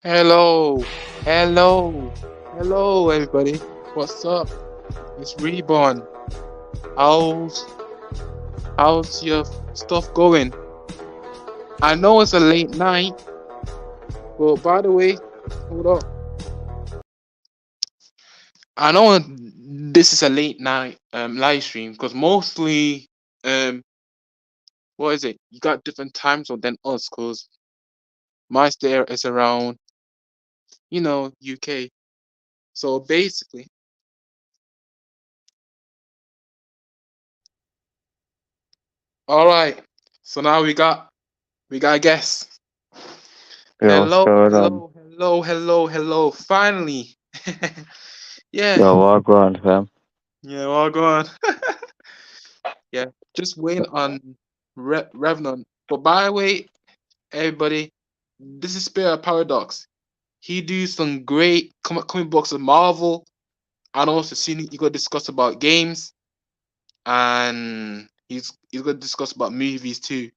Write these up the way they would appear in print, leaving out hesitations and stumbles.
Hello, hello, everybody. What's up? It's Reborn. How's how's your stuff going? I know it's a late night, but by the way, hold up. I know this is a late night live stream because mostly what is it? You got different time zone than us because my stay is around UK. So basically, all right. So now we got a guest. Yo, what's Hello, going on? hello, hello, hello, hello. Finally. Yeah, Yo, what going, fam? yeah, all gone. Yeah, just waiting on Revenant. But by the way, everybody, this is Spirit Paradox. He do some great comic books of Marvel, and also seen he gonna discuss about games, and he's gonna discuss about movies too.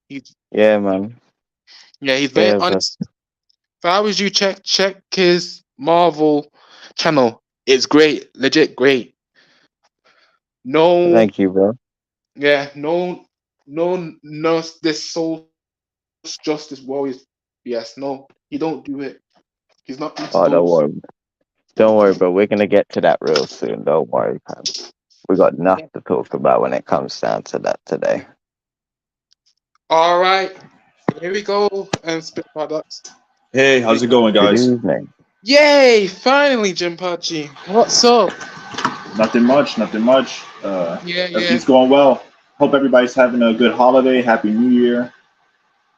He's Yeah, man. yeah, he's very Yeah, but honest. If I was you, check his Marvel channel. It's great, legit great. No, thank you, bro. yeah, no, this social justice warriors. Yes, no, he don't do it. He's not into Oh, those. don't worry, bro. We're gonna get to that real soon. Don't worry, fam. We got enough Yeah. to talk about when it comes down to that today. All right, here we go. And spit products. Hey, how's it going, Good guys? evening. Yay! Finally, Jimpachi. What's up? Nothing much, nothing much. Yeah. Everything's going well. Hope everybody's having a good holiday. Happy New Year.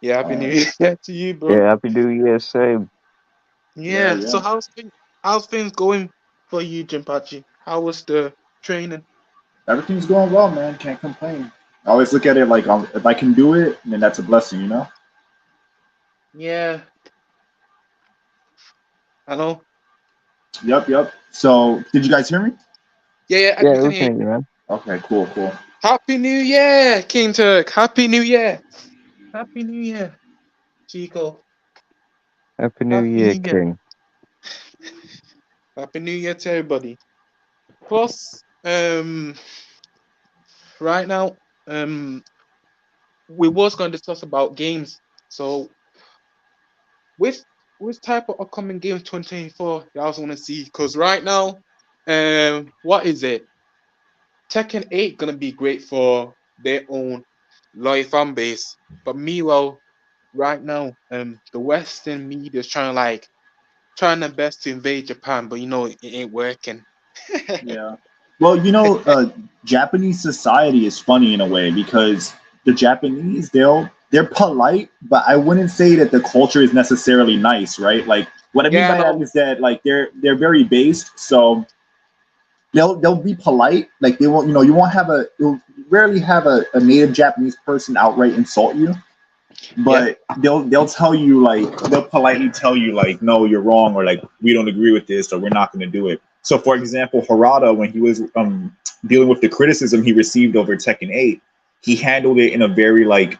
Yeah, happy New Uh, Year to you, bro. Yeah, happy New Year, same. yeah, Yeah. So yeah. how's things going for you, Jimpachi? How was the training? Everything's going well, man. Can't complain. I always look at it like if I can do it, then that's a blessing, you know? Yeah, I know. Yep, yep. So, did you guys hear me? Yeah, we Yeah, can we hear can you. hear you, man. Okay, cool, cool. Happy New Year, King Turk. Happy New Year. Happy New Year, Chico. Happy New Happy Year, New Year. King. Happy New Year to everybody. Plus, right now, we was going to discuss about games. So, which which type of upcoming games 2024 you also want to see? Because right now, what is it? Tekken 8 gonna be great for their own loyal fan base. But meanwhile, right now, the Western media is trying their best to invade Japan, but it ain't working. Yeah. Well, Japanese society is funny in a way because the Japanese they're polite, but I wouldn't say that the culture is necessarily nice, right? Like what I mean Yeah, by that no, is that like they're very based, so they'll be polite. Like they won't, you'll rarely have a native Japanese person outright insult you, yeah, but they'll tell you like they'll politely tell you like no you're wrong or like we don't agree with this or we're not going to do it. So for example, Harada, when he was dealing with the criticism he received over Tekken 8, he handled it in a very like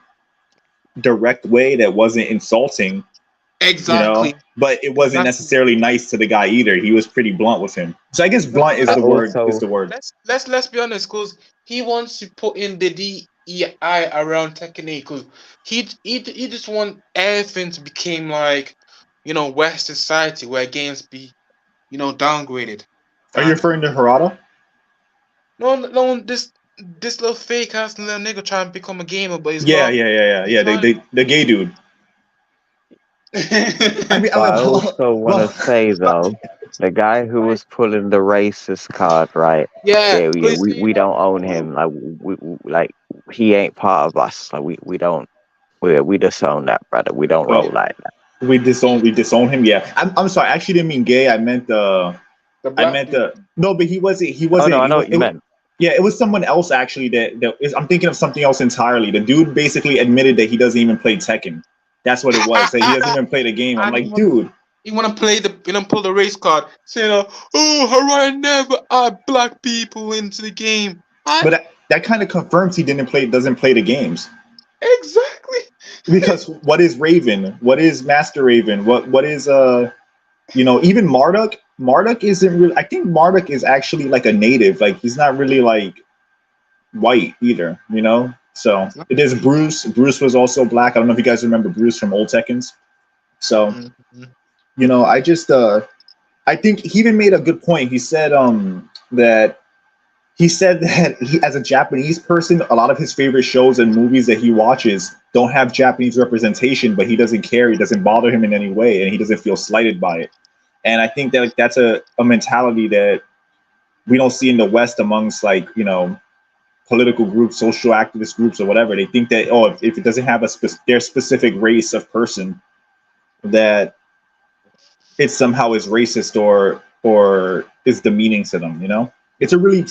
direct way that wasn't insulting, exactly, but it wasn't exactly. necessarily nice to the guy either. He was pretty blunt with him, so I guess No, blunt is But the word, also, let's be honest, cause he wants to put in the DEI around Tekken 8, cause he just want everything to become like, Western society where games be, downgraded. are you And referring to Harada? no, this little fake ass little nigga trying to become a gamer, but he's Yeah, not. yeah, yeah, yeah, He's yeah. not. The gay dude. I mean, but I well, also want to well, say though, the guy who was pulling the racist card, right? Yeah, Yeah, cause we don't own him. Like like he ain't part of us. Like we don't. We disown that, brother. We don't roll wait, like that. we disown him. Yeah, I'm sorry. I actually didn't mean gay. the I black meant dude. the no, but he Oh no, wasn't. I know what you meant. Yeah, it was someone else actually. I'm thinking of something else entirely. The dude basically admitted that he doesn't even play Tekken. That's what it was. That he doesn't even play the game. I'm And like, dude, he wanna play pull the race card, saying, "Oh, Harai never add black people into the game." but that kind of confirms he doesn't play the games. Exactly. Because what is Raven? What is Master Raven? What is even Marduk? Marduk isn't really. I think Marduk is actually like a native. Like he's not really like white either. So it is Exactly. Bruce. Bruce was also black. I don't know if you guys remember Bruce from old Tekkens. So Mhm. I just I think he even made a good point. He said that he, as a Japanese person, a lot of his favorite shows and movies that he watches don't have Japanese representation, but he doesn't care. It doesn't bother him in any way, and he doesn't feel slighted by it. And I think that like, that's a mentality that we don't see in the West amongst like political groups, social activist groups, or whatever. They think that if it doesn't have their specific race of person, that it somehow is racist or is demeaning to them. It's a really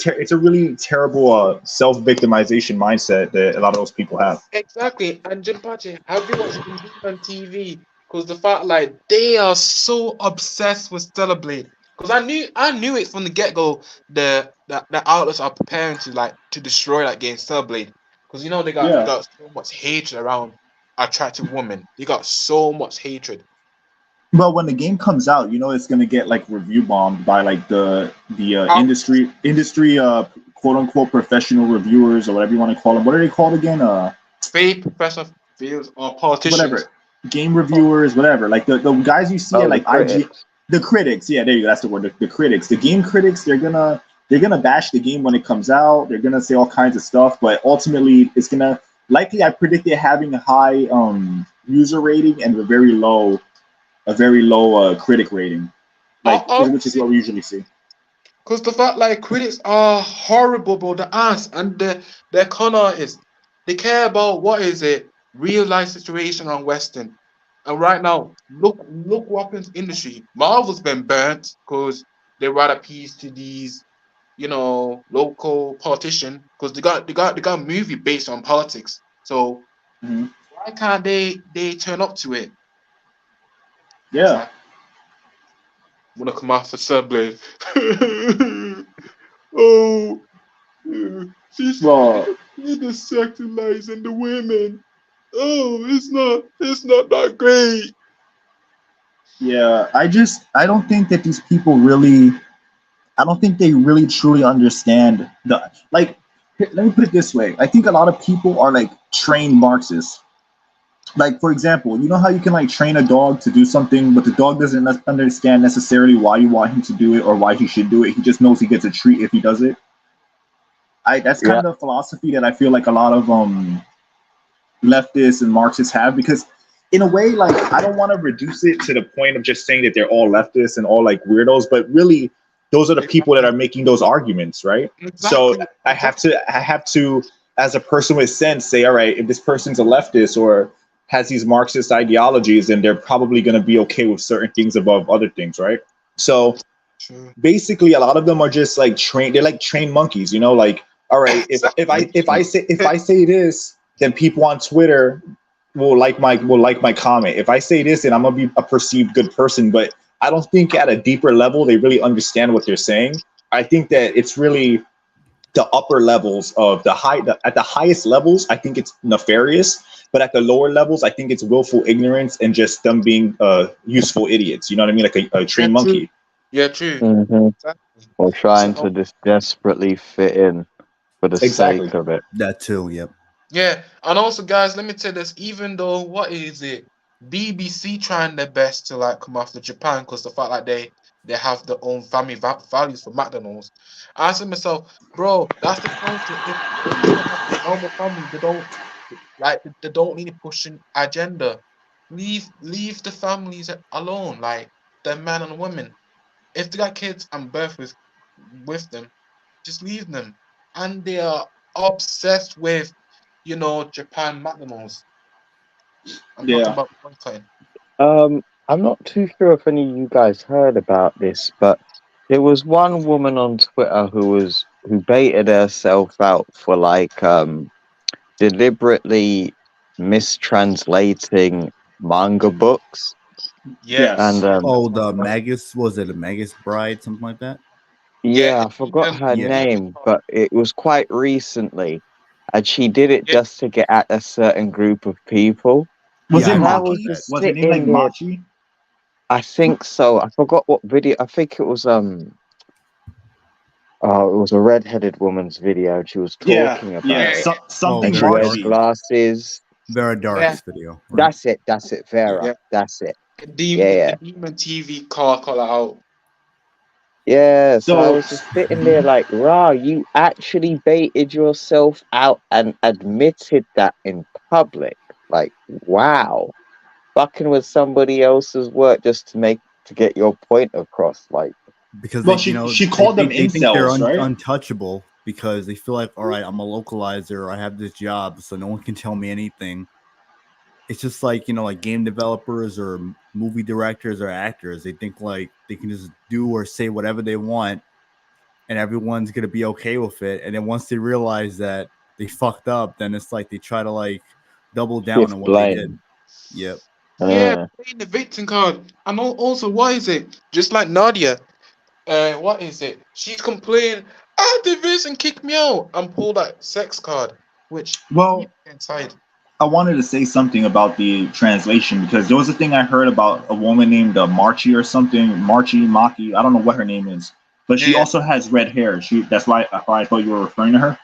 terrible self victimization mindset that a lot of those people have. Exactly. And Jinpachi, have you watched the news on TV? Because the fact like they are so obsessed with Celeblade. Because I knew it from the get go. The outlets are preparing to destroy that game Celeblade. Because they got Yeah. so much hatred around attractive women. They got so much hatred. Well, when the game comes out, it's gonna get like review bombed by like the How industry quote unquote professional reviewers or whatever you want to call them. What are they called again? fake professional fields or politicians. Whatever, game reviewers, whatever. Like the guys you see Oh, at the like IG, critics. the critics. Yeah, there you go. That's the word. The critics, the game critics. They're gonna bash the game when it comes out. They're gonna say all kinds of stuff, but ultimately, it's gonna likely. I predict it having a high user rating and a very low critic rating, which is Obviously, what we usually see. because the fact like critics are horrible, bro. The ass and they're con artists. They care about what is it real life situation on Western. And right now, look what happens in the industry. Marvel's been burnt because they write a piece to these local politician because they got a movie based on politics. So Hmm. why can't they turn up to it? It's Yeah. like wanna come off for Subway. Oh, she's Well, the sexualizing the women. Oh, it's not that great. yeah. I don't think that these people really. I don't think they really truly understand the like. Let me put it this way. I think a lot of people are like trained Marxists. Like for example, you know how you can like train a dog to do something, but the dog doesn't understand necessarily why you want him to do it or why he should do it. He just knows he gets a treat if he does it. That's kind Yeah. of the philosophy that I feel like a lot of leftists and Marxists have because in a way, like I don't want to reduce it to the point of just saying that they're all leftists and all like weirdos, but really those are the people that Exactly. are making those arguments, right? So Exactly. I have to as a person with sense say, all right, if this person's a leftist or has these Marxist ideologies, then they're probably going to be okay with certain things above other things, right? So True. basically a lot of them are just like trained, they're like trained monkeys, like all right, if I say this, then people on Twitter will like my comment. If I say this, then I'm gonna be a perceived good person. But I don't think at a deeper level they really understand what they're saying. I think that it's really the upper levels of at the highest levels, I think it's nefarious. But at the lower levels, I think it's willful ignorance and just them being useful idiots. You know what I mean? Like a Yeah, trained true. monkey. Yeah, true. Hmm. Exactly. Or trying to So just desperately fit in for the Exactly. sake of it. That too. Yep. yeah, and also guys, let me tell this. Even though what is it? BBC trying their best to like come after Japan because the fact like they have their own family values for McDonald's. I asked myself, bro, that's the culture. If people have a normal family, they don't need to push an agenda. Leave the families alone, like the man and women. If they got kids and birth with them, just leave them. And they are obsessed with, Japan McDonald's. I'm talking Yeah. about boycotting. I'm not too sure if any of you guys heard about this, but there was one woman on Twitter who baited herself out for like deliberately mistranslating manga books. Yes. And Yes. Oh, the Magus, was it a Magus Bride, something like that? Yeah, yeah, the I forgot demon, her Yeah. demon name, card. but it was quite recently. And she did it Yeah, just to get at a certain group of people. Was Yeah, it I And I heard was about Machi? that. just Was her name like sitting there. Machi? I think so. I forgot what video. I think it was it was a red-headed woman's video. And she was Yeah. talking Yeah. about yeah, it, Oh, and Something she wears Machi. glasses. Vera yeah, Dark's video, right? That's it. That's it. Vera. Yeah. yeah. That's it. The Yeah, demon, the yeah, demon TV call out. yeah. So I So was just sitting there like, "Rah, you actually baited yourself out and admitted that in public. Like, wow, fucking with somebody else's work just to get your point across. Like, Because well they, she they, called they, them they think they're incels, right? untouchable because they feel like, all right, I'm a localizer, I have this job, so no one can tell me anything. It's just like, like game developers or movie directors or actors. They think like they can just do or say whatever they want and everyone's going to be okay with it. And then once they realize that they fucked up, then it's like they try to like double down shift on what they did. blame. Yep. Yeah, Uh, playing the victim card. And also, what is it? Just like Nadia. What is it? She's complaining, activists and kick me out and pull that sex card, which Well, inside. I wanted to say something about the translation because there was a thing I heard about a woman named Marchi or something, Maki. I don't know what her name is, but she Yeah. also has red hair. That's why I thought you were referring to her.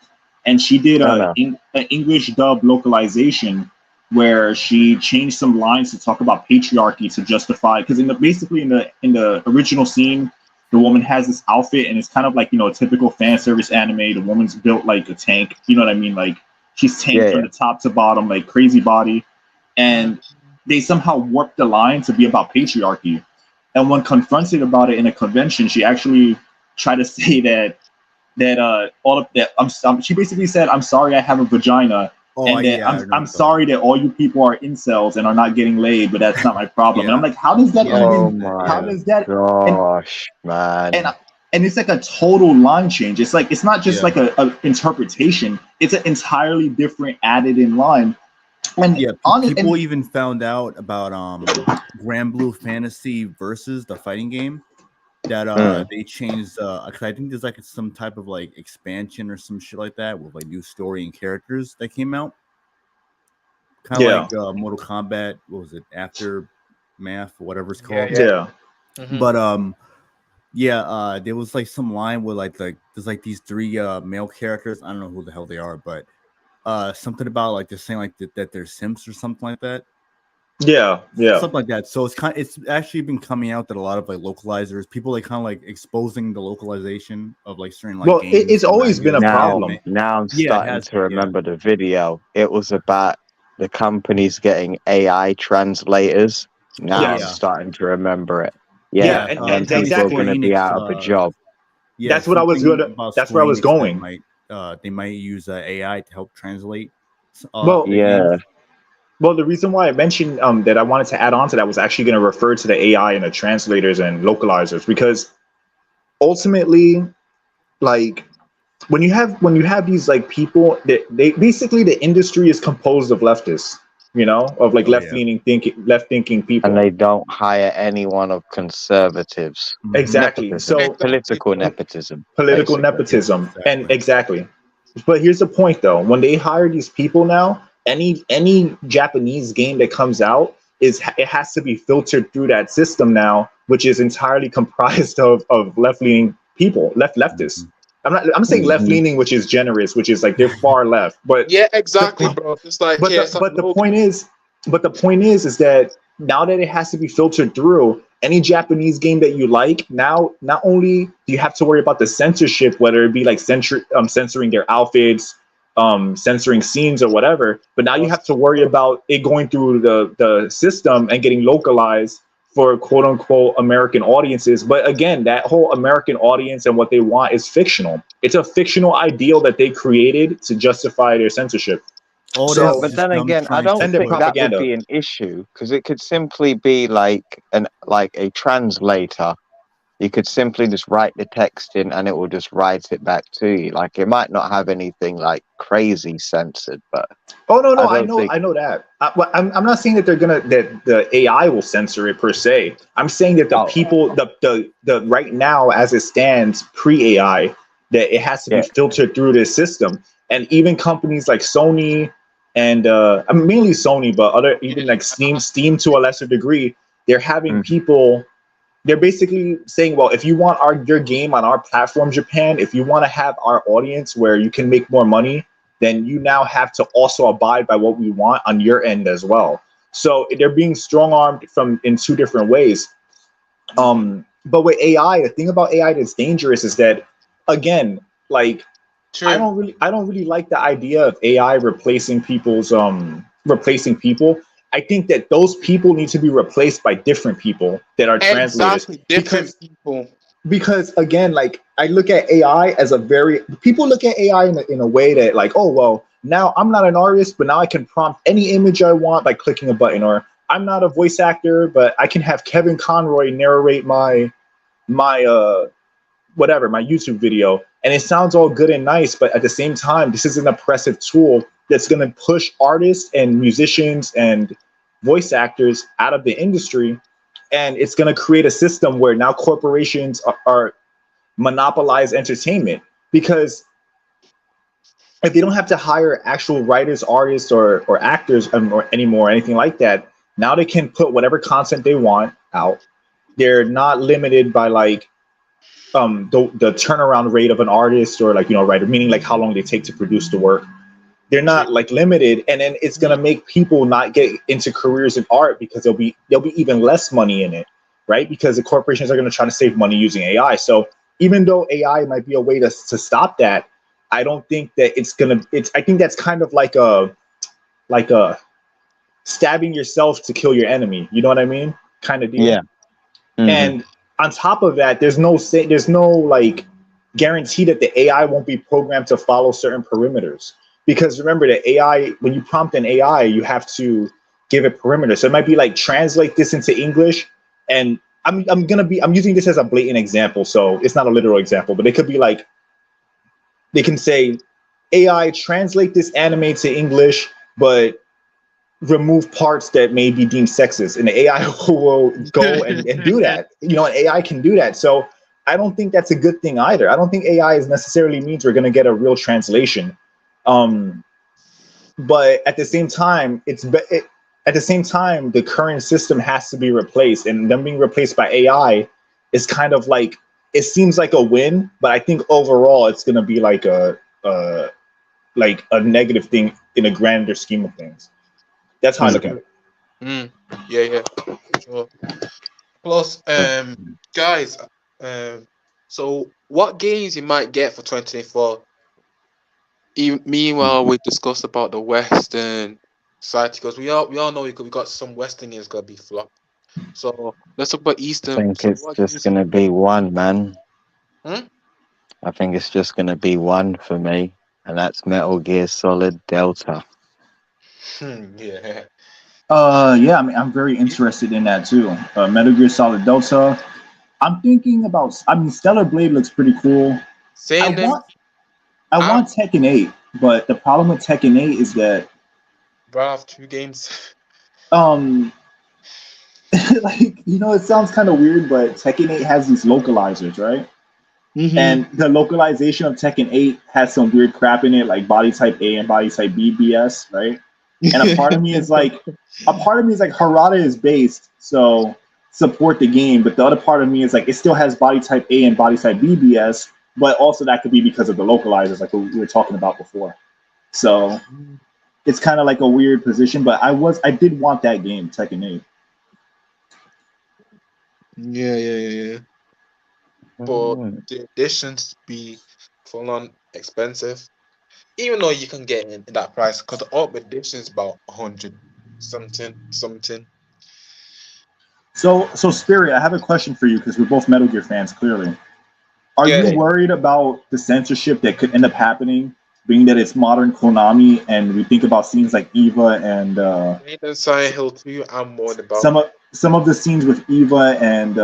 And she did no, no. an English dub localization where she changed some lines to talk about patriarchy to justify because basically in the original scene, the woman has this outfit and it's kind of like a typical fan service anime. The woman's built like a tank, you know what I mean? Like she's tanked Yeah, from yeah. the top to bottom, like crazy body. And they somehow warped the line to be about patriarchy. And when confronted about it in a convention, she actually tried to say that all of that she basically said, I'm sorry I have a vagina, Oh, and that yeah, I know I'm what sorry that all you people are incels and are not getting laid, but that's not my problem. And I'm Yeah. like, how does that Yeah, Oh even my how does that and gosh, man. and it's like a total line change. It's like it's not just Yeah. like a interpretation, it's an entirely different added in line. And Yeah, on people and even found out about Grand Blue Fantasy versus the fighting game that Mm. they changed because I think there's like some type of like expansion or some shit like that with like new story and characters that came out. Kind of yeah, like Mortal Kombat, what was it, Aftermath or whatever it's Yeah, called. yeah. Mhm. But yeah, there was like some line where like there's like these three male characters. I don't know who the hell they are, but something about like they're saying like that they're simps or something like that. Yeah, yeah. Something like that. So it's actually been coming out that a lot of like localizers, people like kind of like exposing the localization of like certain like Well, games. it's and always been a mangas and Now, problem. anime. now I'm Yeah, it starting has to been, yeah. remember the video. It was about the companies getting AI translators. Now Yes. I'm Yeah. starting to remember it. Yeah, Yeah, and, and then and That was people are exactly. going to Square be Enix. out of a job. Yeah, That's what I was something good. about That's where I Square was Enix that going. they might use AI to help translate Well, the games. Yeah. well, the reason why I mentioned that I wanted to add on to that was actually going to refer to the AI and the translators and localizers because ultimately, like when you have these like people that they basically the industry is composed of leftists, of like Oh yeah. left thinking people. And they don't hire anyone of conservatives. Exactly. Nepotism. So Exactly, Political bro. nepotism, political basically. nepotism and Exactly. exactly. But here's the point though, when they hire these people now, any Japanese game that comes out it has to be filtered through that system now, which is entirely comprised of left-leaning people, leftists. Mhm. I'm saying Mhm. left-leaning, which is generous, which is like they're far left, but Yeah, exactly, the, bro. It's like, but yeah, it's the like but the Logan. point is, is that now that it has to be filtered through any Japanese game that you like, now not only do you have to worry about the censorship, whether it be like censoring their outfits, censoring scenes or whatever, but now you have to worry about it going through the system and getting localized for quote unquote American audiences. But again, that whole American audience and what they want is fictional. It's a fictional ideal that they created to justify their censorship. All Yeah, this So is but just then them again, I trying to don't and their think push. that would propaganda. be an issue because it could simply be like a translator. You could simply just write the text in and it will just write it back to you. Like it might not have anything like crazy censored, but Oh no, I no, don't think I know that. I'm not saying that that the AI will censor it per se. I'm saying that the oh people, the right now as it stands pre AI, that it has to be yeah. filtered through this system, and even companies like Sony and I mean, mainly Sony, but other even like Steam to a lesser degree, they're having Mhm. people. They're basically saying, well, if you want your game on our platform, Japan, if you want to have our audience where you can make more money, then you now have to also abide by what we want on your end as well. So they're being strong armed from in two different ways. But with AI, the thing about AI that's dangerous is that, again, like True. I don't really like the idea of AI replacing people. I think that those people need to be replaced by different people that are translators Exactly, different people. because again, like I look at AI as a very people look at AI in a way that like, oh well, now I'm not an artist, but now I can prompt any image I want by clicking a button, or I'm not a voice actor, but I can have Kevin Conroy narrate my whatever, my YouTube video, and it sounds all good and nice, but at the same time, this is an oppressive tool that's going to push artists and musicians and voice actors out of the industry, and it's going to create a system where now corporations are monopolize entertainment, because if they don't have to hire actual writers, artists, or actors or anymore, anything like that, now they can put whatever content they want out. They're not limited by like the turnaround rate of an artist or like, you know, writer, meaning like how long they take to produce the work. They're not like limited, and then it's gonna make people not get into careers in art because there'll be even less money in it, right? Because the corporations are gonna try to save money using AI. So even though AI might be a way to stop that, I don't think that I think that's kind of like a stabbing yourself to kill your enemy. You know what I mean? Kind of deal. Yeah. Mm-hmm. And on top of that, there's no like guarantee that the AI won't be programmed to follow certain perimeters. Because remember, the AI, when you prompt an AI, you have to give it perimeter. So it might be like, translate this into English. And I'm using this as a blatant example, so it's not a literal example, but it could be like, they can say, AI, translate this anime to English, but remove parts that may be deemed sexist. And the AI will go and do that. You know, an AI can do that. So I don't think that's a good thing either. I don't think AI is necessarily means we're going to get a real translation. But at the same time, the current system has to be replaced, and them being replaced by AI is kind of like, it seems like a win, but I think overall it's going to be like a negative thing in a grander scheme of things. That's how I look at it. Yeah, sure. Plus, guys, so what games you might get for 2024? Meanwhile, we discussed about the Western side, because we all know we got some Western games gonna be flop. So let's talk about Eastern. I think it's just gonna be one, man. I think it's just gonna be one for me, and that's Metal Gear Solid Delta. Yeah. Yeah, I mean, I'm very interested in that too. Metal Gear Solid Delta. I'm thinking about. I mean, Stellar Blade looks pretty cool. I want Tekken 8, but the problem with Tekken 8 is that bro, I have 2 games. Like, you know, it sounds kind of weird, but Tekken 8 has these localizers, right? Mm-hmm. And the localization of Tekken 8 has some weird crap in it, like body type A and body type B BS, right? And a part of me is like, Harada is based, so support the game, but the other part of me is like, it still has body type A and body type B BS, but also that could be because of the localizers, like we were talking about before. So it's kind of like a weird position, but I did want that game, Tekken 8. Yeah. But the editions be full on expensive, even though you can get in that price, because the Ultimate Edition is about 100 something. So Spirit, I have a question for you, because we're both Metal Gear fans, clearly. Are you worried about the censorship that could end up happening, being that it's modern Konami, and we think about scenes like Eva and Silent Hill 2, I'm worried about some of the scenes with Eva and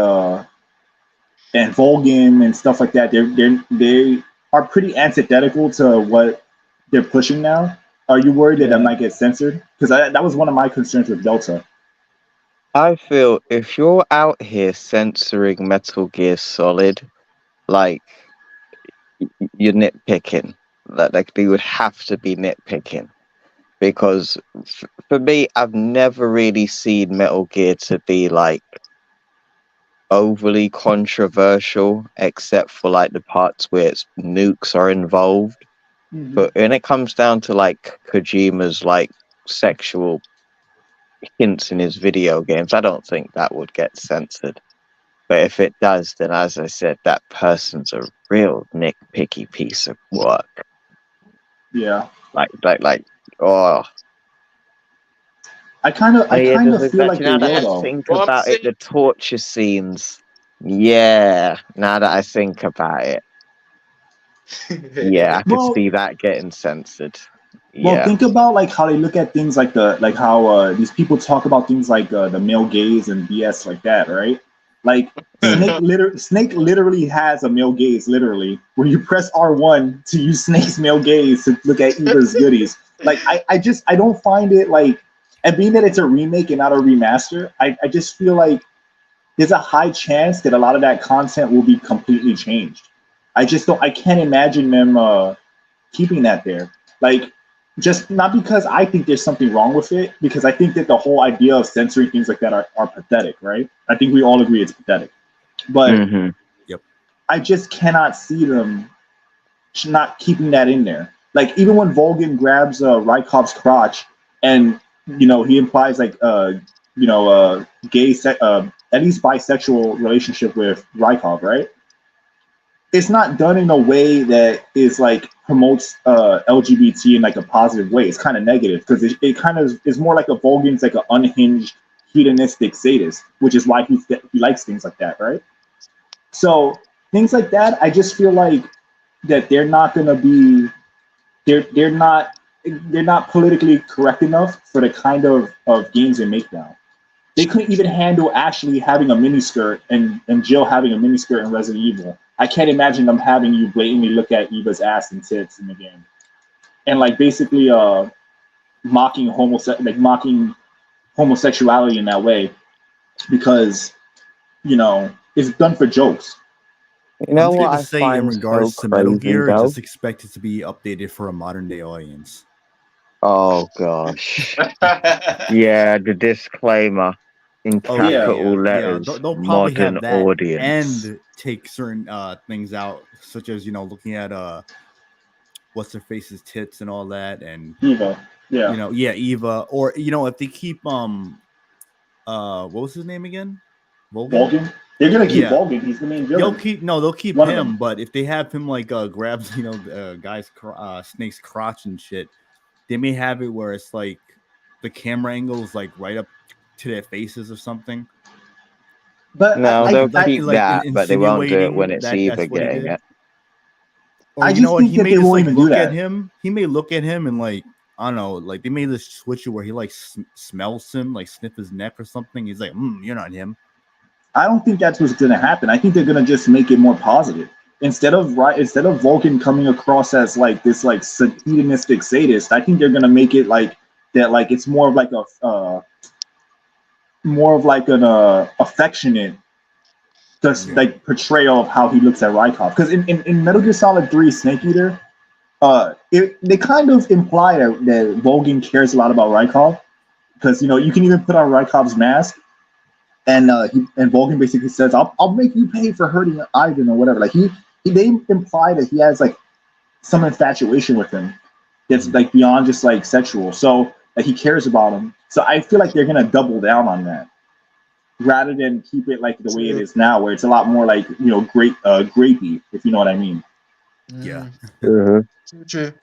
Volgin and stuff like that. They are pretty antithetical to what they're pushing now. Are you worried that might get censored? Because that was one of my concerns with Delta. I feel if you're out here censoring Metal Gear Solid, like, you're nitpicking. Like they would have to be nitpicking, because for me, I've never really seen Metal Gear to be like overly controversial, except for like the parts where nukes are involved. Mm-hmm. But when it comes down to like Kojima's like sexual hints in his video games, I don't think that would get censored. But if it does, then as I said, that person's a real nitpicky piece of work. Yeah. Like, oh. I kind of feel like now that I think about it, the torture scenes. Yeah. Now that I think about it, yeah, I could see that getting censored. Well, think about like how they look at things like how these people talk about things like the male gaze and BS like that, right? Like Snake literally has a male gaze, literally, where you press R1 to use Snake's male gaze to look at Eva's goodies. Like I don't find it like And being that it's a remake and not a remaster, I just feel like there's a high chance that a lot of that content will be completely changed. I can't imagine them keeping that there. Like, just not because I think there's something wrong with it, because I think that the whole idea of censoring things like that are pathetic, right? I think we all agree it's pathetic. But Yep. I just cannot see them not keeping that in there. Like, even when Volgin grabs Rykov's crotch and, he implies like, gay, at least bisexual relationship with Rykov, right? It's not done in a way that is like promotes LGBT in like a positive way. It's kind of negative because it kind of is more like a Volgin's like an unhinged hedonistic sadist, which is why he likes things like that, right? So things like that, I just feel like that they're not gonna be, they're not politically correct enough for the kind of games they make now. They couldn't even handle Ashley having a miniskirt and Jill having a miniskirt in Resident Evil. I can't imagine them having you blatantly look at Eva's ass and tits in the game, and like basically mocking homosexuality in that way, because it's done for jokes. You know I'm what going I to say in find regards so to Metal crazy Gear, though? just expect it to be updated for a modern day audience. Oh gosh. Yeah, the disclaimer in capital letters. They'll probably Modern have that audience. and take certain things out, such as looking at what's her face's tits and all that, and Eva, yeah, Eva, or if they keep what was his name again? Volgin. They're gonna keep Volgin. He's the main villain. They'll keep One of him, them. but if they have him like grabs guy's snake's crotch and shit, they may have it where it's like the camera angle is like right up to their faces or something. But no, they'll keep that, but they won't do it when insinuating it's Eva getting it. Or I just think that they won't even do that. He may look at him and like, I don't know, like they made this switch where he like smells him, like sniff his neck or something. He's like, you're not him. I don't think that's what's gonna happen. I think they're gonna just make it more positive. Instead of Vulcan coming across as like this like hedonistic sadist, I think they're gonna make it like that. Like it's more of like an affectionate, like portrayal of how he looks at Rykov. Because in Metal Gear Solid 3 Snake Eater, they kind of imply that Vulcan cares a lot about Rykov, because you can even put on Rykov's mask. And Vulcan basically says, "I'll make you pay for hurting Ivan," or whatever. Like they imply that he has like some infatuation with him that's like beyond just like sexual. So like he cares about him. So I feel like they're gonna double down on that rather than keep it like the way it is now, where it's a lot more like grapey, if you know what I mean. Yeah. True.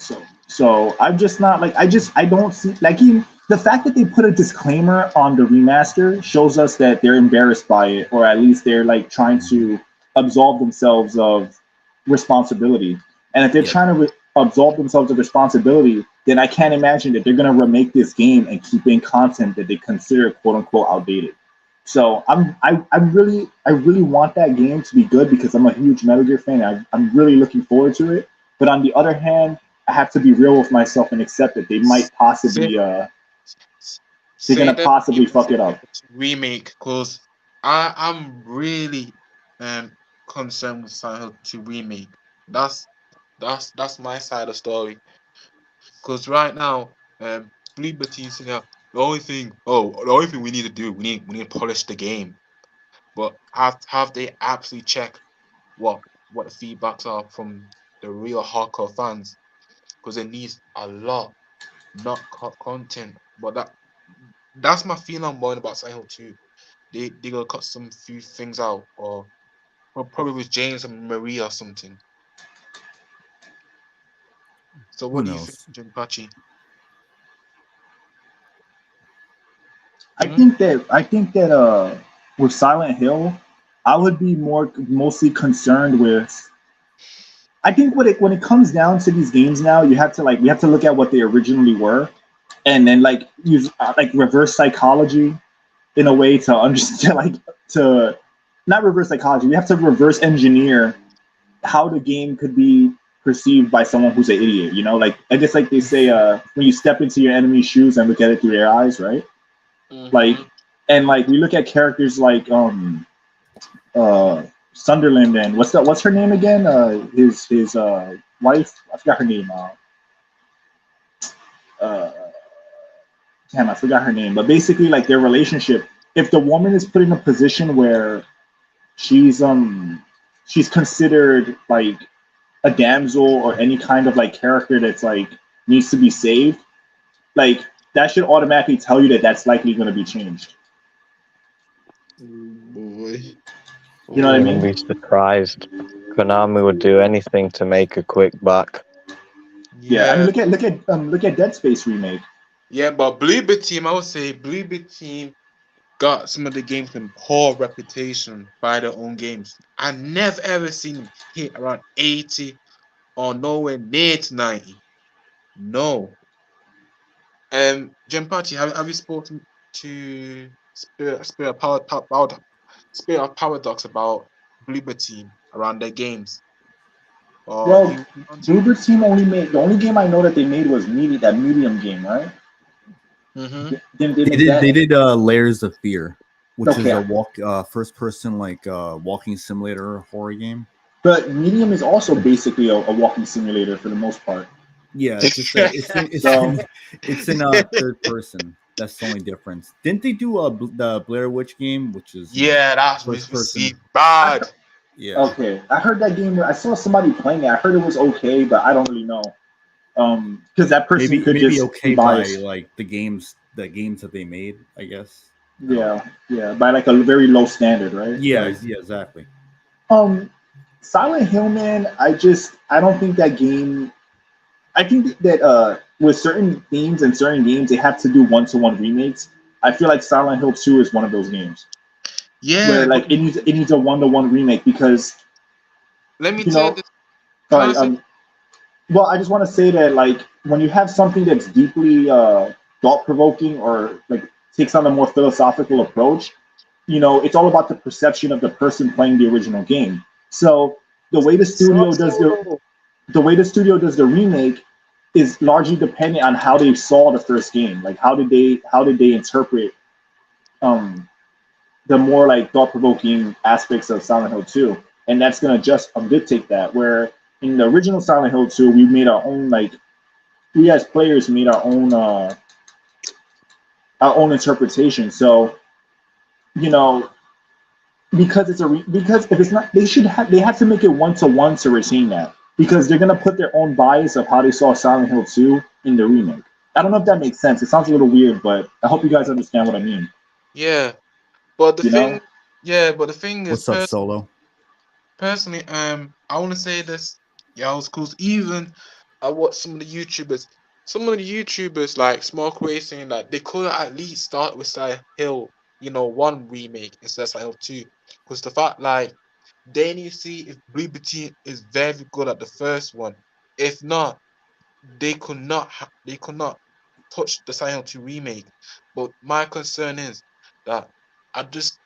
So I'm just not like I don't see like the fact that they put a disclaimer on the remaster shows us that they're embarrassed by it, or at least they're like trying to absolve themselves of responsibility. And if they're trying to absolve themselves of responsibility, then I can't imagine that they're gonna remake this game and keep in content that they consider quote unquote outdated. So I really want that game to be good because I'm a huge Metal Gear fan. I'm really looking forward to it. But on the other hand, I have to be real with myself and accept that they might possibly they're gonna possibly fuck it up. Remake, because I'm really concerned with Silent Hill 2 remake. That's my side of the story. Because right now, Blue Batista, the only thing we need to do, we need to polish the game. But have they actually checked what the feedbacks are from the real hardcore fans? Because it needs a lot, not content. But that's my feeling I'm worried about Silent Hill 2. They gonna cut some few things out, or probably with James and Maria or something. So what do you think, Jinpachi? I think that with Silent Hill, I would be mostly concerned with. I think when it comes down to these games now, we have to look at what they originally were, and then like use like reverse psychology in a way to understand, to not reverse psychology. We have to reverse engineer how the game could be perceived by someone who's an idiot. Like I guess like they say, when you step into your enemy's shoes and look at it through their eyes, right? Like, Mm-hmm. and like we look at characters like Sunderland and what's her name again? His wife. I forgot her name. Uh, damn, I forgot her name. But basically, like their relationship. If the woman is put in a position where she's she's considered like a damsel or any kind of like character that's like needs to be saved, like that should automatically tell you that that's likely going to be changed. Oh boy. You know what I Oh. Wouldn't mean? be surprised. Konami would do anything to make a quick buck. Yeah, I mean Yeah. look at Dead Space remake. Yeah, but Bluebird team, I would say Bluebird team got some of the games in poor reputation by their own games. I never ever seen them hit around 80 or nowhere near to 90. No. Jim Pachi, have you spoken to Spirit of Paradox about Bluebird team around their games? Or Well, you on to? Bluebird team only made the only game I know that they made was that medium game, right? Mm-hmm. Didn't they They make did. They that? did Layers of Fear, which is Okay, a first person like walking simulator horror game. but medium is also basically a walking simulator for the most part. Yeah, it's just that So it's in third person. That's the only difference. Didn't they do the Blair Witch game, which is Yeah, that's first received person? I, bad. Yeah, okay, I heard that game. I saw somebody playing it. I heard it was okay, but I don't really know. Because that person could maybe just be okay by biased. like the games that they made. I guess. I don't know. Yeah, yeah, by like a very low standard, right? Yeah, Like, yeah, exactly. um, Silent Hill, man. I don't think that game. I think that with certain themes and certain games, they have to do one-to-one remakes. I feel like Silent Hill 2 is one of those games where Yeah, but like it needs a one-to-one remake because let me you tell you know. this Sorry. person. Well, I just want to say that like when you have something that's deeply thought-provoking or like takes on a more philosophical approach, it's all about the perception of the person playing the original game. So the way the It's studio not does so. the way the studio does the remake is largely dependent on how they saw the first game. Like how did they interpret um the more like thought provoking aspects of Silent Hill 2. And that's gonna just dictate that. Where in the original Silent Hill 2, we made our own like we as players made our own interpretation. So, you know, because because if it's not they have to make it one to retain that because they're gonna put their own bias of how they saw Silent Hill 2 in the remake. I don't know if that makes sense. It sounds a little weird, but I hope you guys understand what I mean. Yeah, but the You know? thing, yeah, but the thing is, What's up, Solo? personally, I want to say this. Yeah, I was cool. Even I watched some of the YouTubers like Smoke Racing, like they could at least start with Silent Hill, one remake instead of Silent Hill 2, because the fact like then you see if Blue Team is very good at the first one. If not, they could not touch the Silent Hill 2 remake. But my concern is that I just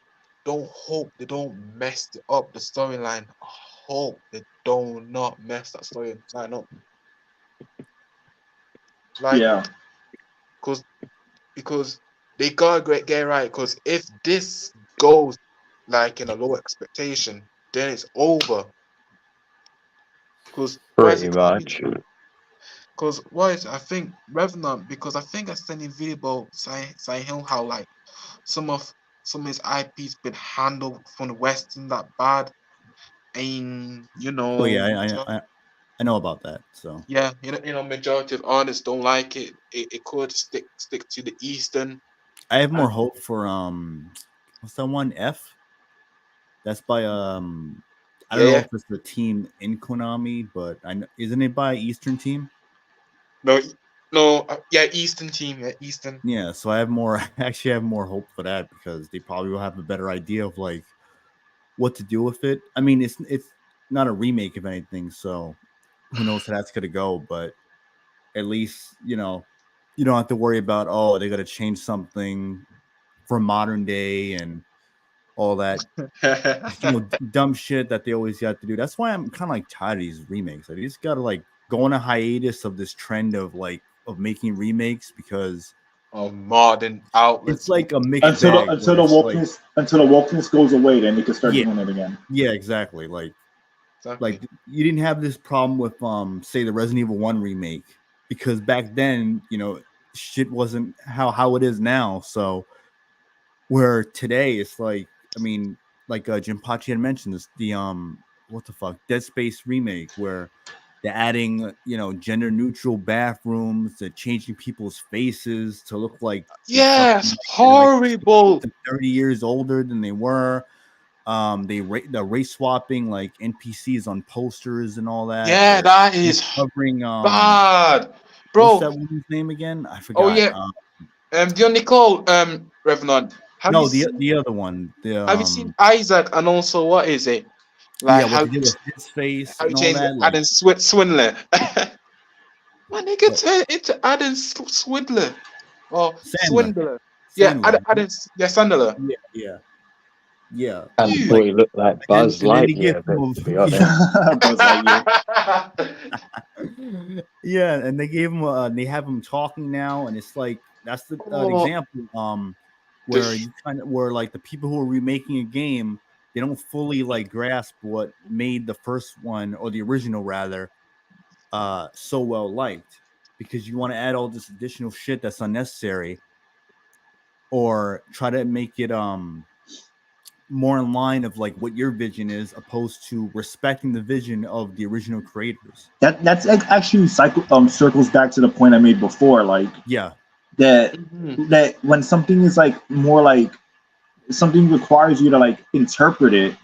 don't hope they don't mess up the storyline. I hope they do not mess that storyline up. Like, Yeah. cause because they gotta get it right. Cause if this goes like in a low expectation, then it's over. Cause why is Pretty it? much. Because why is it? I think Revenant, because I think I sent a video about Silent Hill how like some of some of his IP's been handled from the Western that bad, and Oh yeah, I know about that. So yeah, majority of artists don't like it. It could stick to the Eastern. I have And more hope for what's that one F? That's by I don't yeah, know if yeah, it's the team in Konami, but I know isn't it by Eastern Team? no, no, yeah, Eastern team, yeah, Eastern. Yeah, so I have more actually I have more hope for that because they probably will have a better idea of like what to do with it. I mean, it's not a remake of anything, so who knows how that's gonna go, but at least, you don't have to worry about they gotta change something for modern day and all that dumb shit that they always got to do. That's why I'm kind of like tired of these remakes. Like, they just gotta like go on a hiatus of this trend of making remakes because modern outlets. It's like a mixed bag. Until the wokeness goes away, then they can start doing it again. Yeah, exactly. Like Exactly. you didn't have this problem with say the Resident Evil 1 remake, because back then, shit wasn't how it is now. So where today it's like, I mean, like Jim Pachi had mentioned, this the what the fuck, Dead Space remake, where they're adding gender neutral bathrooms, they're changing people's faces to look like Yes, horrible. 30 years older than they were. The race swapping like NPCs on posters and all that. Yeah, that is covering bad, bro. What's that woman's name again? I forgot. Oh yeah, Dion Nicole, Revenant. The other one. Have you seen Isaac? And also, what is it? Like what they did with his face and all that. Adam Swindler. My nigga turned into Adam Swindler or Swindler. Yeah, Adam. Yeah, Sandler. Yeah. And he looked like Buzz Lightyear. Yeah, and they gave him. They have him talking now, and it's like that's the example. Where like the people who are remaking a game, they don't fully like grasp what made the first one, or the original rather, so well liked, because you want to add all this additional shit that's unnecessary, or try to make it more in line of like what your vision is, opposed to respecting the vision of the original creators. That's actually circles back to the point I made before. Like, that when something is like more like something requires you to like interpret it,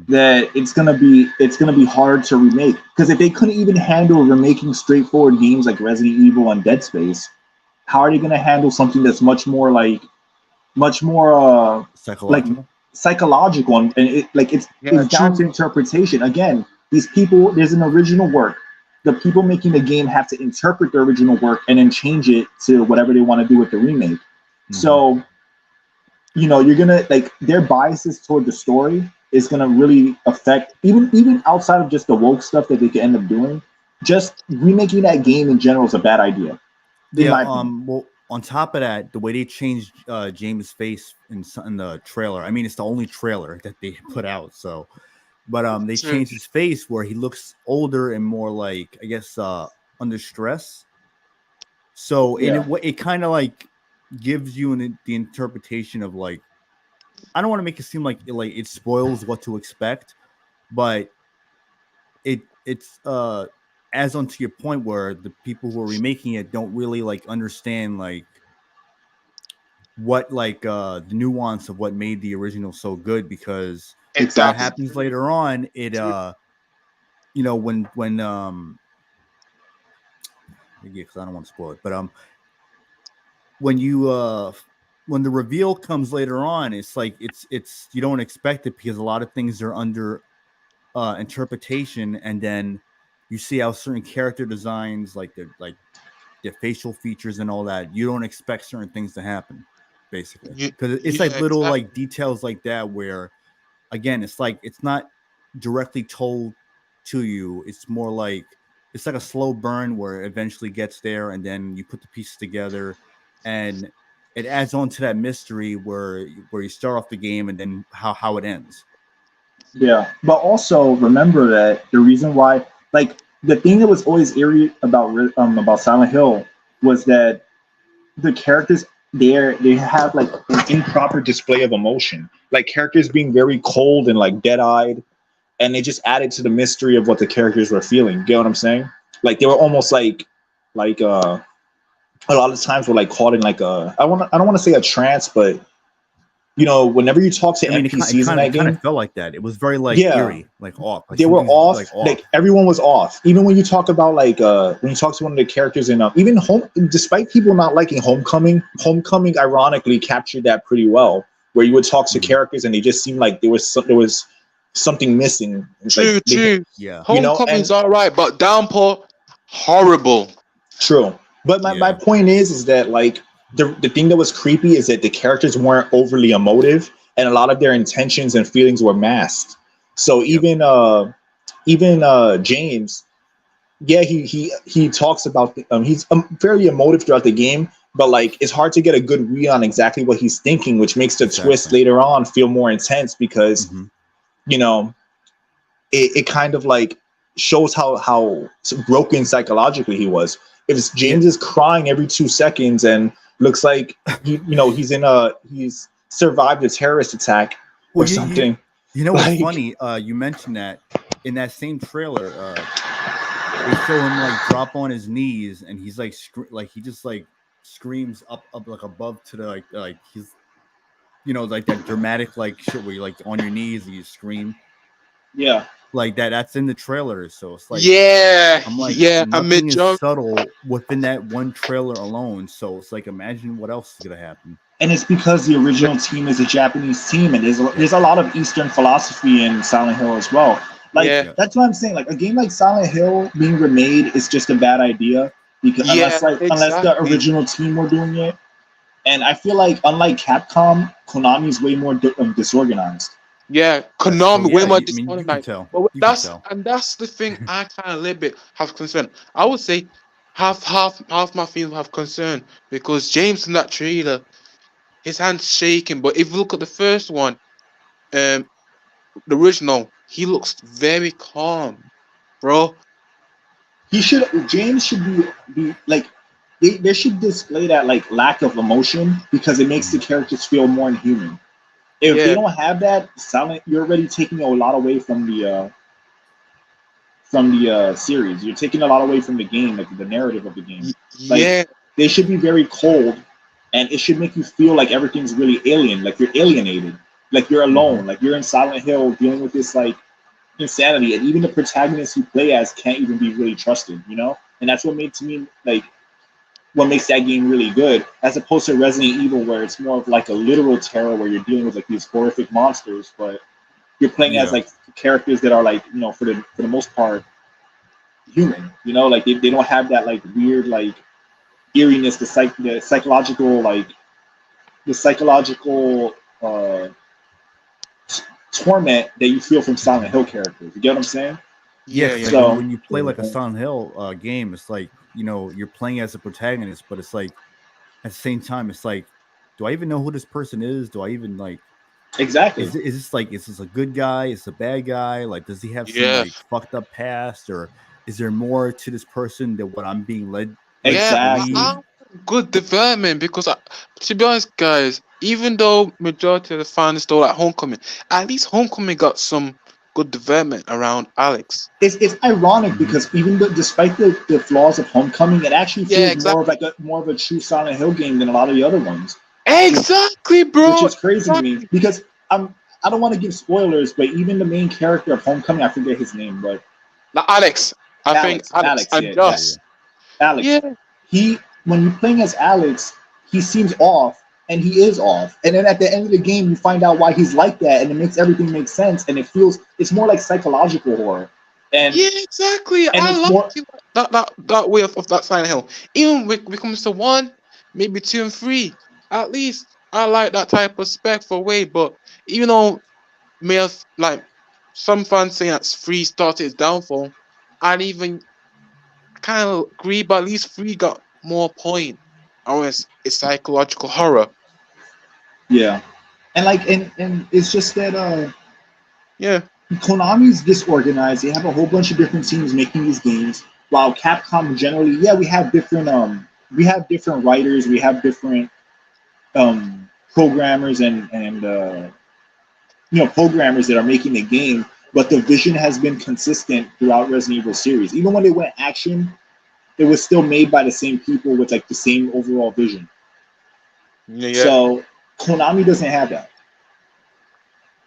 that it's gonna be hard to remake. Because if they couldn't even handle remaking straightforward games like Resident Evil and Dead Space, how are they gonna handle something that's much more psychological and it's down to interpretation. Again, these people, there's an original work. The people making the game have to interpret the original work and then change it to whatever they want to do with the remake. So, you're gonna like their biases toward the story is gonna really affect even outside of just the woke stuff that they can end up doing. Just remaking that game in general is a bad idea. Well, on top of that, the way they changed James' face in the trailer, I mean, it's the only trailer that they put out. So, but they changed his face where he looks older and more like, I guess, under stress. So it kind of like gives you the interpretation of like, I don't want to make it seem like it spoils what to expect, but it's as onto your point where the people who are remaking it don't really like understand like what like the nuance of what made the original so good, because what happens later on, it when because I don't want to spoil it, but when the reveal comes later on, it's like it's you don't expect it, because a lot of things are under interpretation, and then you see how certain character designs, like their facial features and all that, you don't expect certain things to happen, basically, because it's like little like details like that where, again, it's like it's not directly told to you. It's more like it's like a slow burn where it eventually gets there, and then you put the pieces together, and it adds on to that mystery where you start off the game and then how it ends. Yeah, but also remember that the reason why, like, the thing that was always eerie about Silent Hill was that the characters they have like an improper display of emotion, like characters being very cold and like dead-eyed, and they just added to the mystery of what the characters were feeling. Get what I'm saying? Like they were almost like a lot of times we're like caught in like I don't want to say a trance, but whenever you talk to NPCs in that game, it kind of felt like that. It was very like eerie, like off. Like they were off. Like everyone was off. Even when you talk about like when you talk to one of the characters in even despite people not liking Homecoming, ironically captured that pretty well. Where you would talk to characters and they just seemed like there was something missing. True. Yeah. Homecoming's all right, but Downpour, horrible. True. But my point is that like the thing that was creepy is that the characters weren't overly emotive, and a lot of their intentions and feelings were masked. So even James, he talks about he's fairly emotive throughout the game, but like it's hard to get a good read on exactly what he's thinking, which makes the twist later on feel more intense because you know it kind of like shows how broken psychologically he was. If James is crying every 2 seconds and looks like he's survived a terrorist attack or something. You know what's funny? You mentioned that in that same trailer, they show him like drop on his knees, and he's like he just like screams up like above to the like he's like that dramatic like shit where you like on your knees and you scream. Yeah. Like that. That's in the trailer, so it's like I'm like nothing is subtle within that one trailer alone. So it's like imagine what else is gonna happen. And it's because the original team is a Japanese team, and there's a lot of Eastern philosophy in Silent Hill as well. Like that's what I'm saying. Like a game like Silent Hill being remade is just a bad idea because unless the original team were doing it, and I feel like unlike Capcom, Konami's way more disorganized. Yeah, Konami way more disorganized. But that's the thing I kind of a little bit have concern. I would say half my feelings have concern because James in that trailer, his hand's shaking. But if you look at the first one, the original, he looks very calm, bro. James should be like they should display that like lack of emotion because it makes the characters feel more human. If they don't have that, you're already taking a lot away from the series. You're taking a lot away from the game, like the narrative of the game. Like they should be very cold, and it should make you feel like everything's really alien, like you're alienated, like you're alone, like you're in Silent Hill dealing with this like insanity, and even the protagonists you play as can't even be really trusted, And that's what made to me like what makes that game really good, as opposed to Resident Evil, where it's more of like a literal terror where you're dealing with like these horrific monsters, but you're playing as like characters that are like for the most part human. Like they don't have that like weird like eeriness, the psychological torment that you feel from Silent Hill characters. You get what I'm saying? Yeah. So when you play like a Silent Hill game, it's like you're playing as a protagonist, but it's like at the same time, it's like, do I even know who this person is? Do I even like exactly? Is this a good guy? Is this a bad guy? Like, does he have some like fucked up past, or is there more to this person than what I'm being led? Exactly. Good development because to be honest, guys, even though majority of the fans don't like Homecoming, at least Homecoming got some good development around Alex. It's ironic because even despite the flaws of Homecoming, it actually feels more of a true Silent Hill game than a lot of the other ones. Exactly, bro. Which is crazy to me because I don't want to give spoilers, but even the main character of Homecoming, I forget his name, but Alex. I think Alex and Josh. Alex. Yeah. When you're playing as Alex, he seems off. And he is off. And then at the end of the game, you find out why he's like that, and it makes everything make sense. And it's more like psychological horror. And exactly. And I like that way of that Silent Hill. Even when it comes to 1, maybe 2 and 3, at least I like that type of spec for way. But even though like some fans saying that 3 started its downfall, I'd even kind of agree. But at least 3 got more point. Or it's psychological horror. Yeah, and it's just that Konami's disorganized. They have a whole bunch of different teams making these games, while Capcom generally, we have different writers, we have different programmers and programmers that are making the game, but the vision has been consistent throughout Resident Evil series. Even when they went action, it was still made by the same people with like the same overall vision. So Konami doesn't have that.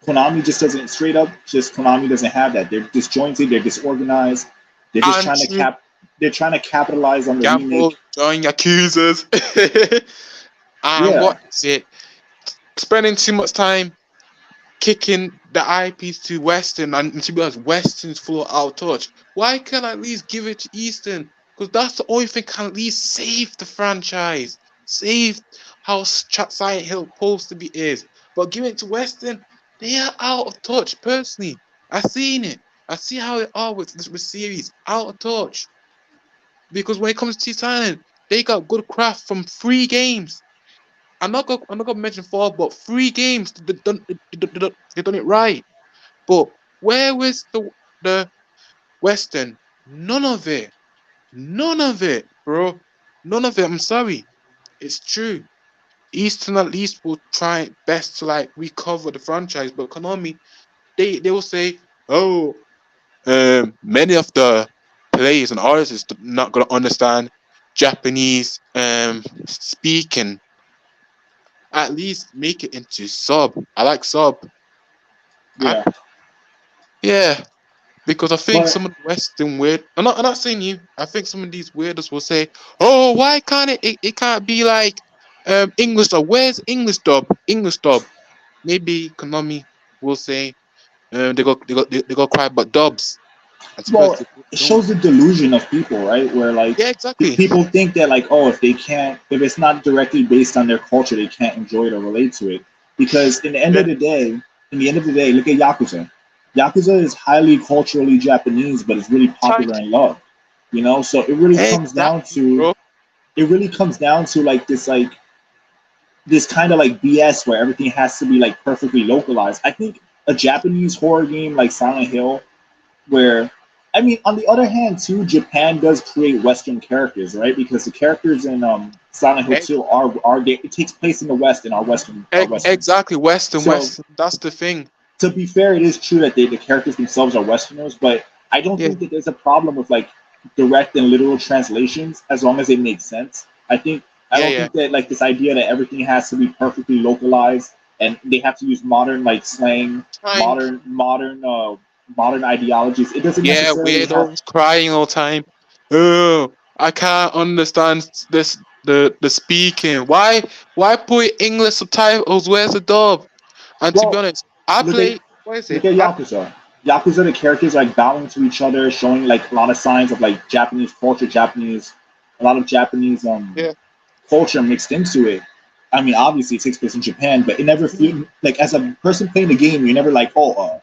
Konami just doesn't Konami doesn't have that.Ey're disjointed, they're disorganized. They're just trying to capitalize on the remake. Join Yakuzas. What is it? Spending too much time kicking the IPs to Western, and to be honest, Western's full of out of touch. Why can't I at least give it to Eastern? Because that's the only thing can at least save the franchise. Save how Silent Hill supposed to be is. But give it to Western, they are out of touch, personally. I've seen it. I see how they are with series. Out of touch. Because when it comes to Silent, they got good craft from 3 games. I'm not gonna mention 4, but 3 games they done it right. But where was the Western? None of it. None of it, bro. None of it. I'm sorry. It's true. Eastern at least will try best to like recover the franchise, but Konami, they will say, oh, many of the players and artists are not gonna understand Japanese speaking. At least make it into sub. I like sub. I Yeah, Yeah, because I think but some of the Western weird. I'm not saying you. I think some of these weirdos will say, "Oh, why can't it can't be like English dub? Where's English dub? English dub." Maybe Konami will say they go cry about dubs. And suppose well, they it don't. shows the delusion of people, right? Where like Yeah, exactly. people think that like, oh, if they can't, if it's not directly based on their culture, they can't enjoy it or relate to it. Because Yeah, in the end of the day, look at Yakuza. Yakuza is highly culturally Japanese, but it's really popular tight. and loved. You know, so Exactly, bro. it really comes down to like this kind of like BS where everything has to be like perfectly localized. I think a Japanese horror game like Silent Hill, where I mean, on the other hand, too, Japan does create Western characters, right? Because the characters in Silent Hill Ex- 2 it takes place in the West and are Western. exactly. Western, So Western. That's the thing. to be fair, it is true that the characters themselves are Westerners, but I don't Yeah, think that there's a problem with like direct and literal translations as long as it makes sense. I yeah, don't yeah. think that like this idea that everything has to be perfectly localized and they have to use modern like slang, Time. modern ideologies. It doesn't Yeah, necessarily have. weirdos crying all the time. Oh, I can't understand this the speaking. Why put English subtitles? Where's the dub? And to be Well, honest, I look at play. What is look it? at Yakuza. Yakuza, the characters like bowing to each other, showing like a lot of signs of like Japanese culture, a lot of Japanese Yeah. culture mixed into it. I mean, obviously it takes place in Japan, but it never Mhm. feel like as a person playing the game, you're never like, oh,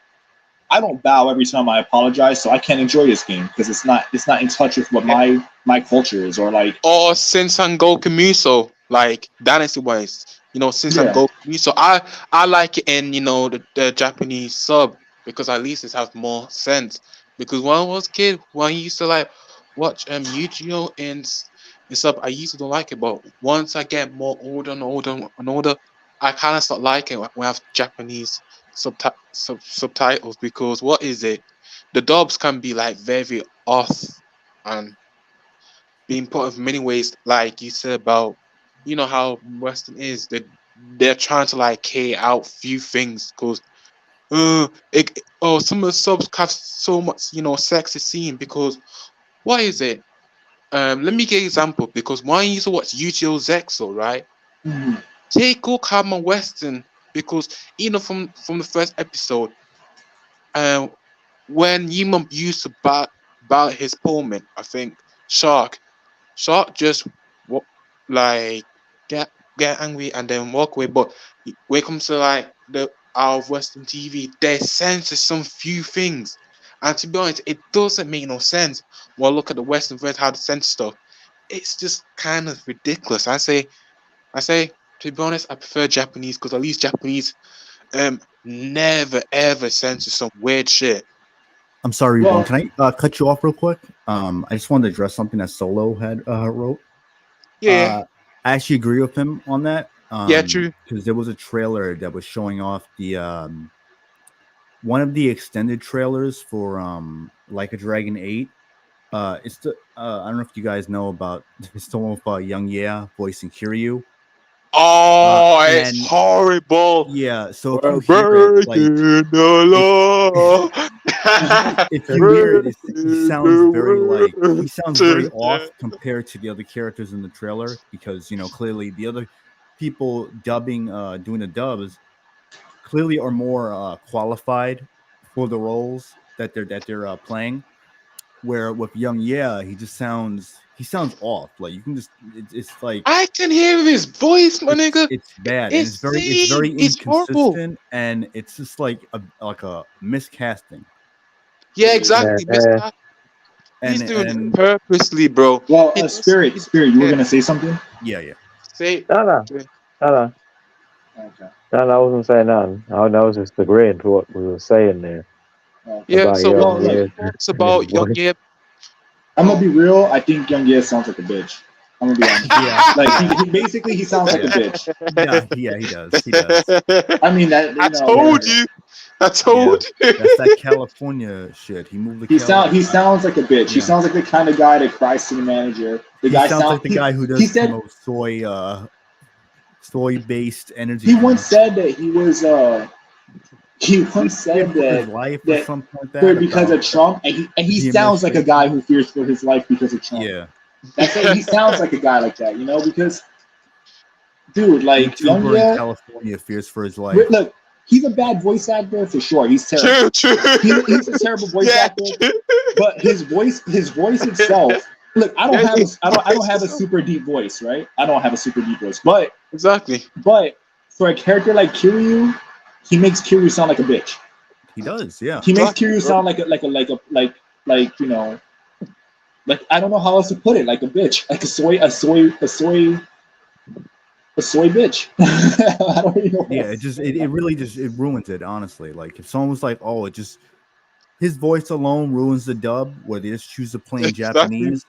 I don't bow every time I apologize, so I can't enjoy this game because it's not in touch with what Yeah. my culture is, or like Or Sensan Goku Muso, like dynasty wise. Sensan yeah, Goku Muso. I like it in the Japanese sub because at least it has more sense. Because when I was a kid, when I used to like watch Yu-Gi-Oh in sub, I used to don't like it. But once I get more older and older and older, I kind of start liking it when I have Japanese subtitles because what is it? The dubs can be like very off and being put of many ways, like you said about, how Western is. They're trying to like K out few things because some of the subs have so much, sexy scene because what is it? Let me give an example because when I used to watch Yu-Gi-Oh! Zexo, right? mhm, Take Cook had my Western because from the first episode, um when Yimum used to bat his opponent, I think Shark. Shark just wa- like get angry and then walk away. But when it comes to like the our Western TV, they censor some few things, and to be honest, it doesn't make no sense. Well, look at the Western version how to censor stuff. It's just kind of ridiculous. I say to be honest, I prefer Japanese because at least Japanese never ever censor some weird shit. I'm sorry, Reborn. well, Can I cut you off real quick? I just wanted to address something that Solo had wrote. Yeah, yeah, I actually agree with him on that. yeah, true. Because there was a trailer that was showing off the one of the extended trailers for Like a Dragon 8. It's the I don't know if you guys know about it's the one with Young Yeah voicing Kiryu. Oh, it's And horrible. yeah, so if you We're hear it, like breaking the it, law. if you hear it, Breaking the he sounds very off word. compared to the other characters in the trailer because clearly the other people dubbing doing the dubs clearly are more qualified for the roles that they're playing. Where with Young Yeah, he sounds off. Like you can just it's like I can hear his voice, my nigga. it's bad and It's same. it's very It's horrible. inconsistent and it's just like a miscasting. Yeah, it is. exactly. Yeah, Miscast. He's doing it and purposely, bro. Well, He Spirit, you were gonna say something? yeah. say No. Okay. No, I wasn't saying nothing. I was just agreeing to what we were saying there Okay. yeah. about So what Well, are your look, thoughts about Young voice. Yip? I'm gonna be real. I think Young Ye sounds like a bitch. I'm gonna be honest. Yeah. Like he basically he sounds like a Yeah. bitch. Yeah, he does. He does. I mean that I you know told whatever. you. I Yeah. told you. That's that California shit. He moved to He California. sounds like a bitch. He Yeah. sounds like the kind of guy that cries to the manager. The He guy sounds like the guy who he does said promote soy based energy he drinks. once said that he once said Feared for his that life or that something like for that because about of Trump and he the sounds like a administration. guy who fears for his life because of Trump. Yeah. That's it. He sounds like a guy like that, you know, because dude, like Young YouTuber in Ye, California fears for his life. look, he's a bad voice actor for sure. He's terrible. True. He's a terrible voice Yeah. actor, but his voice itself. Look, I don't have a super deep voice, right? I don't have a super deep voice, but Exactly. for a character like Kiryu, he makes Kiryu sound like a bitch. He does, yeah. He makes Exactly, Kiryu bro. sound like you know, like I don't know how else to put it, like a bitch, like a soy bitch. I don't even know. Yeah, it really just it ruins it, honestly. Like if someone was like, oh, it just his voice alone ruins the dub where they just choose to play in Exactly. Japanese,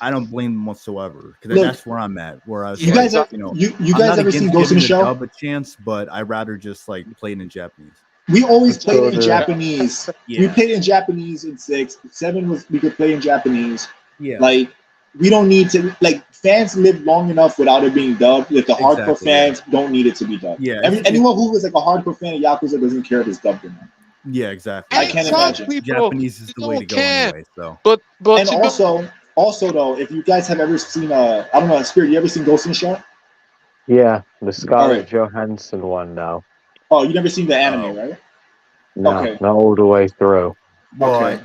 I don't blame them whatsoever. Because Look, that's where I'm at. Where I was you like, guys, exactly. you I'm guys not ever seen against Ghost in giving the the Shell? dub a chance, but I'd rather just like play it in Japanese. We always played it in Sure. Japanese. Yeah. We played in Japanese in 6. 7 was we could play in Japanese. Yeah. Like we don't need to like fans live long enough without it being dubbed. Like the hardcore Exactly, yeah. fans don't need it to be dubbed. Yeah, Anyone who was like a hardcore fan of Yakuza doesn't care if it's dubbed or not. Yeah, exactly. I can't imagine. Exactly, bro. Japanese is You the way to don't go care. anyway. So But And you know, also though, if you guys have ever seen I don't know, Spirit, you ever seen Ghost in the Shell? Yeah, the Scarlett Alright. Johansson one now. Oh, you never seen the anime, Oh. right? No, Okay. not all the way through. well, Okay.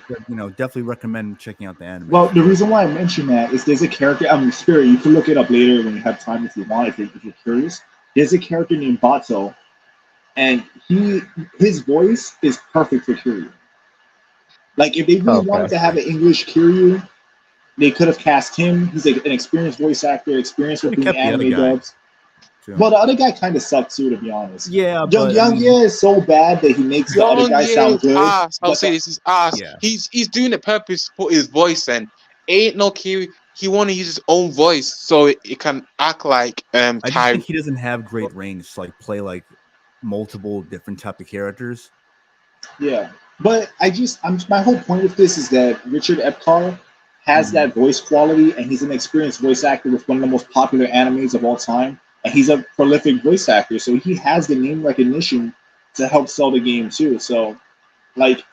definitely recommend checking out the anime. Well, the reason why I mention that is there's a character. Spirit. You can look it up later when you have time if you want. If you're curious, there's a character named Bato, and his voice is perfect for Kiryu. Like if they really wanted to have an English Kiryu, they could have cast him. He's like an experienced voice actor, experienced with Could've doing kept the other anime guy, dubs. too. Well, the other guy kind of sucked too, to be honest. Yeah, Young Ye is so bad that he makes the other Young guy Ye sound is good. ass. I'll but say this is ass. Yeah. He's doing it purpose to put his voice in. Ain't no Kiwi. He want to use his own voice so it can act like I just Kai. think he doesn't have great range to like play like multiple different type of characters. Yeah, but my whole point with this is that Richard Epcar has that voice quality, and he's an experienced voice actor with one of the most popular animes of all time, and he's a prolific voice actor, so he has the name recognition to help sell the game too. So, like,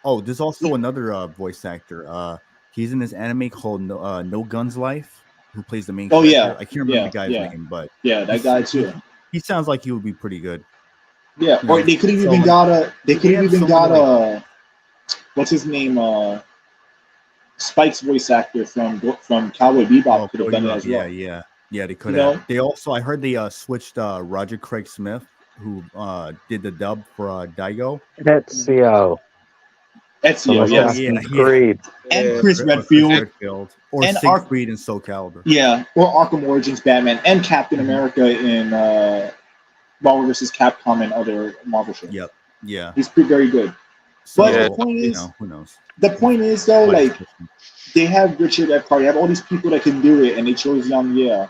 Oh, there's also another voice actor. He's in this anime called No Guns Life, who plays the main oh character. yeah, I can't remember yeah, the guy's yeah, name, but yeah, that guy too. he sounds like he would be pretty good. Yeah, You or know, they could have so, even like, got a. They could have have even someone got what's his name? Spike's voice actor from Cowboy Bebop could have done it as well. Yeah, they could You have. know? They also, I heard they switched Roger Craig Smith, who did the dub for Daigo. Ezio. Ezio, from yes. Assassin's Creed. And Chris Chris Redfield. or and Siegfried in Soul Calibur. Yeah, or Arkham Origins Batman, and Captain America in Marvel vs. Capcom and other Marvel shows. Yep. Yeah. He's very good. So, But the point is, who knows? The point is though, My like discussion. they have Richard Epcar, they have all these people that can do it, and they chose Young Ye,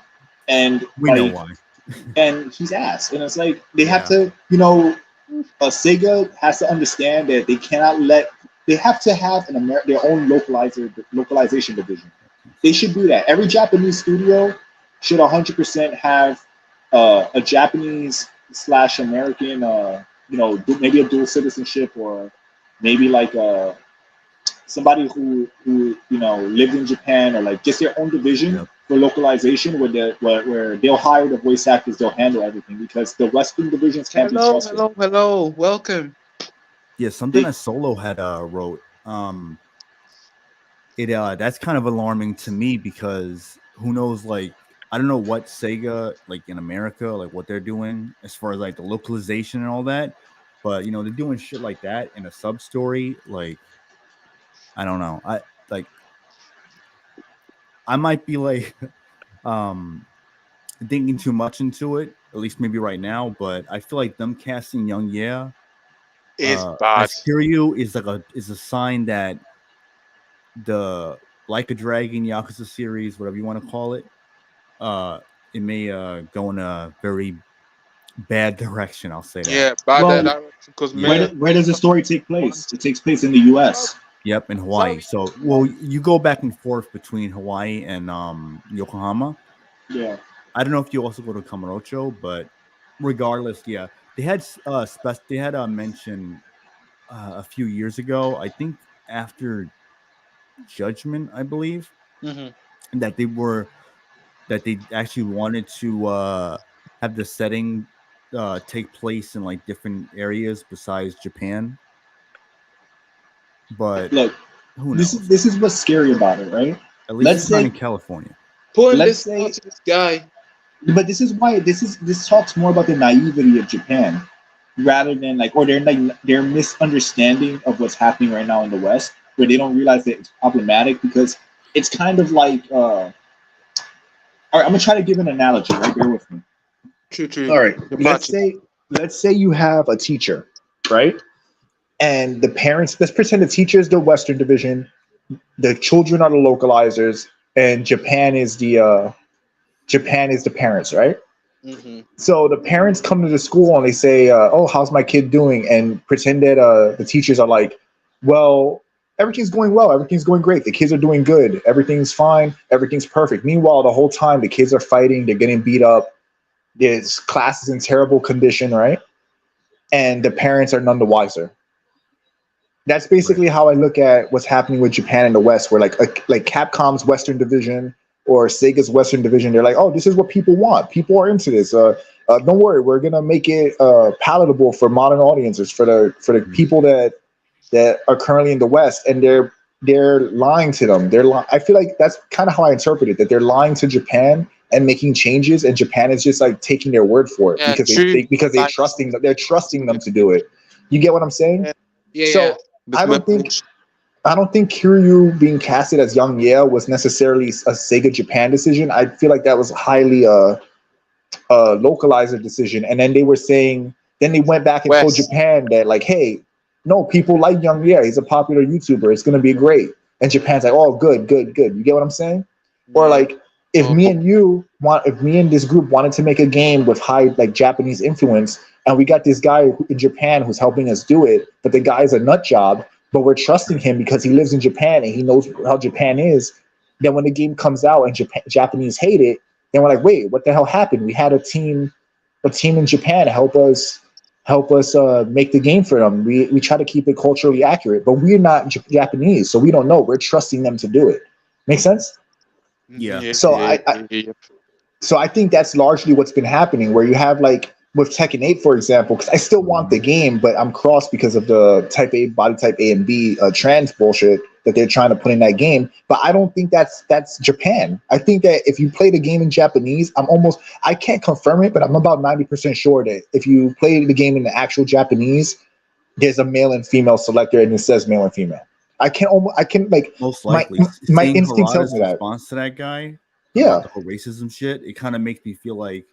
and We know why. and he's ass, and it's like they have to, Sega has to understand that they cannot let. They have to have their own localization division. They should do that. Every Japanese studio should 100% have a Japanese / American, maybe a dual citizenship, or maybe like somebody who lived in Japan, or like just their own division for localization, where they'll hire the voice actors, they'll handle everything, because the Western divisions can't be trusted. Hello, welcome. Yeah, something that Solo had wrote. That's kind of alarming to me, because who knows, like, I don't know what Sega, like in America, like what they're doing as far as like the localization and all that, but they're doing shit like that in a sub story. Like, I don't know. like I might be like thinking too much into it, at least maybe right now, but I feel like them casting Young It's bad. as Kiryu is a sign that the Like a Dragon Yakuza series, whatever you want to call it, it may go in a very bad direction. I'll say that. Yeah, bad Well, direction. Because where does the story take place? It takes place in the U.S. Yep, in Hawaii. So, well, you go back and forth between Hawaii and Yokohama. Yeah. I don't know if you also go to Kamurocho, but regardless, yeah, they had mentioned a few years ago. I think after Judgment, I believe, that they actually wanted to have the setting take place in like different areas besides Japan. But look, who knows? This is what's scary about it, right? At least it's not in California. Let's say to this guy. But this is why this talks more about the naivety of Japan rather than like, or their misunderstanding of what's happening right now in the West, where they don't realize that it's problematic because it's kind of like all right, I'm gonna try to give an analogy, right? Bear with me. True. All right. Let's say you have a teacher, right? And the parents, let's pretend the teacher is the Western division, the children are the localizers, and Japan is the parents, right? So the parents come to the school and they say, "Oh, how's my kid doing?" And pretend that the teachers are like, "Well, everything's going well. Everything's going great. The kids are doing good. Everything's fine. Everything's perfect." Meanwhile, the whole time the kids are fighting. They're getting beat up. This class is in terrible condition, right? And the parents are none the wiser. That's basically how I look at what's happening with Japan in the West, where like Capcom's Western division or Sega's Western division, they're like, "Oh, this is what people want. People are into this. Don't worry, we're gonna make it palatable for modern audiences, for the people that are currently in the West," and they're lying to them. I feel like that's kind of how I interpret it, that they're lying to Japan and making changes, and Japan is just like taking their word for it because they're trusting them to do it. You get what I'm saying? Yeah. So I don't think Kiryu being casted as Young Ye was necessarily a Sega Japan decision. I feel like that was highly a localizer decision. And then they went back and told Japan that like, "Hey, no, people like Young Ye. He's a popular YouTuber. It's going to be great." And Japan's like, "Oh, good. You get what I'm saying?" Or like, if me and this group wanted to make a game with high like Japanese influence, and we got this guy in Japan who's helping us do it, but the guy's a nut job, but we're trusting him because he lives in Japan and he knows how Japan is. Then when the game comes out and Japanese hate it, then we're like, "Wait, what the hell happened? We had a team in Japan help us make the game for them. We try to keep it culturally accurate, but we're not Japanese, so we don't know. We're trusting them to do it." Make sense? Yeah. So I think that's largely what's been happening, where you have like with Tekken 8, for example, because I still want the game, but I'm crossed because of the type A, body type A and B trans bullshit that they're trying to put in that game. But I don't think that's Japan. I think that if you play the game in Japanese, I can't confirm it, but I'm about 90% sure that if you play the game in the actual Japanese, there's a male and female selector and it says male and female. I can like most likely my instinct tells me that. Response to that guy, yeah, the whole racism shit, it kind of makes me feel like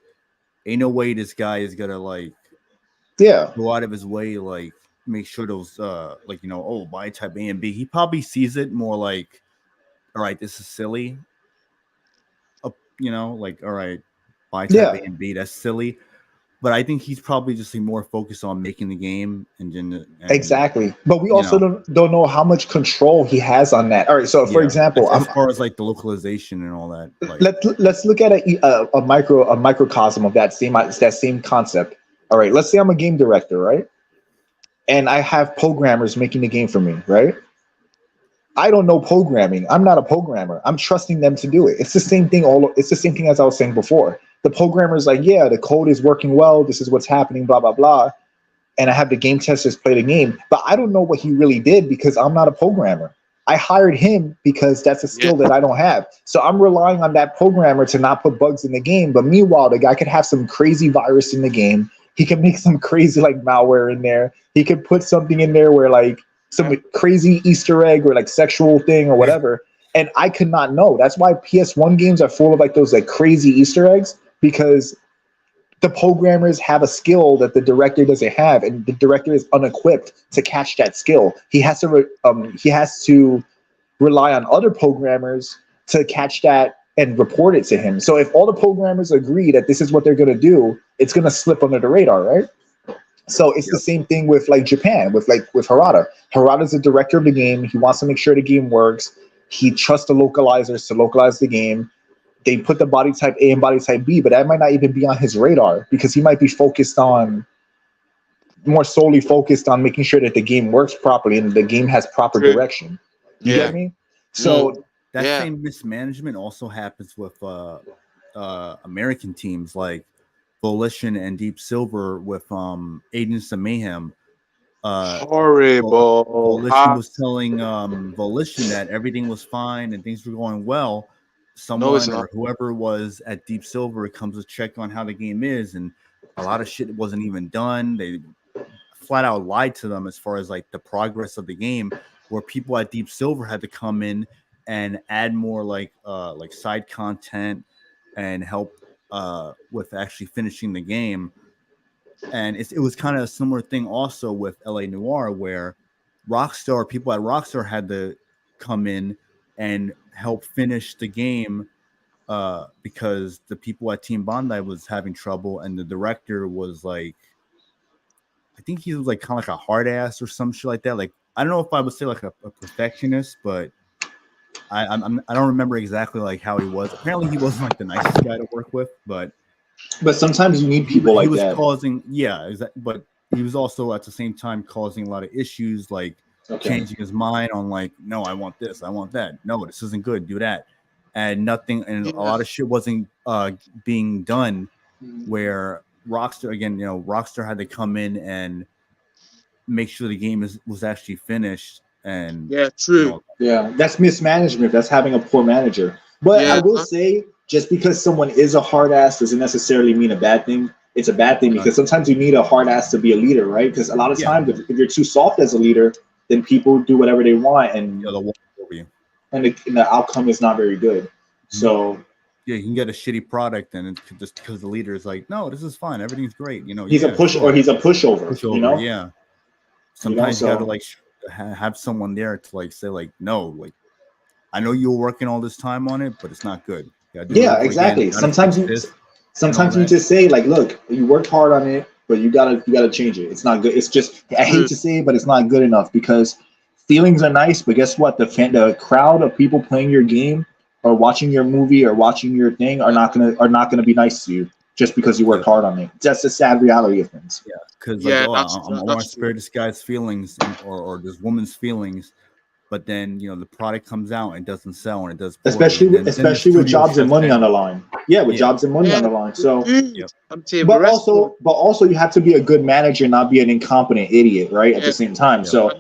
ain't no way this guy is gonna like go out of his way like make sure those body type A and B. He probably sees it more like, all right, this is silly. Like, all right, body type A and B, that's silly. But I think he's probably just more focused on making the game and exactly. But we also don't know how much control he has on that. All right, so for example, as far as like the localization and all that, like, let's look at a microcosm of that same concept. All right, let's say I'm a game director, right? And I have programmers making the game for me, right? I don't know programming. I'm not a programmer. I'm trusting them to do it. It's the same thing. It's the same thing as I was saying before. The programmer's like, "Yeah, the code is working well. This is what's happening, blah, blah, blah." And I have the game testers play the game, but I don't know what he really did because I'm not a programmer. I hired him because that's a skill that I don't have. So I'm relying on that programmer to not put bugs in the game. But meanwhile, the guy could have some crazy virus in the game. He could make some crazy like malware in there. He could put something in there where like some crazy Easter egg or like sexual thing or whatever. And I could not know. That's why PS1 games are full of like those like crazy Easter eggs, because the programmers have a skill that the director doesn't have, and the director is unequipped to catch that skill. He has to rely on other programmers to catch that and report it to him. So if all the programmers agree that this is what they're going to do, it's going to slip under the radar, right? So it's the same thing with like Japan, with Harada. Harada's the director of the game. He wants to make sure the game works. He trusts the localizers to localize the game. They put the body type A and body type B, but that might not even be on his radar, because he might be more solely focused on making sure that the game works properly and the game has proper direction. You get me? So that same mismanagement also happens with American teams like Volition and Deep Silver with Agents of Mayhem. Horrible. Volition was telling Volition that everything was fine and things were going well. Someone or whoever was at Deep Silver comes to check on how the game is, and a lot of shit wasn't even done. They flat out lied to them as far as like the progress of the game, where people at Deep Silver had to come in and add more like side content and help with actually finishing the game. And it was kind of a similar thing also with LA Noire, where people at Rockstar had to come in and help finish the game because the people at Team Bondi was having trouble, and the director was like, I think he was like kind of like a hard ass or some shit like that. Like, I don't know if I would say like a perfectionist, but I don't remember exactly like how he was. Apparently he wasn't like the nicest guy to work with, but sometimes you need people like that. But he was also at the same time causing a lot of issues, like changing his mind on like, no, I want this, I want that. No, this isn't good. Do that. And nothing, and a lot of shit wasn't being done. Where Rockstar had to come in and make sure the game was actually finished. And that's mismanagement. That's having a poor manager. But I will say, just because someone is a hard ass doesn't necessarily mean a bad thing. It's a bad thing because sometimes you need a hard ass to be a leader, right? Because a lot of times, if you're too soft as a leader, then people do whatever they want, and they'll walk over you. And the outcome is not very good. So you can get a shitty product, and it's just because the leader is like, no, this is fine, everything's great. He's a pushover. Yeah. Sometimes you got to like have someone there to like say like, no, like, I know you were working all this time on it, but it's not good. Exactly. Sometimes you just say like, look, you worked hard on it, but you gotta change it. It's not good. It's just, I hate to say it, but it's not good enough, because feelings are nice, but guess what? The crowd of people playing your game or watching your movie or watching your thing are not gonna be nice to you just because you worked hard on it. That's the sad reality of things. Yeah, because I want to spare this guy's feelings or this woman's feelings, but then the product comes out and it doesn't sell, and it does poorly. especially with jobs and money on the line. Jobs and money on the line. So, but also you have to be a good manager, not be an incompetent idiot, right? At the same time. So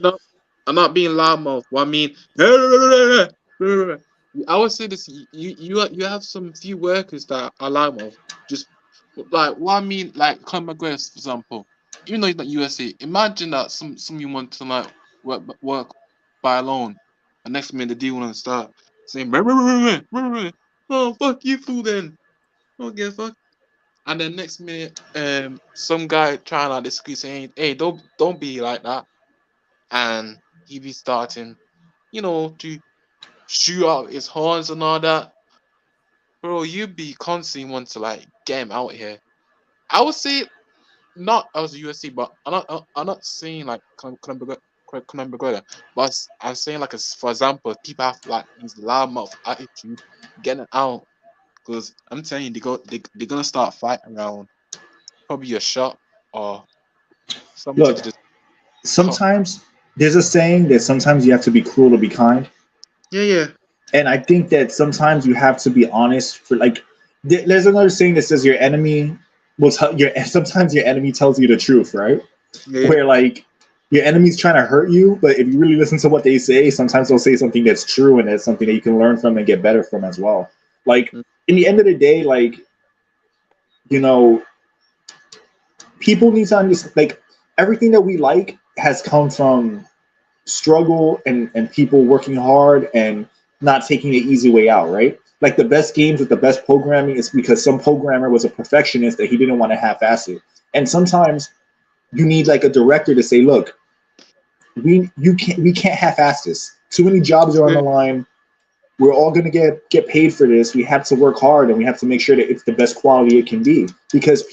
I'm not being loudmouth. Well, I mean, I would say this: you have some few workers that are loudmouth. Just like what I mean, like Conor McGregor, for example. Even though he's not USA, imagine that some you want to like work by alone, and next minute the deal want to start saying, "Oh fuck you, fool!" Then don't give a fuck. And then next minute, some guy trying to disagree, saying, "Hey, don't be like that," and he be starting, to shoot out his horns and all that. Bro, you be constantly want to like get him out here. I would say not as a USC, but I'm not saying like Conor McGregor, but I'm saying like for example, people have like these loudmouth attitude, getting it out, because I'm telling you, they're gonna start fighting around probably a shot or something. Look, sometimes there's a saying that sometimes you have to be cruel to be kind. Yeah. And I think that sometimes you have to be honest. For like, there's another saying that says your enemy will tell sometimes your enemy tells you the truth, right? Yeah. Where like your enemy's trying to hurt you, but if you really listen to what they say, sometimes they'll say something that's true, and that's something that you can learn from and get better from as well. Like in the end of the day, like, people need to understand, like, everything that we like has come from struggle and people working hard and not taking the easy way out, right? Like the best games with the best programming is because some programmer was a perfectionist that he didn't want to half-ass it. And sometimes you need like a director to say, look, we can't half-ass this. Too many jobs are on the line. We're all gonna get paid for this. We have to work hard and we have to make sure that it's the best quality it can be. Because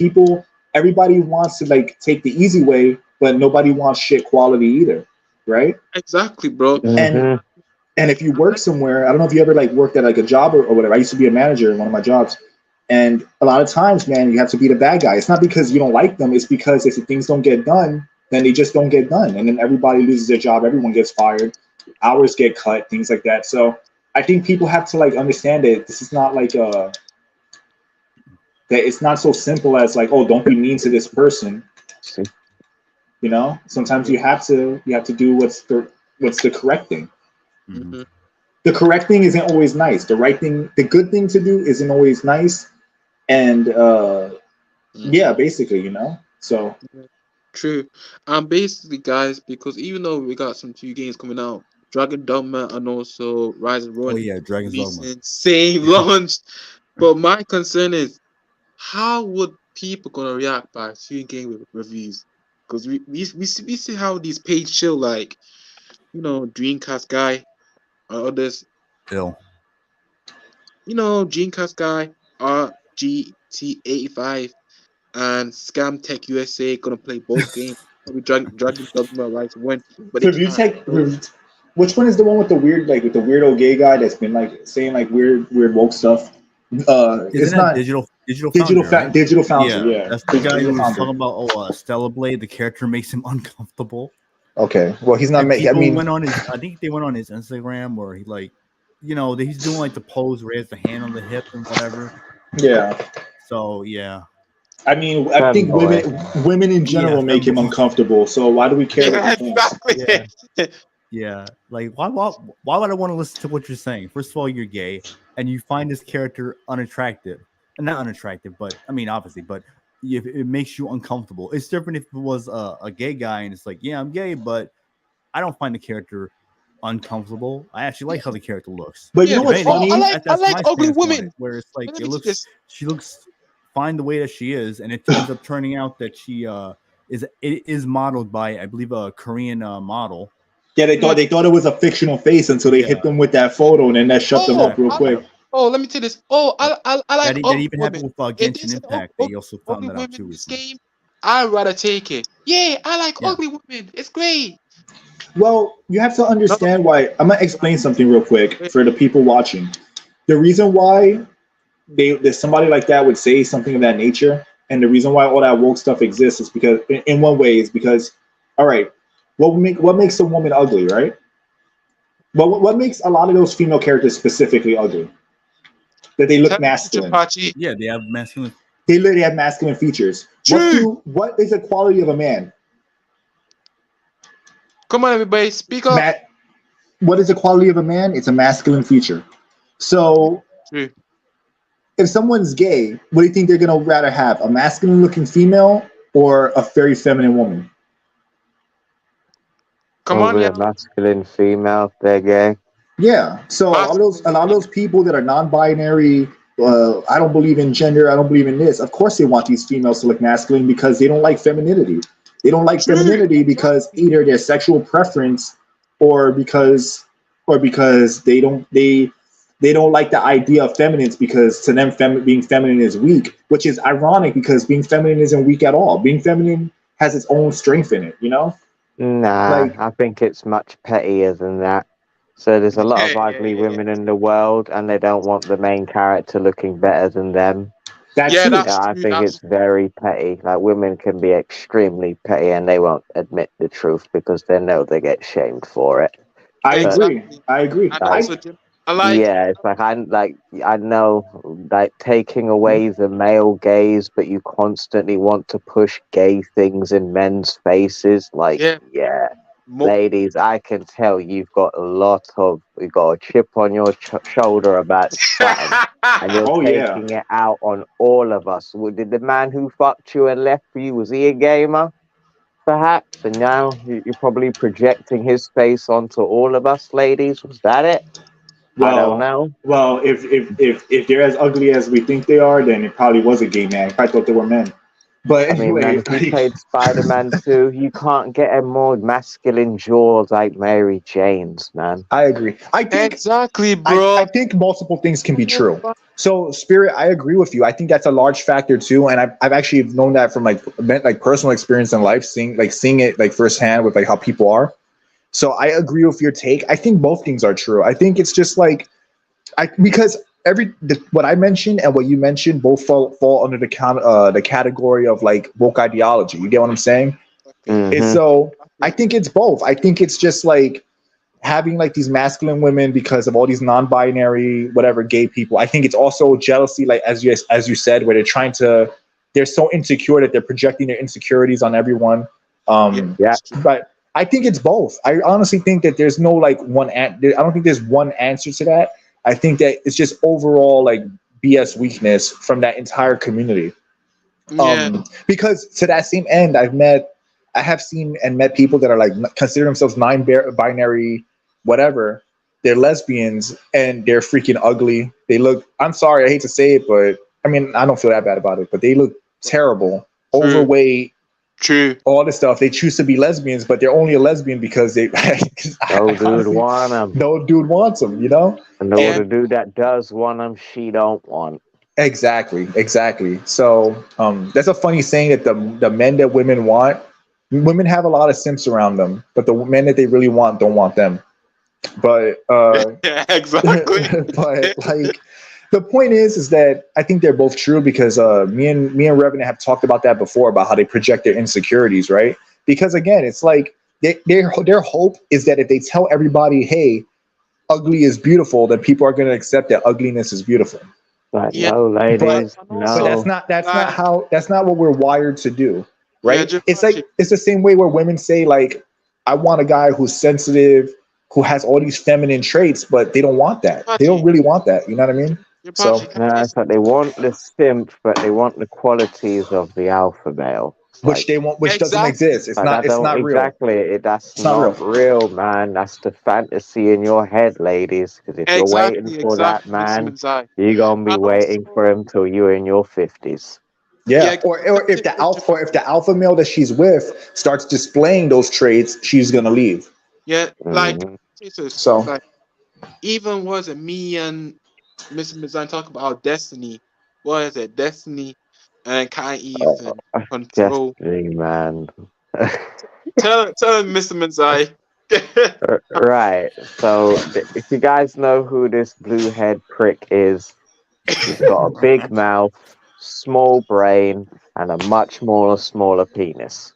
everybody wants to like take the easy way, but nobody wants shit quality either, right? Exactly, bro. And if you work somewhere, I don't know if you ever like worked at like a job or whatever. I used to be a manager in one of my jobs. And a lot of times, man, you have to be the bad guy. It's not because you don't like them. It's because if things don't get done, then they just don't get done. And then everybody loses their job. Everyone gets fired. Hours get cut, things like that. So I think people have to like understand that this is not like that it's not so simple as like, oh, don't be mean to this person. You know, sometimes you have to do what's the correct thing. Mm-hmm. The correct thing isn't always nice. The right thing, the good thing to do isn't always nice. And yeah, basically, you know. So true. Basically, guys, because even though we got some 2 games coming out, Dragon Dogma and also Rise of Rowan, Oh yeah, Dragon's Dogma. releasing same launch. But my concern is, how would people gonna react by 2 game reviews? Because we see how these pages chill, like, you know, Dreamcast guy or others. Ill. You know, Dreamcast guy, RGT85 and Scam Tech USA gonna play both games. Probably Dragon Dogma Rise of Rowan, but they Review can't. Tech. Which one is the one with the weird, like with the weirdo gay guy that's been like saying like weird woke stuff? It's not Digital Foundry, right? Digital Foundry. Yeah, That's the guy who was Foundry. talking about Stella Blade. The character makes him uncomfortable. Okay, well he's not And making. I people mean, went on his. I think they went on his Instagram where he like, you know, he's doing like the pose where he has the hand on the hip and whatever. yeah. So yeah. I mean, I think women in general make him uncomfortable. So why do we care? Yeah, what he thinks? exactly. Yeah, like why would I want to listen to what you're saying? First of all, you're gay, and you find this character unattractive, and not unattractive, but I mean obviously, but if it makes you uncomfortable, it's different if it was a gay guy and it's like, yeah, I'm gay, but I don't find the character uncomfortable. I actually like how the character looks. But you know what's funny? I like ugly women. Where it's like she looks fine the way that she is, and it ends up turning out that she is modeled by, I believe, a Korean model. Yeah, they thought it was a fictional face until they hit them with that photo, and then that shut them up real quick. Let me tell you this. I like that ugly even women. happened with Genshin Impact. They also found that out too. This game, I'd rather take it. Yeah, I like ugly women. It's great. Well, you have to understand why. I'm gonna explain something real quick for the people watching. The reason why there's somebody like that would say something of that nature, and the reason why all that woke stuff exists is because, in one way, is because, all right, what makes a woman ugly, right? But what makes a lot of those female characters specifically ugly? That they look masculine. Yeah, they have masculine. They literally have masculine features. What is the quality of a man? Come on, everybody, speak up. What is the quality of a man? It's a masculine feature. So, if someone's gay, what do you think they're gonna rather have? A masculine-looking female or a very feminine woman? Come on, a masculine female. They're gay. Yeah. So a lot of those people that are non-binary, I don't believe in gender, I don't believe in this. Of course, they want these females to look masculine because they don't like femininity. They don't like femininity because either their sexual preference or because they don't like the idea of feminines, because to them being feminine is weak, which is ironic because being feminine isn't weak at all. Being feminine has its own strength in it, you know? Nah, I think it's much pettier than that. So there's a lot of ugly women in the world, and they don't want the main character looking better than them. I think it's very petty. Like, women can be extremely petty, and they won't admit the truth because they know they get shamed for it. I agree. It's like I know, like, taking away the male gaze, but you constantly want to push gay things in men's faces. Like, ladies, I can tell you've got a chip on your shoulder about something, and you're taking it out on all of us. Did the man who fucked you and left you, was he a gamer? perhaps, and now you're probably projecting his face onto all of us ladies. Was that it? I don't Well, know. if they're as ugly as we think they are, then it probably was a gay man. I thought they were men. But I mean, man, anyway, if he played Spider-Man 2, you can't get a more masculine jaws like Mary Jane's, man. I agree. Exactly, I bro. think multiple things can be true. So, Spirit, I agree with you. I think that's a large factor too, and I've actually known that from like personal experience in life, seeing it like firsthand with like how people are. So, I agree with your take. I think both things are true. I think it's just like because what I mentioned and what you mentioned both fall under the category of like woke ideology. You get what I'm saying? And Mm-hmm. so I think it's both. I think it's just like having like these masculine women because of all these non-binary whatever gay people. I think it's also jealousy, like as you said, where they're so insecure that they're projecting their insecurities on everyone. Yeah. But I think it's both. I honestly think that there's no like I don't think there's one answer to that. I think that it's just overall like BS weakness from that entire community. Yeah. Because to that same end, I have seen and met people that are like consider themselves binary, whatever. They're lesbians and they're freaking ugly. They look. I'm sorry, I hate to say it, but I mean I don't feel that bad about it. But they look terrible, True. overweight, True. all this stuff. They choose to be lesbians, but they're only a lesbian because they. No dude want them. No dude wants them, you know. And Yeah. the dude that does want them, she don't want. Exactly. So that's a funny saying that the men that women want, women have a lot of simps around them, but the men that they really want don't want them. But Yeah, exactly. but like the point is that I think they're both true because me and Revenant have talked about that before about how they project their insecurities, right? Because again, it's like their hope is that if they tell everybody, hey, ugly is beautiful, then people are going to accept that ugliness is beautiful. Like, Yeah. no, ladies, But no. But that's not what we're wired to do, right? Yeah, It's like it's the same way where women say like, I want a guy who's sensitive, who has all these feminine traits, but they don't want that. They don't really want that. You know what I mean? So No, it's like they want the simp, but they want the qualities of the alpha male. It's which like, they want, which doesn't Exactly. exist. It's like, not. that It's don't not real. exactly. That's It's not not real, man. That's the fantasy in your head, ladies. Because if you're waiting for that man, you're gonna be waiting for him till you're in your 50s. Yeah. Or if the alpha male that she's with starts displaying those traits, she's gonna leave. Yeah, like Mhm. Jesus. So Like even was it me and Mr. Mizan talk about destiny? What is it? Destiny and can't even control. Destiny, man. Tell him, Mr. Mizai. Right. So, if you guys know who this blue head prick is, he's got a big mouth, small brain, and a much smaller penis.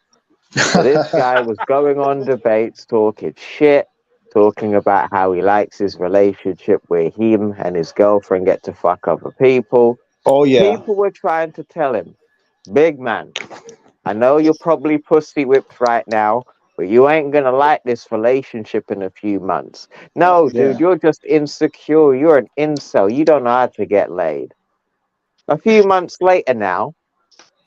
So this guy was going on debates, talking shit, talking about how he likes his relationship where him and his girlfriend get to fuck other people. oh yeah. People were trying to tell him, big man, I know you're probably pussy whipped right now, but you ain't gonna like this relationship in a few months. No, dude, you're just insecure. You're an incel. You don't know how to get laid. A few months later now,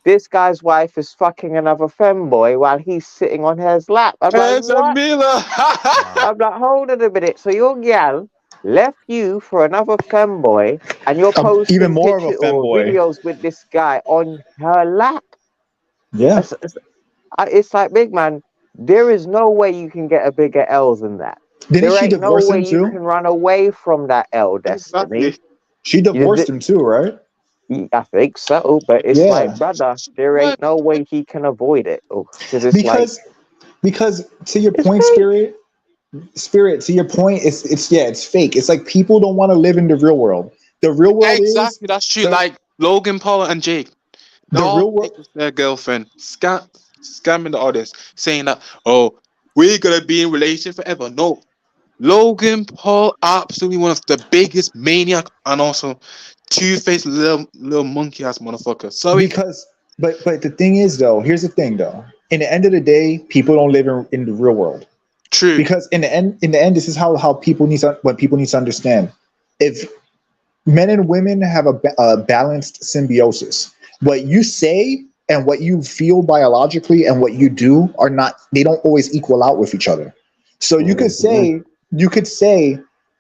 this guy's wife is fucking another femboy while he's sitting on her lap. I'm like, It's a what? Mila. I'm like, hold on a minute. So your gal left you for another femboy and you're Even posting more of a pictures or femboy. videos with this guy on her lap. Yeah. It's like, big man, there is no way you can get a bigger L than that. Didn't There she ain't no divorce way him you too? can run away from that L, Destiny. Exactly. She divorced him too, right? I think so, but it's Yeah. like, brother, there ain't no way he can avoid it. Because it's Because to your it's point, fake. Spirit, to your point, it's fake. It's like people don't want to live in the real world. The real world is Exactly, that's true. Like Logan Paul and Jake. the All real world. their girlfriend scamming the audience, saying that, oh, we're gonna be in relation forever. No. Logan Paul, absolutely one of the biggest maniac and also two-faced little monkey ass motherfucker. Sorry. But the thing is though, here's the thing though. In the end of the day, people don't live in the real world. True. Because in the end, this is how people need to understand. If men and women have a balanced symbiosis, what you say and what you feel biologically and what you do are not, they don't always equal out with each other. So you could say,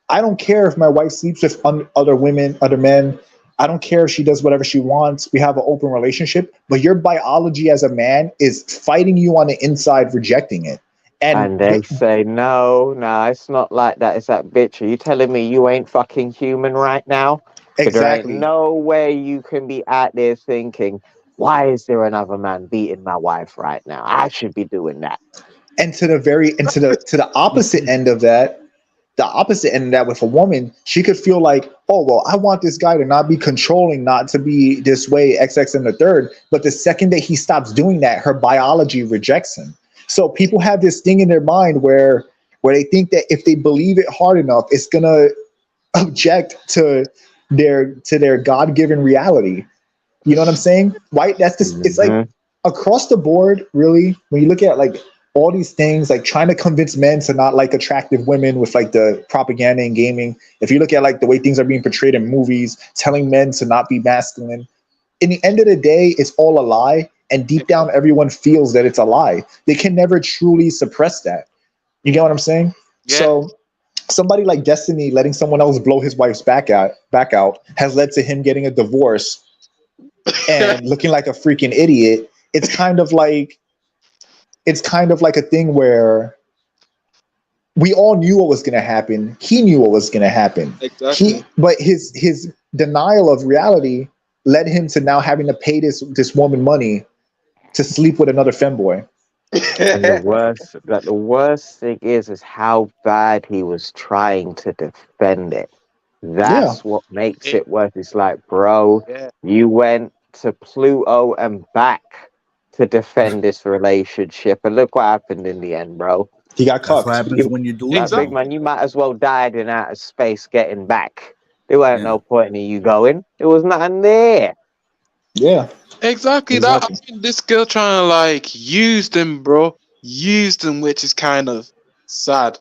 I don't care if my wife sleeps with other women, other men. I don't care if she does whatever she wants. We have an open relationship, but your biology as a man is fighting you on the inside, rejecting it. And And they say, no, no, it's not like that. It's that bitch. Are you telling me you ain't fucking human right now? Because there ain't exactly. no way you can be out there thinking, why is there another man beating my wife right now? I should be doing that. And to the opposite end of that, with a woman, she could feel like, oh well, I want this guy to not be controlling, not to be this way, XX and the third. But the second that he stops doing that, her biology rejects him. So people have this thing in their mind where they think that if they believe it hard enough, it's gonna object to their God-given reality. You know what I'm saying? Why? That's just, it's like Mhm. across the board, really. When you look at like all these things, like trying to convince men to not like attractive women with like the propaganda in gaming. If you look at like the way things are being portrayed in movies, telling men to not be masculine. In the end of the day, it's all a lie. And deep down, everyone feels that it's a lie. They can never truly suppress that. You get what I'm saying? Yeah. So somebody like Destiny letting someone else blow his wife's back out has led to him getting a divorce and looking like a freaking idiot. It's kind of like a thing where we all knew what was going to happen. He knew what was going to happen. Exactly. But his denial of reality led him to now having to pay this woman money to sleep with another femboy. And the worst thing is how bad he was trying to defend it. Yeah, That's what makes Yeah. it worse. It's like, bro, Yeah. you went to Pluto and back to defend this relationship, and look what happened in the end, bro. he got That's what cucked. happens when you're Exactly. Big delusional. man, you might as well died in outer space getting back. There weren't Yeah. no point in you going. There was nothing there. Yeah, Exactly that. I exactly. think this girl trying to like use them, bro. Use them, which is kind of sad.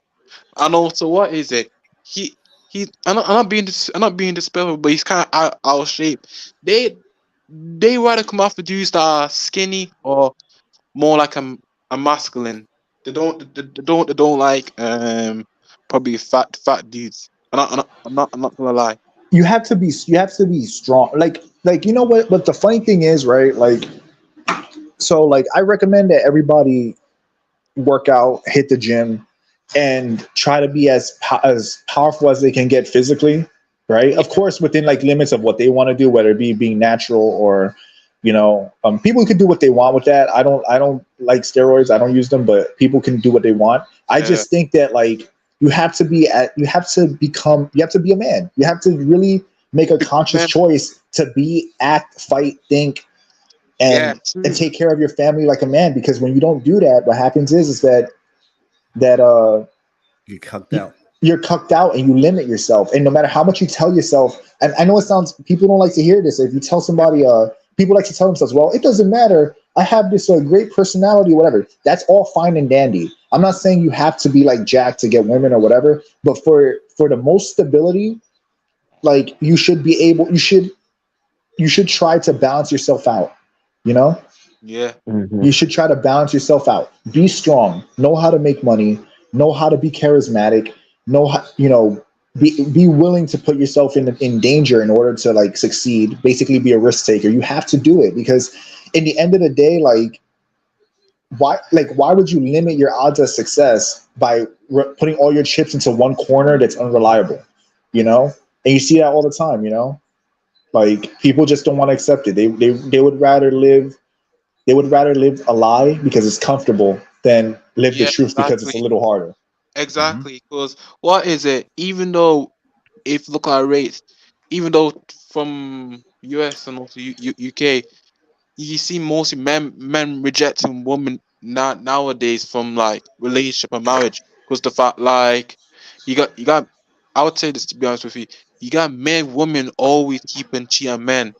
And also, what is it? He he. I'm not being disrespectful, but he's kind of out of shape. They rather come after dudes that are skinny or more like a masculine. They don't like probably fat dudes. I'm not gonna lie. You have to be strong. Like you know what the funny thing is, right? Like I recommend that everybody work out, hit the gym, and try to be as powerful as they can get physically, right? Yeah, Of course, within like limits of what they want to do, whether it be being natural or people can do what they want with that. I don't like steroids. I don't use them, but people can do what they want. I yeah, just think that like you have to be a man. You have to really make a conscious man. choice to be, act, fight, think, Yeah, and true. take care of your family like a man. Because when you don't do that, what happens is that You cucked out. you're cucked out and you limit yourself. And no matter how much you tell yourself, and I know it sounds, people don't like to hear this. If you tell somebody, people like to tell themselves, well, it doesn't matter. I have this great personality, or whatever. That's all fine and dandy. I'm not saying you have to be like Jack to get women or whatever, but for the most stability, like you should try to balance yourself out. You know, Yeah, Hmm. you should try to balance yourself out. Be strong. Know how to make money. Know how to be charismatic. Know how, be willing to put yourself in danger in order to like succeed. Basically, be a risk taker. You have to do it because in the end of the day, why would you limit your odds of success by putting all your chips into one corner that's unreliable? You know, and you see that all the time. Like people just don't want to accept it. They would rather live a lie because it's comfortable than live the yeah, truth because it's a exactly, little harder. Hmm. exactly. Because what is it? Even though if you look at rates, even though from US and also UK, you see mostly men rejecting women nowadays from like relationship and marriage because the fact like you got I would say this to be honest with you, you got men women always keeping cheating men,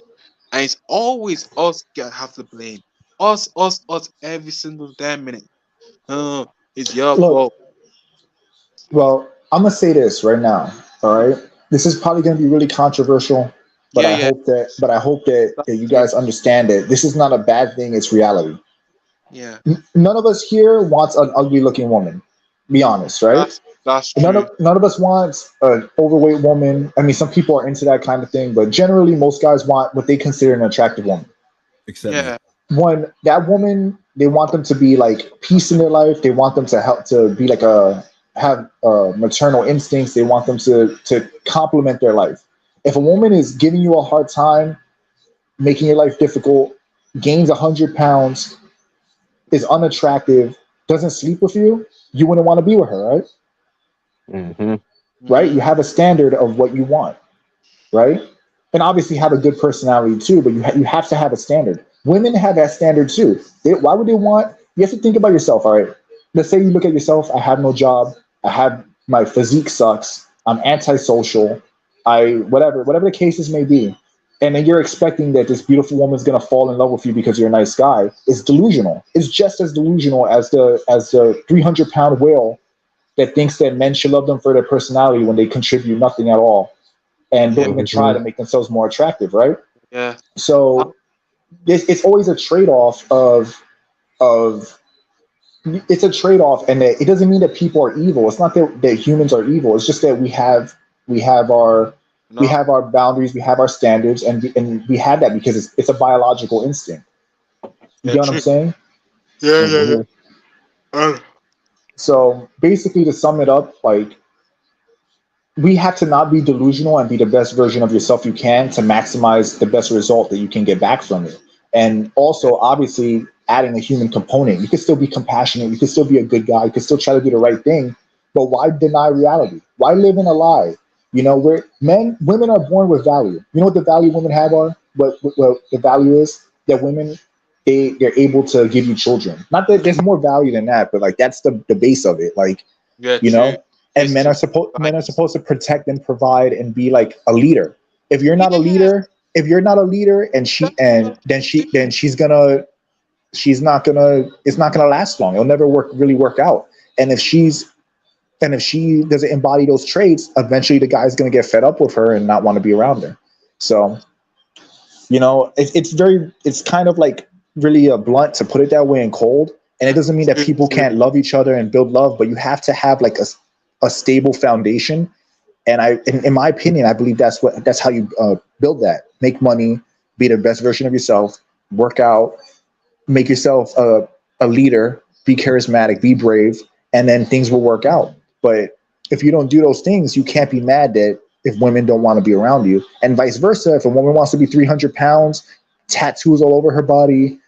and it's always us that have to blame us every single damn minute. It's your Look, fault. well, I'm gonna say this right now. All right, this is probably gonna be really controversial. But Yeah, I yeah, hope that, that's you true. guys understand that this is not a bad thing. It's reality. Yeah, None of us here wants an ugly looking woman. Be honest, right? that's true. None of us wants an overweight woman. I mean, some people are into that kind of thing, but generally, most guys want what they consider an attractive woman. Except me. Yeah, When that woman, they want them to be like peace in their life. They want them to help to be like a have maternal instincts. They want them to complement their life. If a woman is giving you a hard time, making your life difficult, gains 100 pounds, is unattractive, doesn't sleep with you, you wouldn't want to be with her, right? Mm-hmm. Right? mm-hmm. You have a standard of what you want, right? And obviously have a good personality too, but you have to have a standard. Women have that standard too. Why would they want? You have to think about yourself. All right, let's say you look at yourself. I have no job. I have my physique sucks. I'm antisocial. I whatever the cases may be, and then you're expecting that this beautiful woman's gonna fall in love with you because you're a nice guy. It's delusional. It's just as delusional as the 300-pound whale that thinks that men should love them for their personality when they contribute nothing at all and don't Yeah, even try Mm-hmm. to make themselves more attractive, right? yeah. Uh, So it's always a trade-off of it's a trade-off, and that it doesn't mean that people are evil. It's not that humans are evil. It's just that we have our we no. have our boundaries, we have our standards, and we have that because it's a biological instinct. You Yeah, get what I'm true. saying? Yeah, yeah, yeah. Mm-hmm. Uh, So basically, to sum it up, like we have to not be delusional and be the best version of yourself you can to maximize the best result that you can get back from it. And yeah, also, obviously, adding a human component. You can still be compassionate. You can still be a good guy. You can still try to do the right thing. But why deny reality? Why live in a lie? You know, where women are born with value. You know what the value women have are? What the value is that women they're able to give you children. Not that there's more value than that, but like that's the base of it. Like yeah, you true. know, and It's true. men are Nice. supposed to protect and provide and be like a leader. If you're not a Yeah, leader, and that's what I'm then saying. she's not gonna it's not gonna last long. It'll never work out. And if she doesn't embody those traits, eventually the guy's gonna get fed up with her and not want to be around her. So it's kind of like really blunt to put it that way and cold. And it doesn't mean that True, people true. can't love each other and build love, but you have to have like a stable foundation. And in my opinion, I believe that's how you build that. Make money, be the best version of yourself, work out, make yourself a leader, be charismatic, be brave, and then things will work out. But if you don't do those things, you can't be mad that if women don't want to be around you, and vice versa. If a woman wants to be 300 pounds, tattoos all over her body,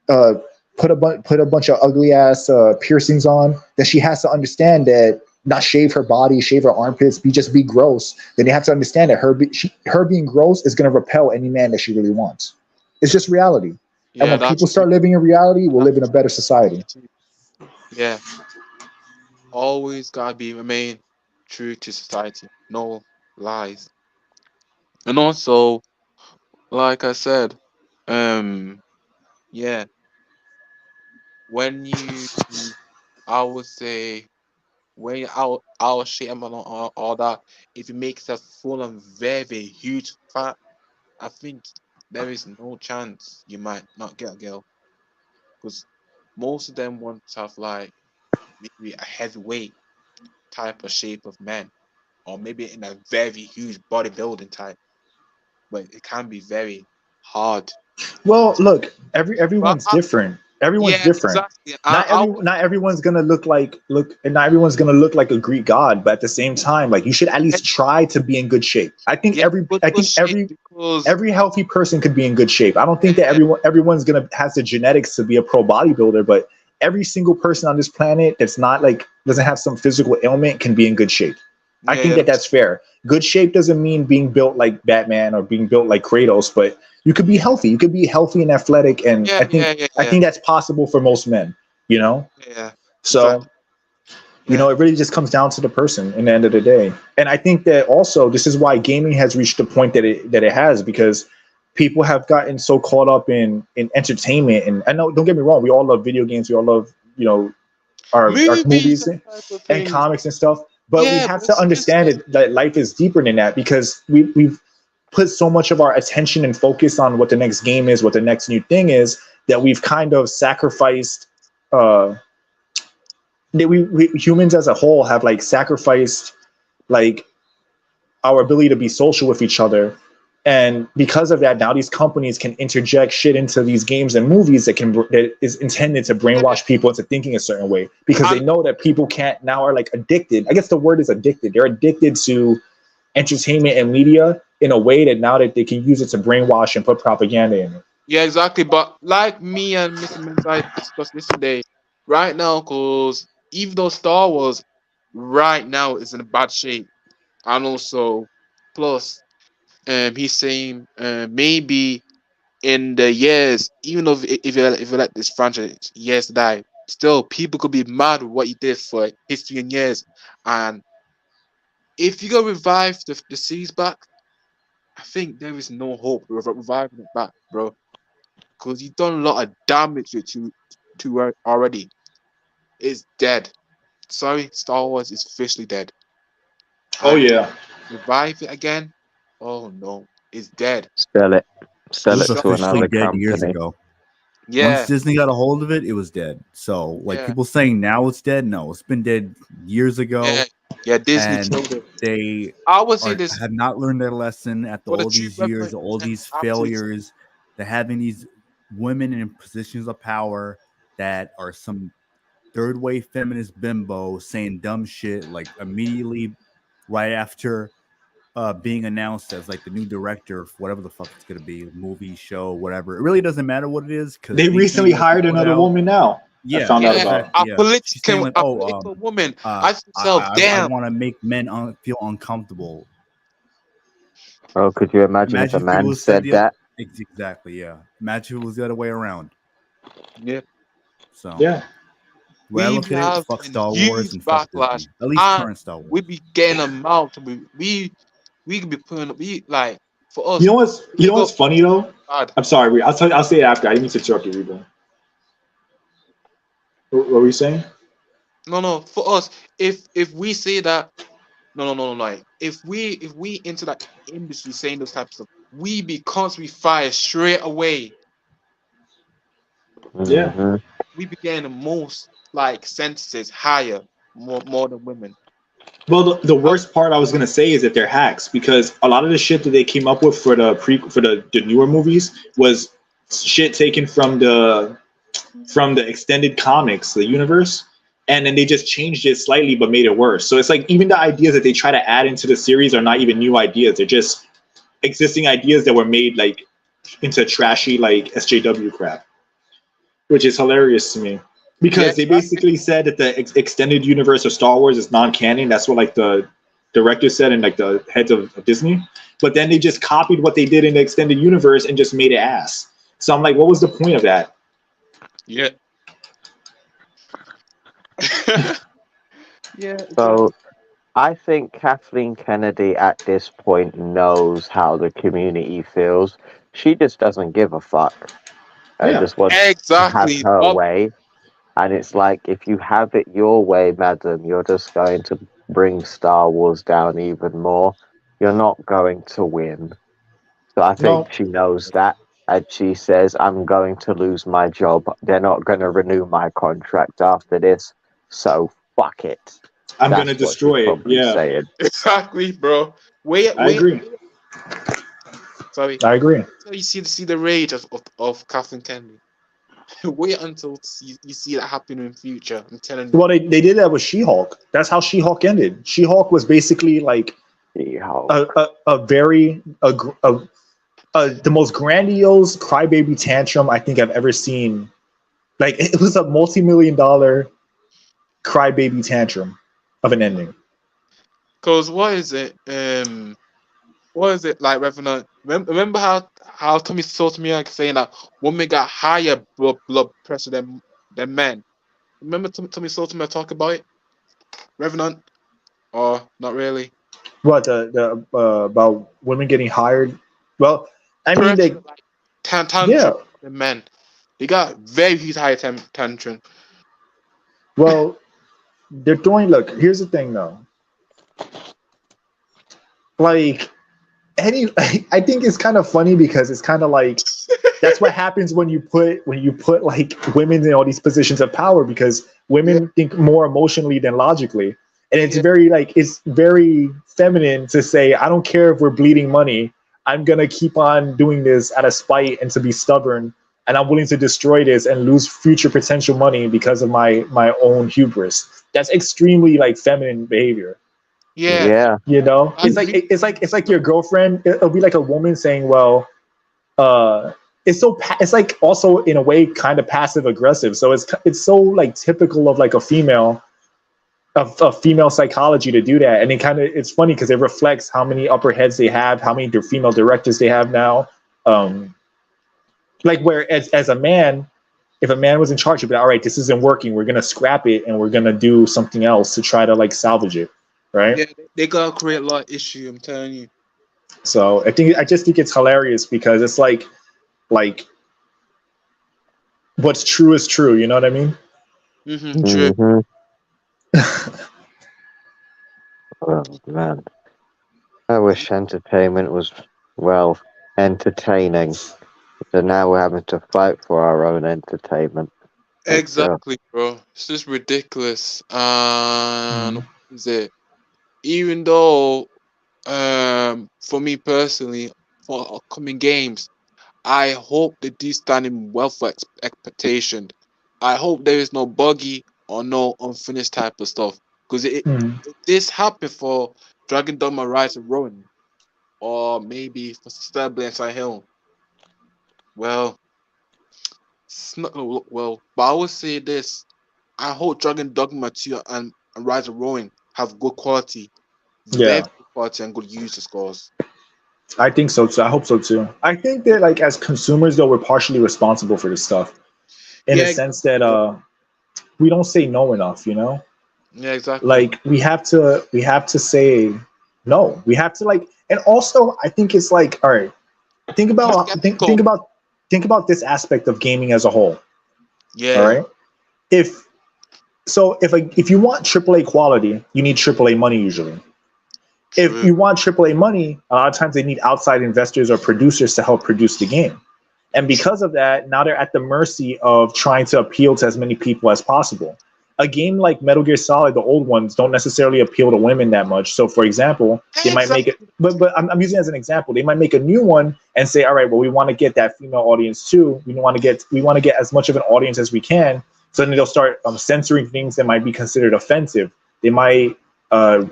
uh, put a bunch of ugly ass piercings on, that she has to understand that not shave her body, shave her armpits, be gross. Then you have to understand that her being gross is going to repel any man that she really wants. It's just reality. And Yeah, when that's people true. start living in reality, we'll live in a That's better society. true. Yeah, always gotta be remain true to society. No lies. And also, like I said, um, yeah, when you, I would say, when you out shit and all that, if it makes a full and very huge fat, I think there is no chance you might not get a girl because most of them want to have like maybe a heavyweight type of shape of man, or maybe in a very huge bodybuilding type, but it can be very hard. Well, look, But everyone's different. Everyone's yeah, different. exactly. I would Not everyone's gonna and not everyone's gonna look like a Greek god, but at the same time, like you should at least try to be in good shape. yeah, good shape because every healthy person could be in good shape. I don't think that yeah, everyone's gonna has the genetics to be a pro bodybuilder, but every single person on this planet that's not like doesn't have some physical ailment can be in good shape. I yeah, think yeah, that that's fair. Good shape doesn't mean being built like Batman or being built like Kratos, but you could be healthy. You could be healthy and athletic, and yeah, yeah, yeah, I yeah, think that's possible for most men. You know, yeah, so exactly. Yeah, it really just comes down to the person in the end of the day. And I think that also this is why gaming has reached the point that it has, because people have gotten so caught up in entertainment. And I know, don't get me wrong, we all love video games, we all love our movies movies and type of and things. comics and stuff. But we Yeah, have but to understand that life is deeper than that, because we've put so much of our attention and focus on what the next game is, what the next new thing is, that we've kind of sacrificed. That we humans as a whole have like sacrificed like our ability to be social with each other. And because of that, now these companies can interject shit into these games and movies that is intended to brainwash people into thinking a certain way, because they know that people can't now are like addicted. I guess the word is addicted. They're addicted to entertainment and media in a way that now that they can use it to brainwash and put propaganda in it. Yeah, exactly. But like me and Mr. Mentai discussed yesterday, right now, because even though Star Wars right now is in a bad shape, and also plus, he's saying maybe in the years, even though if you let this franchise years die, still people could be mad with what you did for history and years. And if you go revive the series back, I think there is no hope of reviving it back, bro. Because you've done a lot of damage to it already. It's dead. Sorry, Star Wars is officially dead. Oh And yeah. revive it again? Oh no, it's dead. Sell it It was to officially another dead years company. ago. Once Yeah, Disney got a hold of it, it was dead. So, like yeah, people saying now it's dead, no, it's been dead years ago, yeah, yeah. Disney and killed it. they I would say this have not learned their lesson after for the all true these years, reverend all can these absolutely say, failures. They're having these women in positions of power that are some third wave feminist bimbo saying dumb shit like immediately right after being announced as like the new director for whatever the fuck it's gonna be, movie, show, whatever. It really doesn't matter what it is because They recently hired another woman now. I Yeah, found out yeah, about. a She's saying like, political woman. I said, myself, I damn. want to make men feel uncomfortable. Oh, could you imagine if a Imagine if it man was said said that? exactly, yeah. Imagine if it was the other way around. Yeah, So Yeah. the way I we look be at it, fuck having Star Wars huge and fuck backlash, Disney. At least and current Star we Wars. be getting them out. We could be putting we like for us. You know what's funny though? God. I'm sorry, I'll say it after. I didn't mean to interrupt you, Reba. What were you saying? No, for us, if we say that, no, like if we into that industry saying those types of stuff, we be constantly fired straight away. Yeah. Hmm. We be getting the most like sentences higher, more than women. Well, the Uh, worst part I was gonna say is that they're hacks, because a lot of the shit that they came up with for the newer movies was shit taken from the extended comics, the universe, and then they just changed it slightly but made it worse. So it's like even the ideas that they try to add into the series are not even new ideas. They're just existing ideas that were made like into trashy like SJW crap, which is hilarious to me. yeah, Because they exactly. basically said that the extended universe of Star Wars is non-canon. That's what like the director said and like the heads of Disney. But then they just copied what they did in the extended universe and just made it ass. So I'm like, what was the point of that? Yeah. Yeah, exactly. So I think Kathleen Kennedy at this point knows how the community feels. She just doesn't give a fuck and Yeah. just wants to have Exactly. her way. And it's like, if you have it your way, madam, you're just going to bring Star Wars down even more. You're not going to win. So I No, think she knows that. And she says, I'm going to lose my job. They're not going to renew my contract after this. So fuck it. I'm gonna That's what she's destroy it. probably Yeah, saying. Exactly, bro. Wait, I wait. agree. Sorry. I agree. So you see the rage of Kathleen Kennedy. Wait until you see that happen in future. I'm telling you. Well, they did that with She-Hulk. That's how She-Hulk ended. She-Hulk was basically like She-Hulk. a very the most grandiose crybaby tantrum I think I've ever seen. Like it was a multi-million-dollar crybaby tantrum of an ending. Cause what is it? What is it like, Revenant? Remember how Tommy Sotomayor saying that women got higher blood pressure than men. Remember Tommy Sotomayor talk about it, Revenant, or not really? What the about women getting hired? Well, I mean Pressure they like yeah. tantrum than men. They got very huge higher tantrum. Well, they're doing. Look, here's the thing though. Like any I think it's kind of funny because it's kind of like that's what happens when you put like women in all these positions of power, because Yeah, women think more emotionally than logically. And yeah, it's very feminine to say, I don't care if we're bleeding money, I'm gonna keep on doing this out of spite and to be stubborn, and I'm willing to destroy this and lose future potential money because of my own hubris. That's extremely like feminine behavior. yeah. Yeah. You know, I agree. it's like your girlfriend. It'll be like a woman saying, "Well, uh, it's like also in a way kind of passive aggressive. So it's so like typical of like a female of female psychology to do that, and it's funny because it reflects how many upper heads they have, how many female directors they have now. Um, like where as a man, if a man was in charge, he'd be like, all right, this isn't working. We're gonna scrap it and we're gonna do something else to try to like salvage it, right? Yeah, they gotta create a lot of issue. I'm telling you. So I just think it's hilarious because it's like what's true is true. You know what I mean? True. Hmm. Oh man, I wish entertainment was, well, entertaining. So now we're having to fight for our own entertainment. Like, Exactly, bro. It's just ridiculous. And what is it? Even though, for me personally, for upcoming games, I hope they do stand in well for expectation. I hope there is no buggy or no unfinished type of stuff. Because Mm. if this happened for Dragon Dogma Rise of Ronin, or maybe for Sister Blade Hill, well, it's not gonna look well. But I will say this: I hope Dragon Dogma 2 and Rise of Ronin have good quality, very Yeah, good quality, and good user scores. I think so too. I hope so too. I think that like as consumers though, we're partially responsible for this stuff in the Yeah, sense exactly, that bro. we don't say no enough. You know, Yeah, exactly. like we have to say no. We have to like, and also I think it's like, all right, think Be about skeptical. think about this aspect of gaming as a whole. All Yeah, right, if if you want AAA quality, you need AAA money usually. If true. you want AAA money, a lot of times they need outside investors or producers to help produce the game. And because of that, now they're at the mercy of trying to appeal to as many people as possible. A game like Metal Gear Solid, the old ones, don't necessarily appeal to women that much. So, for example, they might make it, Exactly. but I'm using it as an example. They might make a new one and say, all right, well, we want to get that female audience too. We want to get as much of an audience as we can. So then they'll start censoring things that might be considered offensive. They might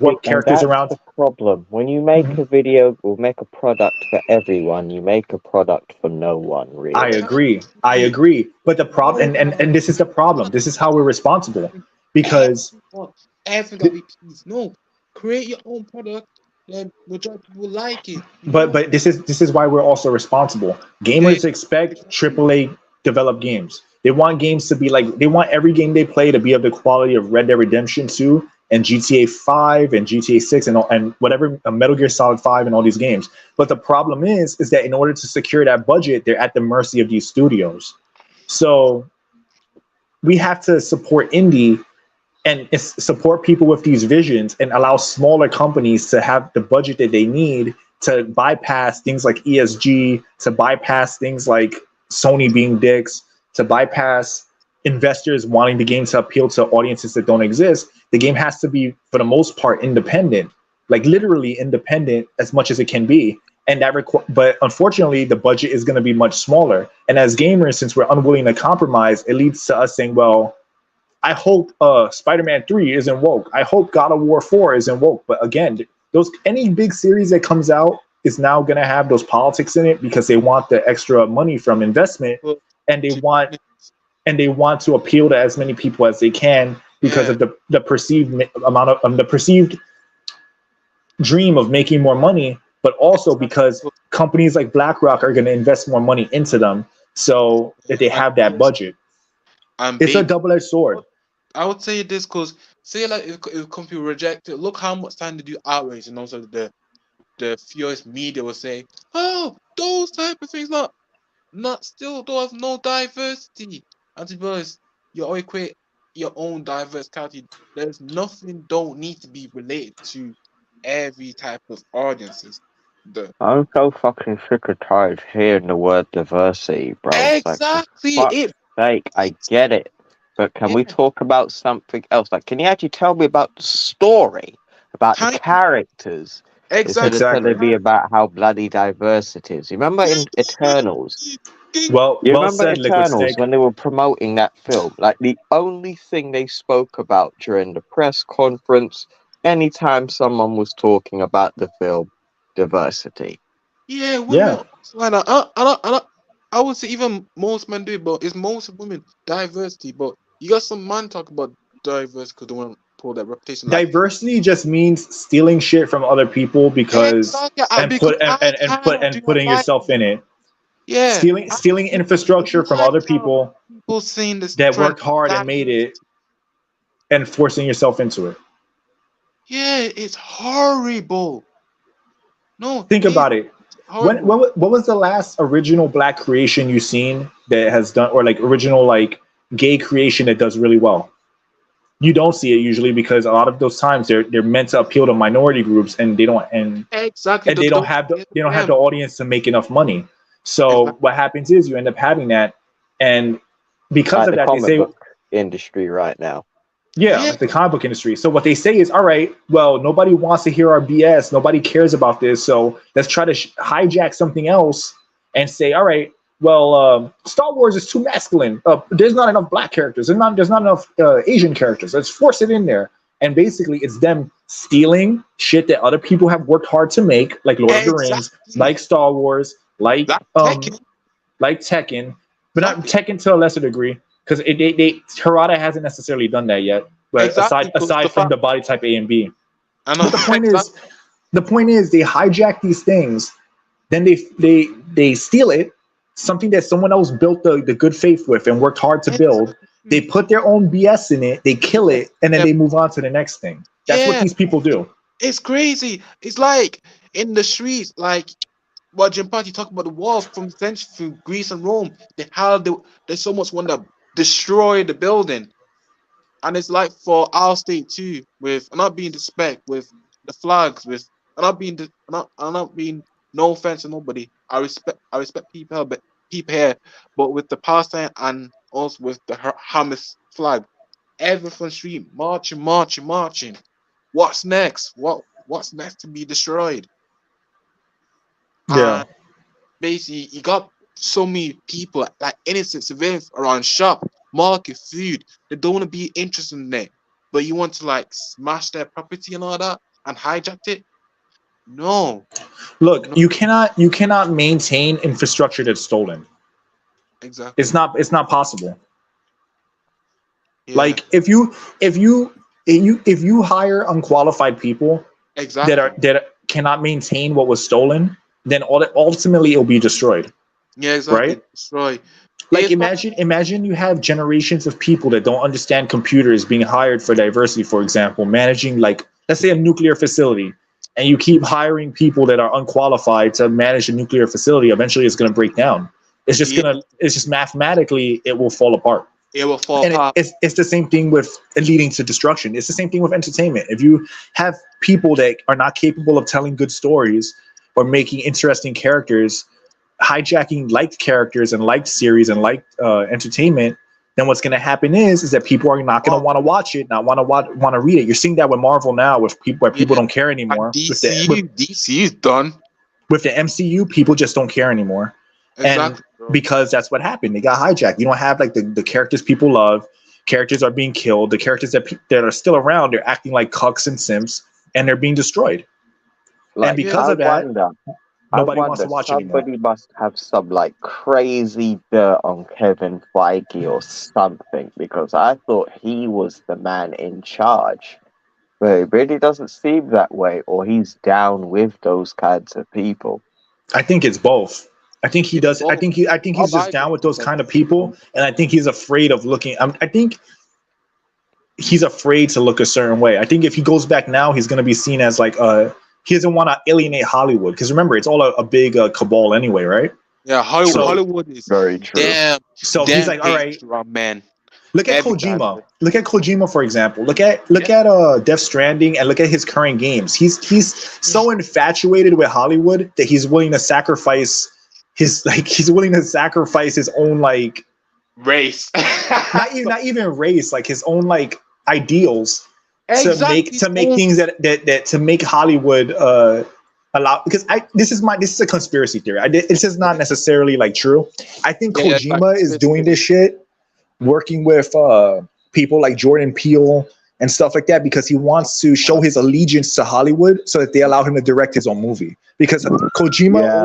see, work and characters that's around. the problem. When you make Mhm. a video or make a product for everyone, you make a product for no one, I really. agree. I Exactly. agree. But the problem, No and this is the problem. This is how we're responsible, because everyone, everything gotta th- be pleased. No, create your own product. Then majority of people like it. but this is why we're also responsible. Yeah, Gamers expect exactly. AAA developed games. They want games to be like, they want every game they play to be of the quality of Red Dead Redemption 2 and GTA 5 and GTA 6 and whatever, Metal Gear Solid 5 and all these games. But the problem is that in order to secure that budget, they're at the mercy of these studios. So we have to support indie and support people with these visions and allow smaller companies to have the budget that they need to bypass things like ESG, to bypass things like Sony being dicks, to bypass investors wanting the game to appeal to audiences that don't exist. The game has to be, for the most part, independent, like literally independent as much as it can be. And but unfortunately, the budget is going to be much smaller. And as gamers, since we're unwilling to compromise, it leads to us saying, well, I hope Spider-Man 3 isn't woke. I hope God of War 4 isn't woke. But again, those any big series that comes out is now going to have those politics in it because they want the extra money from investment, But and to be honest, they want to appeal to as many people as they can because yeah, of the perceived amount of the perceived dream of making more money, but also because exactly. companies like BlackRock are going to invest more money into them so that they And have that budget. It's a baby, double-edged sword. I would say this because say like if company reject it, look how much time they do outrage, and also the furious media will say, oh, those type of things not still don't have no diversity. And to be honest, you always create your own diverse county. There's nothing don't need to be related to every type of audiences. The I'm so fucking sick and tired of hearing the word diversity, bro. It's like, for exactly fuck's it. sake, I get it. But can Yeah, we talk about something else? Like, can you actually tell me about the story, about the kind characters, instead of exactly. Exactly. telling me about how bloody diverse it is? You remember in Eternals? You Well remember said, Liquid Eternals Snake. when they were promoting that film? Like, the only thing they spoke about during the press conference, anytime someone was talking about the film, diversity. Yeah, Yeah. women. Like, I would say even most men do, but it's most women diversity. But you got some man talk about diverse because they want to pull that reputation. Like Diversity just means stealing shit from other people because exactly, and because put I and do not putting like yourself it. in it. Yeah, I Stealing do infrastructure from like other how people people saying this that trend worked hard and made diversity. it and forcing yourself into it. Yeah, it's horrible. No, Think it's about it. horrible. What was the last original black creation you seen that has done, or like original like gay creation that does really well? You don't see it usually because a lot of those times they're meant to appeal to minority groups and they don't Exactly. and The, the, they don't have them. the audience to make enough money. So Exactly. what happens is you end up having that, and because Like of the that, they comic say, book industry right now. yeah, Yeah, like the comic book industry. So what they say is, all right, well, nobody wants to hear our BS. Nobody cares about this. So let's try to hijack something else and say, all right, well, Star Wars is too masculine. There's not enough black characters. There's not enough Asian characters. Let's force it in there. And basically, it's them stealing shit that other people have worked hard to make, like Lord of the Rings, exactly. like Star Wars, That taking like Tekken, but not exactly. Tekken to a lesser degree, because they Harada hasn't necessarily done that yet. But Exactly. Because the aside from fact the body type A and B, I know but exactly. the point is they hijack these things, then they steal it, something that someone else built the good faith with and worked hard to build. They Exactly. put their own BS in it, they kill Yeah. it, and then Yeah. they move on to the next thing. That's what Yeah. these people do. It's crazy. It's like in the streets, like what Jim Party talked about the walls from through Greece and Rome. They so much want to destroy the building. And it's like for our state too, with I'm not being disrespect with the flags, with I'm not being no offense to nobody. I respect people but people here, but with the Palestine and also with the Hamas flag, everyone street marching, marching, marching. What's next? What's next to be destroyed? Yeah. And basically you got so many people like innocent civilians around shop, market, food. They don't want to be interested in it. But you want to like smash their property and all that and hijack it? No. Look, No, you cannot maintain infrastructure that's stolen. exactly. It's not possible. Yeah. Like if you hire unqualified people Exactly. that cannot maintain what was stolen, then ultimately it'll be destroyed, Yeah, exactly. right? Destroy. Like It's like imagine you have generations of people that don't understand computers being hired for diversity, for example, managing like let's say a nuclear facility, and you keep hiring people that are unqualified to manage a nuclear facility. Eventually it's going to break down. yeah, It's just mathematically it will fall apart. it will fall And apart. it's the same thing with leading to destruction. It's the same thing with entertainment. If you have people that are not capable of telling good stories or making interesting characters, hijacking liked characters and liked series and liked entertainment, then what's going to happen is that people are not going to Oh, want to watch it, not want to read it. You're seeing that with Marvel now, with people where yeah. people don't care And anymore. DC is done. With the MCU, people just don't care anymore, and Exactly, bro. because that's what happened. They got hijacked. You don't have like the characters people love. Characters are being killed. The characters that are still around, they're acting like cucks and simps, and they're being destroyed. And Like, Yeah. because of that, I nobody wants to wonder, watch anymore. somebody must have some like crazy dirt on Kevin Feige or something because I thought he was the man in charge. But it really doesn't seem that way, or he's down with those kinds of people. I think it's both. I think he It's does. both. I think Bob he's just Iger down with is those kind of people, and I think he's afraid of looking. I think he's afraid to look a certain way. I think if he goes back now, he's going to be seen as like he doesn't want to alienate Hollywood because remember it's all a big cabal anyway, right? Yeah, Hollywood. So Hollywood is Very true. damn, so he's damn like, all right, dangerous, man. Look at Exactly. Kojima. Look at Kojima, for example. Look Yeah. at Death Stranding, and look at his current games. He's so infatuated with Hollywood that he's willing to sacrifice his own like Race. not even race, like his own like ideals Exactly. to make things that to make Hollywood allow, because this is a conspiracy theory. This is not necessarily like true. I think Yeah, it's like Kojima is doing this shit working with people like Jordan Peele and stuff like that because he wants to show his allegiance to Hollywood so that they allow him to direct his own movie. Because Kojima Yeah.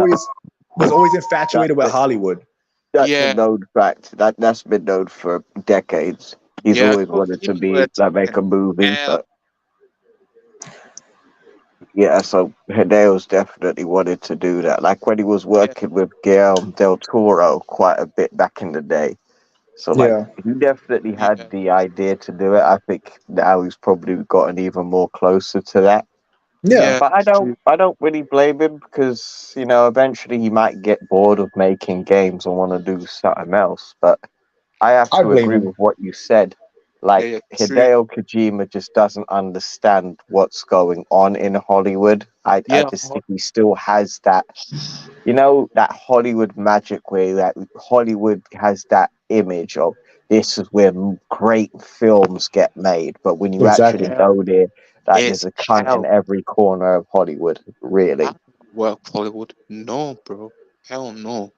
was always infatuated with Hollywood. That's Yeah. a known fact. That's been known for decades. He's Yeah, always wanted to Kojima be wanted to like make a movie, Yeah. but yeah. So Hideo's definitely wanted to do that. Like when he was working with Guillermo del Toro quite a bit back in the day. So like Yeah. he definitely had Yeah. the idea to do it. I think now he's probably gotten even more closer to that. Yeah. But I don't really blame him because eventually he might get bored of making games and want to do something else. But I have I to blame agree him. with what you said. Like Yeah, true. Hideo Kojima just doesn't understand what's going on in Hollywood. I Yeah. just think he still has that, that Hollywood magic where that Hollywood has that image of this is where great films get made. But when you actually Exactly. Yeah. go there, like It's there's a cunt in hell. every corner of Hollywood, I really. don't work for Hollywood. No, bro. Hell no.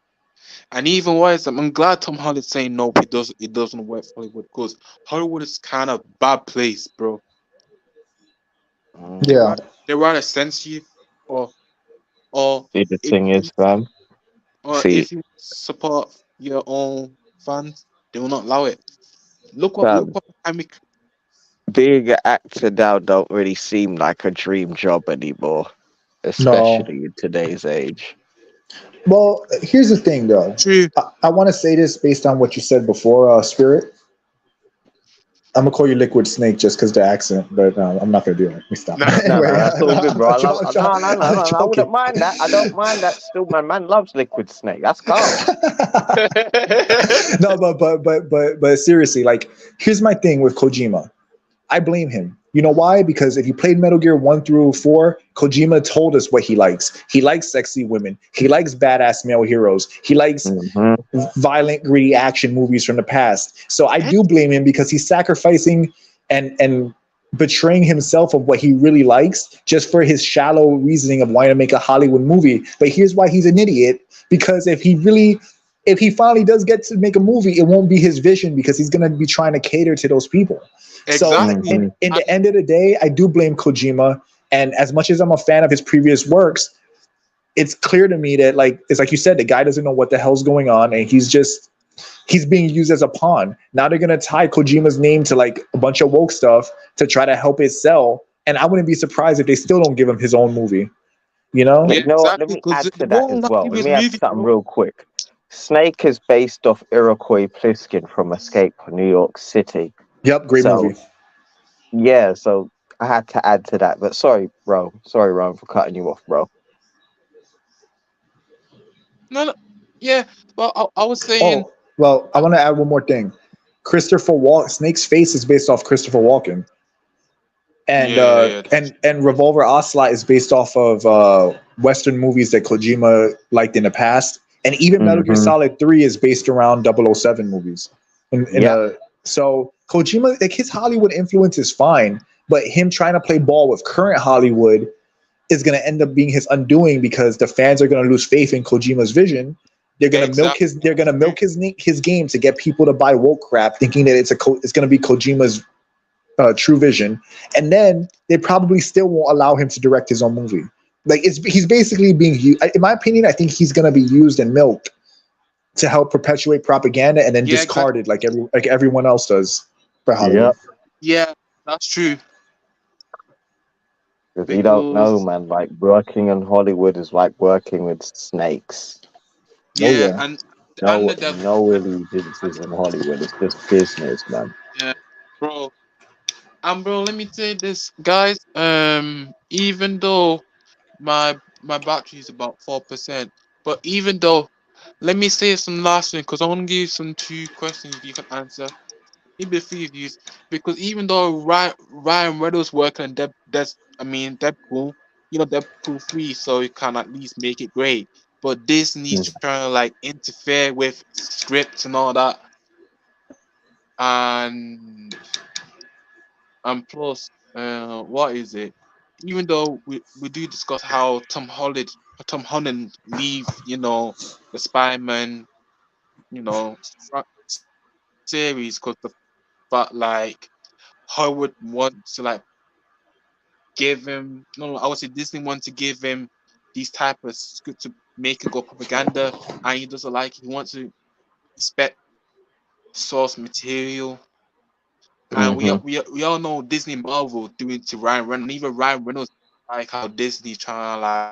And even worse, I'm glad Tom Holland's saying no, it doesn't work for Hollywood because Hollywood is kind of bad place, bro. Mm. Yeah. They rather censor you or or See, the if thing is, fam. or See, if you support your own fans, they will not allow it. Look fam. what I mean. Being an actor now don't really seem like a dream job anymore, No. especially in today's age. Well, here's the thing, though. True. I want to say this based on what you said before, Spirit. I'm gonna call you Liquid Snake just because the accent, but I'm not gonna do it. Let me stop. No. No, Anyway, that's all good, bro. I'm I wouldn't joking. mind that. I don't mind that. Still, my man loves Liquid Snake. That's calm. No, but seriously, like, here's my thing with Kojima. I blame him. You know why? Because if you played Metal Gear 1 through 4, Kojima told us what he likes. He likes sexy women. He likes badass male heroes. He likes Hmm. violent, gritty action movies from the past. So I do blame him because he's sacrificing and betraying himself of what he really likes just for his shallow reasoning of wanting to make a Hollywood movie. But here's why he's an idiot. Because if he finally does get to make a movie, it won't be his vision because he's going to be trying to cater to those people. So Exactly. in the end of the day, I do blame Kojima. And as much as I'm a fan of his previous works, it's clear to me that, like, it's like you said, the guy doesn't know what the hell's going on, and he's being used as a pawn. Now they're gonna tie Kojima's name to like a bunch of woke stuff to try to help it sell. And I wouldn't be surprised if they still don't give him his own movie. You know? Yeah, You know what? Let exactly. me Because add they to that won't as like well. give Let his me add movie, something bro. real quick. Snake is based off Iroquois Pliskin from Escape from New York City. Yep, great So movie. yeah, so I had to add to that. But sorry, bro. Sorry, Ron, for cutting you off, bro. No, no. Yeah. Well, I was saying. Oh, well, I want to add one more thing. Snake's face is based off Christopher Walken. And Yeah. and Revolver Ocelot is based off of Western movies that Kojima liked in the past. And even Metal Gear Hmm. Solid 3 is based around 007 movies. Yeah. So Kojima, like, his Hollywood influence is fine, but him trying to play ball with current Hollywood is going to end up being his undoing because the fans are going to lose faith in Kojima's vision. They're going to Exactly. milk his game to get people to buy woke crap, thinking that it's going to be Kojima's true vision, and then they probably still won't allow him to direct his own movie. Like, he's basically being used. In my opinion, I think he's going to be used and milked to help perpetuate propaganda and then Yeah, exactly. discarded like everyone else does for Hollywood. Yeah, that's true. Because you don't know, Because man. Like working in Hollywood is like working with snakes. Oh yeah, yeah, and the devil. No allegiances in Hollywood. It's just business, man. Yeah, bro. And bro, let me say this, guys. Even though my battery is about 4%, but let me say some last thing because I want to give you some two questions if you can answer. in the previews, because even though Ryan Reynolds working on Deadpool, Deadpool 3, so he can at least make it great. But Disney's Mm. trying to like interfere with scripts and all that, and plus, what is it? Even though we do discuss how Tom Holland leave, the Spider-Man, series, because but like Hollywood wants to like give him no, I would say Disney wants to give him these type of script to make it go propaganda, and he doesn't like it. He wants to respect source material, and Mm-hmm. we all know Disney Marvel doing to Ryan Reynolds, and even Ryan Reynolds like how Disney trying to like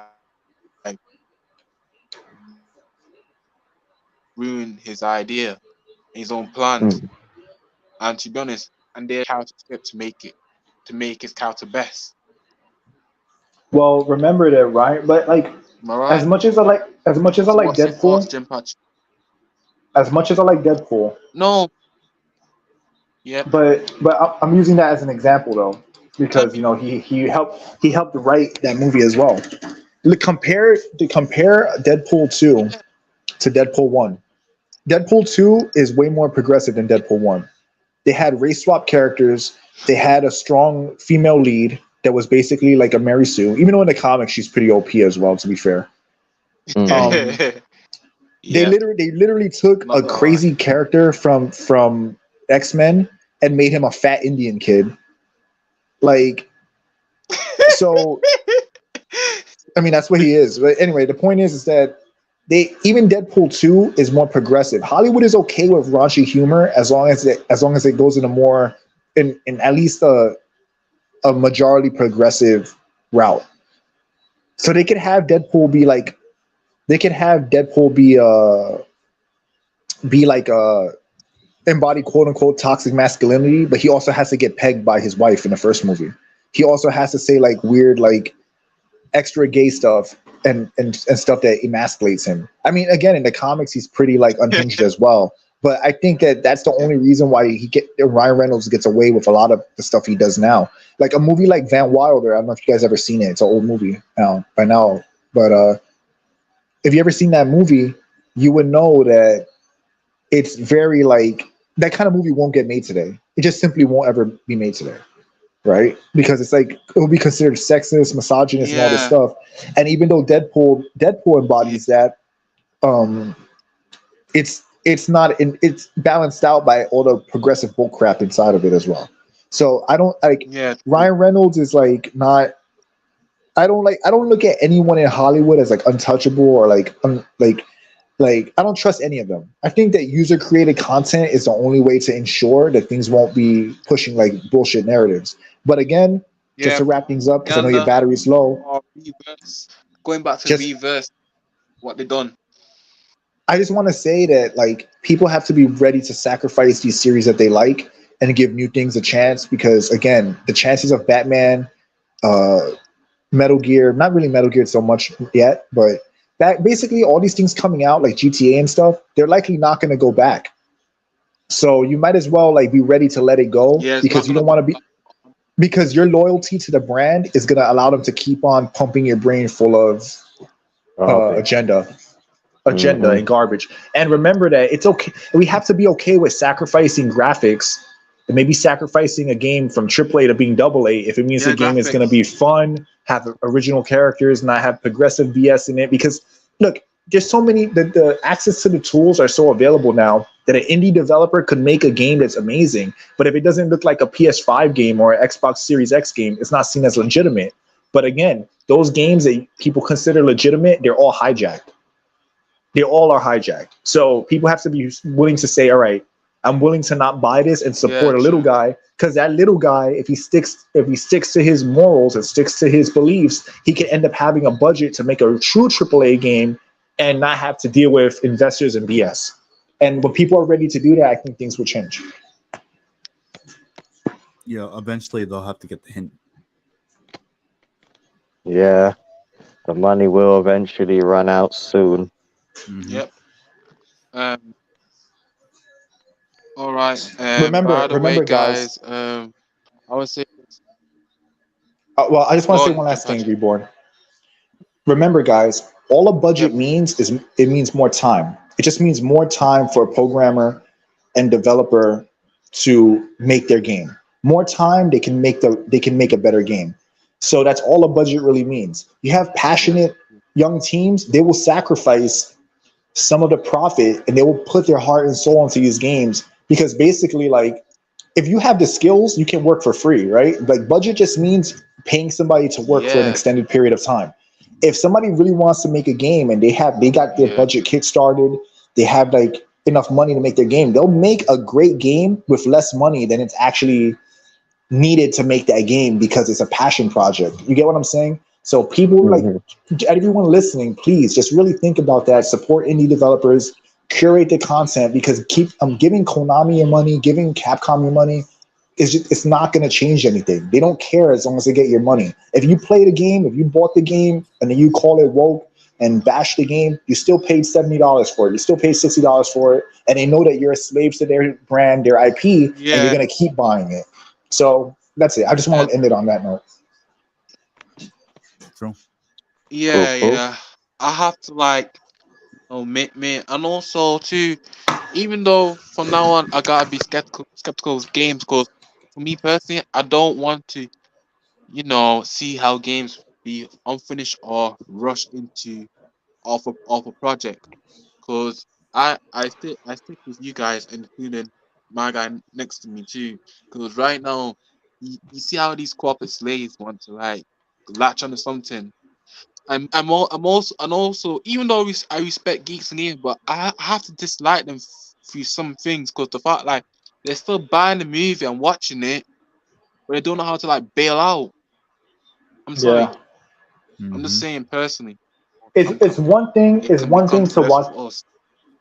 ruin his idea, his own plans, Mm. and to be honest, and their character script to make his character best. Well, remember that, right? But like, Am I right? as much as I So like what's your thoughts, Deadpool, Jim Patch? as much as I like Deadpool, No, yep. I'm using that as an example though, because he helped write that movie as well. To compare Deadpool 2 Yeah, to Deadpool 1. Deadpool 2 is way more progressive than Deadpool 1. They had race swap characters. They had a strong female lead that was basically like a Mary Sue, even though in the comics she's pretty OP as well, to be fair. Mm-hmm. Um, they yeah. literally took Not a gonna lie. crazy character from X-Men and made him a fat Indian kid. Like, so I mean that's what he is. But anyway, the point is that they even Deadpool 2 is more progressive. Hollywood is okay with raunchy humor as long as it goes in a more in at least a majority progressive route. So they could have Deadpool be like embody quote unquote toxic masculinity, but he also has to get pegged by his wife in the first movie. He also has to say like weird like extra gay stuff and stuff that emasculates him. I mean, again, in the comics, he's pretty like unhinged as well. But I think that that's the Yeah. only reason why Ryan Reynolds gets away with a lot of the stuff he does now. Like a movie like Van Wilder. I don't know if you guys ever seen it. It's an old movie now by now, but if you ever seen that movie, you would know that it's very like that kind of movie won't get made today. It just simply won't ever be made today, right? Because it's like it will be considered sexist, misogynist, and all this Yeah. stuff. And even though Deadpool Yeah. embodies that, um, it's not it's balanced out by all the progressive bullcrap inside of it as well. So I don't like Yeah. Ryan Reynolds is like not. I don't look at anyone in Hollywood as like untouchable or like I don't trust any of them. I think that user created content is the only way to ensure that things won't be pushing like bullshit narratives. But again, just Yeah. to wrap things up because I know your Propaganda battery's low. or reverse. Going back to Just reverse what they done. I just want to say that like people have to be ready to sacrifice these series that they like and give new things a chance because again, the chances of Batman, uh, Metal Gear, not really Metal Gear so much yet, but that basically all these things coming out like GTA and stuff, they're likely not going to go back. So you might as well like be ready to let it go Yeah, it's because not you gonna don't go want to be back. because your loyalty to the brand is going to allow them to keep on pumping your brain full of Garbage. agenda Mm-hmm. and garbage. And remember that it's okay. We have to be okay with sacrificing graphics and maybe sacrificing a game from AAA to being AA if it means the Yeah, game is going to be graphics. fun, have original characters, not have progressive BS in it. Because look, there's so many the access to the tools are so available now that an indie developer could make a game that's amazing. But if it doesn't look like a PS5 game or an Xbox Series X game, it's not seen as legitimate. But again, those games that people consider legitimate, they're all hijacked. They all are hijacked. So people have to be willing to say, all right, I'm willing to not buy this and Yeah, support a little true. guy because that little guy, if he sticks to his morals and sticks to his beliefs, he can end up having a budget to make a true AAA game and not have to deal with investors and BS. And when people are ready to do that, I think things will change. Yeah, eventually they'll have to get the hint. Yeah, the money will eventually run out soon. Mm-hmm. Yep. Um All right. By Remember, the way, remember, guys. guys, I would say, Well, I just want go to say on, one last thing, Patrick. Reborn. Remember, guys, all a budget Yep. means is it means more time. It just means more time for a programmer and developer to make their game. More time, they can make a better game. So that's all a budget really means. You have Yep. passionate young teams, they will sacrifice some of the profit and they will put their heart and soul into these games because basically like if you have the skills, you can work for free, right? Like budget just means paying somebody to work for an Yeah. extended period of time. If somebody really wants to make a game and they got their Yeah. budget kick started, they have like enough money to make their game, they'll make a great game with less money than it's actually needed to make that game because it's a passion project. You get what I'm saying? So people like Hmm. everyone listening, please just really think about that. Support indie developers, curate the content because keep giving Konami your money, giving Capcom your money is just, it's not going to change anything. They don't care as long as they get your money. If you play the game, if you bought the game, and then you call it woke and bash the game, you still paid $70 for it. You still paid $60 for it, and they know that you're a slave to their brand, their IP, and you're Yeah. going to keep buying it. So that's it. I just want And to end it on that note. True. Cool, yeah, cool. yeah. I have to like, man, and also too, even though from now on I gotta be skeptical of games, because for me personally, I don't want to, see how games be unfinished or rushed into off a project. Cause I stick with you guys, including my guy next to me too. Cause right now, you see how these corporate slaves want to like latch onto something. I'm also, and also, even though I respect geeks and games, but I have to dislike them through some things. Cause the fact like they're still buying the movie and watching it, but they don't know how to like bail out. I'm Yeah, sorry. I'm just Hmm. saying personally. it's I'm it's one thing. It It's can be one thing to controversial watch. for us.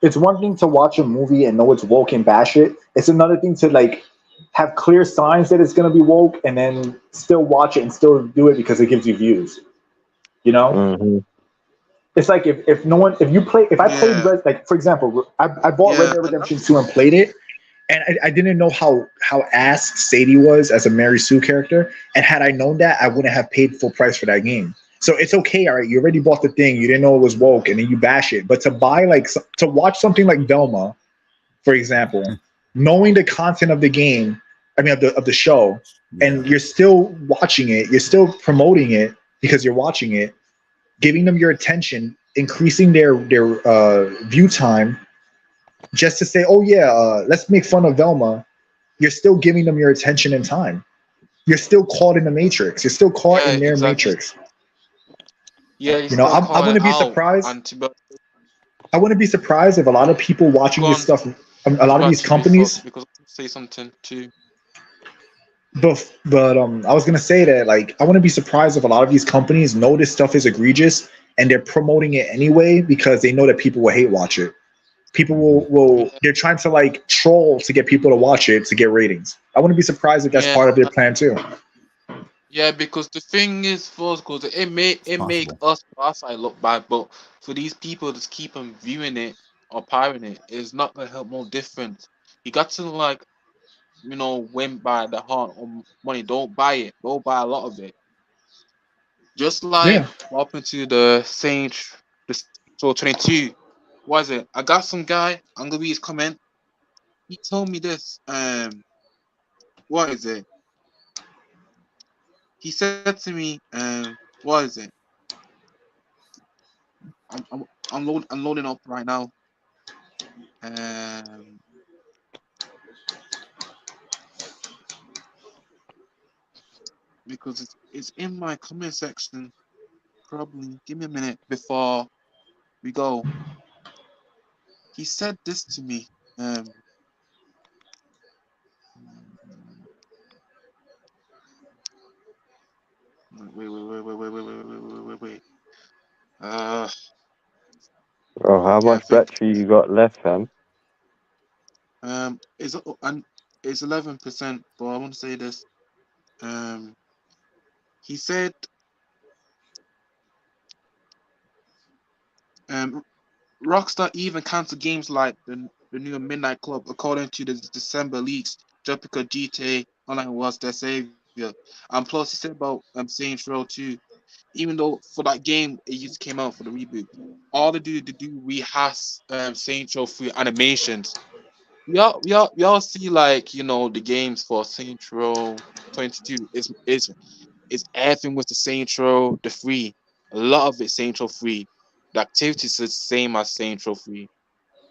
It's one thing to watch a movie and know it's woke and bash it. It's another thing to like have clear signs that it's gonna be woke and then still watch it and still do it because it gives you views. You know, Hmm. it's like if no one if I played Yeah, like for example I bought Red yeah, Dead and Redemption 2 and played it and I didn't know how ass Sadie was as a Mary Sue character, and had I known that I wouldn't have paid full price for that game. So it's okay, all right, you already bought the thing, you didn't know it was woke, and then you bash it. But to buy like to watch something like Velma, for example, knowing the content of the game, I mean of the show, and Yeah. you're still watching it, you're still promoting it because you're watching it, giving them your attention, increasing their view time, just to say, oh yeah, let's make fun of Velma. You're still giving them your attention and time. You're still caught in the matrix. You're still caught yeah, in their exactly. matrix. Yeah, you You know, still I calling wouldn't be out surprised. and to be, I wouldn't be surprised if a lot of people go watching this on. stuff, a I was lot of about these to before companies, because I want to say something too. but I was gonna say that like I wouldn't be surprised if a lot of these companies know this stuff is egregious and they're promoting it anyway because they know that people will hate watch it. People Hmm. will Yeah, they're trying to like troll to get people to watch it to get ratings. I wouldn't be surprised if that's yeah, part of their plan too. yeah. Because the thing is, for us, because It's it make possible. us on our side look bad, but for these people to keep on viewing it or pirating it is not gonna help no difference. You got to like win by the heart or money. Don't buy it. Don't buy a lot of it. Just like Yeah. what happened to the Saints Row 22. What is it? I got some guy. I'm gonna read his comment. He told me this. What is it? He said to me. What is it? I'm loading up right now. Um, because it's in my comment section. Probably. Give me a minute before we go. He said this to me. Um, wait. Uh, Oh, how yeah, I much think. battery you got left, fam? Is and it's 11%. But I want to say this. Um, he said. Um, Rockstar even cancel games like the new Midnight Club, according to the December leaks, just because GTA Online was their savior. And plus, he said about Saints Row 2, even though for that game it just came out for the reboot, all they do rehash Saints Row 3 animations. We all see like the games for Saints Row 22 is everything with the Saints Row the free. A lot of it Saints Row free. The activities is the same as Saints Row free,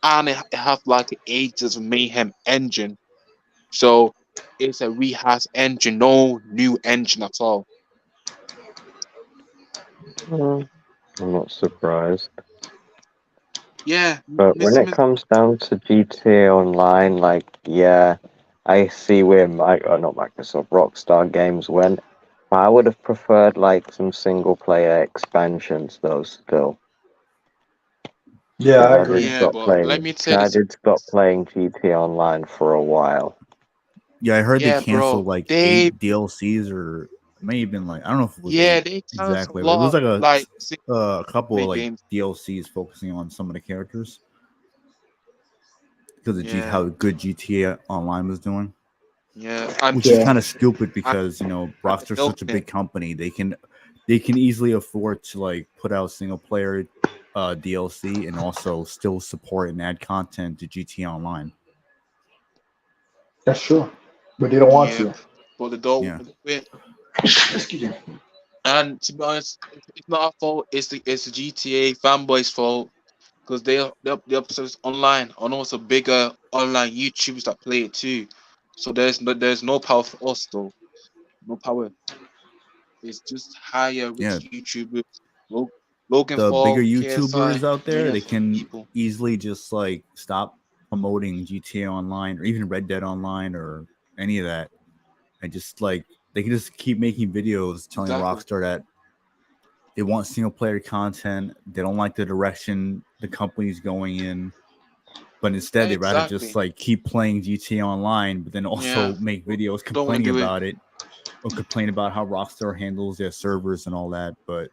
and it have like an Ages of Mayhem engine. So it's a rehash engine, no new engine at all. Mm, I'm not surprised. Yeah, But when Mr. it comes down to GTA Online, like, yeah, I see where not Microsoft, Rockstar Games went. I would have preferred like some single player expansions though still. Yeah, Because I I did agree. Yeah, stop but let playing me tell you, GTA Online for a while. Yeah, I heard they yeah, bro, canceled like they 8 DLCs, or it may have been like I don't know if it was yeah eight they cancel a exactly, but it lot was of like like a couple of single like games. DLCs focusing on some of the characters because of Yeah, how good GTA Online was doing, yeah, and which is Yeah. kind of stupid and, because and they're Rockstar's such a milking it. big company. They can easily afford to like put out single player DLC and also still support and add content to GTA Online. That's true. But they don't want Yep, to. but they don't Yeah. want to do it. Excuse me. And to be honest, it's not our fault. It's the GTA fanboys' fault because they obsessed online and also bigger online YouTubers that play it too. So there's no power for us though. No power. It's just higher Yeah, rich YouTubers. Lo- Logan the bigger Paul, KSI, YouTubers out there, they can people. easily just like stop promoting GTA Online or even Red Dead Online or any of that, and just like they can just keep making videos telling Exactly. Rockstar that they want single player content. They don't like the direction the company's going in, but instead they'd rather just Exactly. like keep playing GTA Online, but then Yeah. also make videos Don't want to complaining do it. about it or complain about how Rockstar handles their servers and all that. But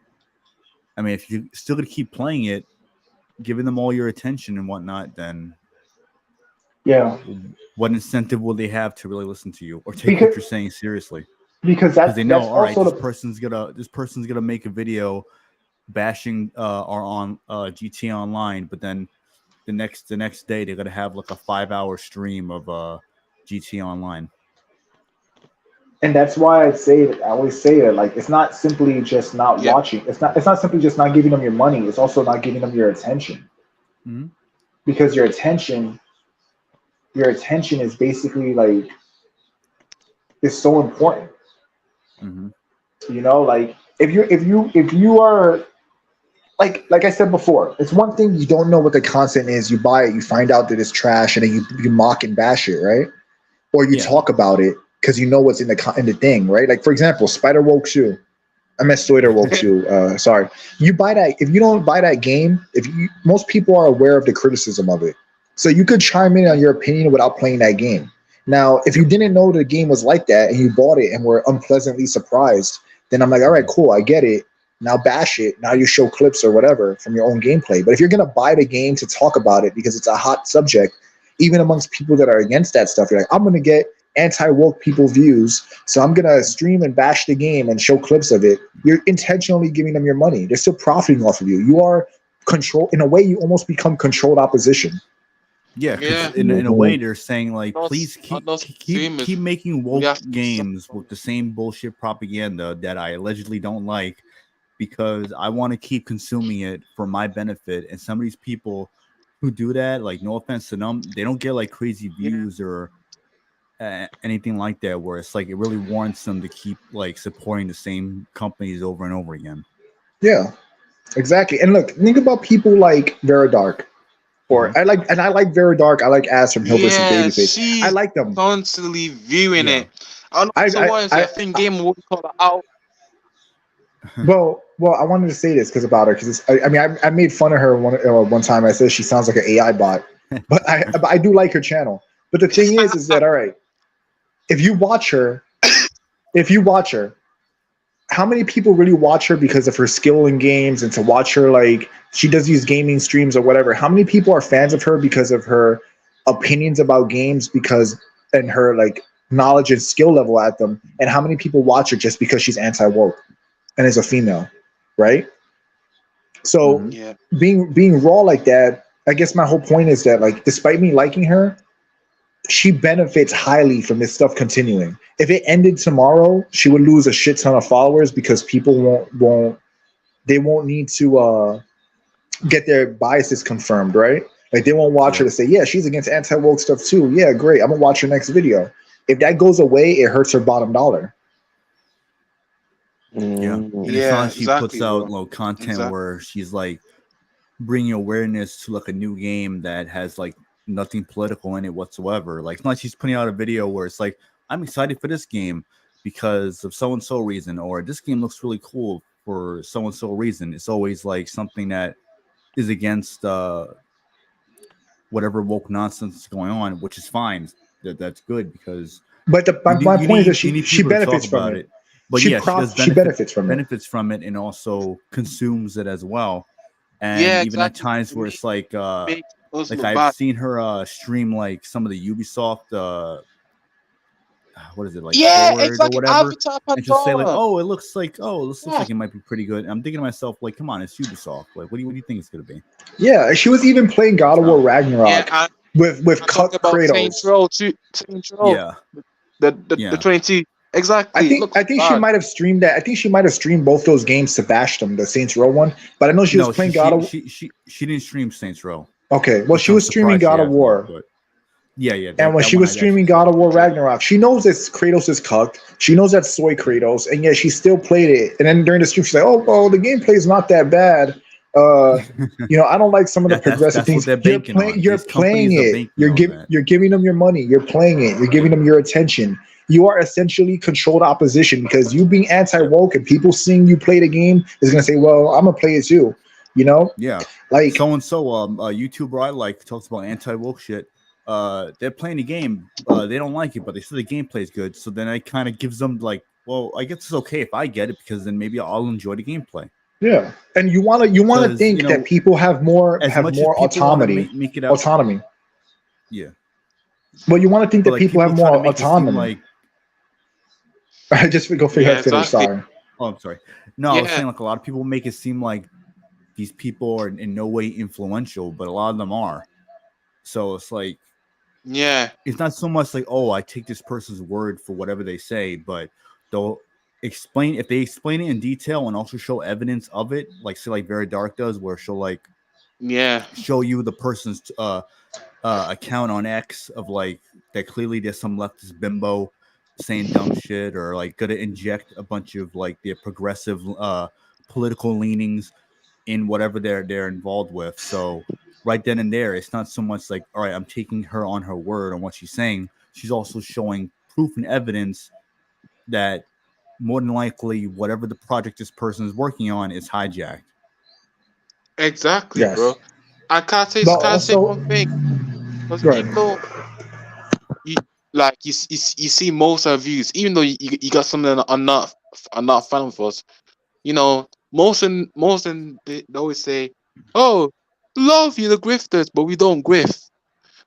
I mean, if you're still gonna keep playing it, giving them all your attention and whatnot, then Yeah. what incentive will they have to really listen to you or take what Because you're saying seriously? because Because they know, that's all right, also this the person's gonna make a video bashing our on GTA Online, but then the next day they're gonna have like a 5 hour stream of GTA Online. and that's why I always say that like it's not simply just not Yep. watching. It's not simply just not giving them your money. It's also not giving them your attention Mm-hmm. because your attention is basically like is so important. Mm-hmm. Like if you are like I said before, it's one thing you don't know what the content is. You buy it, you find out that it's trash, and then you mock and bash it, right? Or you Yeah. talk about it because you know what's in the thing, right? Like for example, Spider Woke 2. I meant Spider Woke 2. Sorry. You buy that if you don't buy that game, if you most people are aware of the criticism of it. So you could chime in on your opinion without playing that game. Now, if you Yep. didn't know the game was like that and you bought it and were unpleasantly surprised, then I'm like, all right, Mm-hmm. cool, I get it. Now bash it. Now you show clips or whatever from your own gameplay. But if you're gonna buy the game to talk about it because it's a hot subject, even amongst people that are against that stuff, you're like, I'm gonna get anti-woke people views, so I'm gonna stream and bash the game and show clips of it. You're intentionally giving them your money. They're still profiting off of you. You are control in a way. You almost become controlled opposition. Yeah, because Yeah. in a way they're saying like, Those please on those keep streamers, making we woke have to games suffer. with the same bullshit propaganda that I allegedly don't like, because I want to keep consuming it for my benefit. And some of these people who do that, like, no offense to them, they don't get like crazy Yeah. views or anything like that, where it's like it really warrants them to keep like supporting the same companies over and over again. Yeah, exactly. And look, think about people like Vera Dark. Mm-hmm. Or I like Vera Dark. I like Ass from Hill versus Yeah, Babyface. I she's like them. constantly viewing Yeah. it. I don't know I if I, someone I I, think Game what we call it out. well, I wanted to say this because about her because I mean I made fun of her one time. I said she sounds like an AI bot, but I do like her channel. But the thing is that all right, if you watch her, if you watch her, how many people really watch her because of her skill in games and to watch her like she does these gaming streams or whatever? How many people are fans of her because of her opinions about games because and her like knowledge and skill level at them, and how many people watch her just because she's anti-woke and is a female, right? So Mhm. Yeah. being raw like that, I guess my whole point is that like despite me liking her, she benefits highly from this stuff continuing. If it ended tomorrow, she would lose a shit ton of followers because people won't need to get their biases confirmed, right? Like they won't watch her Yeah. to say, yeah, she's against anti-woke stuff too. Yeah, great. I'm gonna watch her next video. If that goes away, it hurts her bottom dollar. Yeah. Mm. And it's not Yeah, like she puts exactly, out bro. content Exactly. where she's like bringing awareness to like a new game that has like nothing political in it whatsoever. Like it's not like she's putting out a video where it's like, I'm excited for this game because of so and so reason, or this game looks really cool for so and so reason. It's always like something that is against whatever woke nonsense is going on, which is fine. That's good because But you need my you point is that need you need she people to talk benefits from about it. it. But yeah, she does She benefits from it. benefits from it and also consumes it as well. And Yeah, even at exactly. times where it's Make us like look I've bad. seen her stream like some of the Ubisoft what is it, like Yeah, forward or exactly. whatever, Avatar and she'll say like, Pandora. oh, it looks like this looks Yeah. like it might be pretty good. And I'm thinking to myself like, come on, it's Ubisoft. Like what do you think it's gonna be? Yeah, she was even playing God It's of War not. Yeah, Ragnarok and with I talk cut about Saints Kratos. Row too. Saints Row. Yeah, The yeah. 22. Exactly. It looks I think she bad. might have streamed that. I think she might have streamed both those games to bash them, the Saints Row one. But I know she was No, playing God of. she didn't stream Saints Row, Okay, well which she I'm was streaming surprised she God of hasn't. War. But yeah, And when that she one was I actually streaming God saw. of War Ragnarok, she knows that Kratos is cucked. She knows that's soy Kratos, and yet she still played it. And then during the stream, she's like, "Oh, well, the gameplay is not that bad. I don't like some of the progressive That's what things. they're banking on. You're These playing companies are it. banking on that. You're giving them your money. You're playing it. You're giving them your attention. You are essentially controlled opposition because you being Yeah. anti-woke and people seeing you play the game is gonna say, "Well, I'm gonna play it too." You know, Yeah. like So and so, a YouTuber I like talks about anti-woke shit. They're playing the game. They don't like it, but they say the gameplay is good. So then it kind of gives them like, well, I guess it's okay if I get it because then maybe I'll enjoy the gameplay. yeah. And you wanna Because think that people have more as much as people want to make it out, autonomy. yeah. Well, you want to think But that like people have try to more make it seem autonomy. like, Just go figure Yeah, out finish. exactly. Sorry. oh, I'm sorry. No, I was Yeah. saying like a lot of people make it seem like these people are in no way influential, but a lot of them are. So it's like, Yeah. it's not so much like, oh, I take this person's word for whatever they say, but they'll explain, if they explain it in detail and also show evidence of it, like say like Very Dark does, where she'll like Yeah. show you the person's account on X of like that clearly there's some leftist bimbo saying dumb shit or like gonna inject a bunch of like their progressive political leanings in whatever they're involved with. So right then and there, it's not so much like, all right, I'm taking her on her word on what she's saying. She's also showing proof and evidence that more than likely whatever the project this person is working on is hijacked. Exactly, Yes. bro. I can't say But can't say also, one thing. Because go ahead. even though you like you see most of our views, even though you got some that are not fun with us, most and they always say, "Oh, love you the grifters," but we don't grift.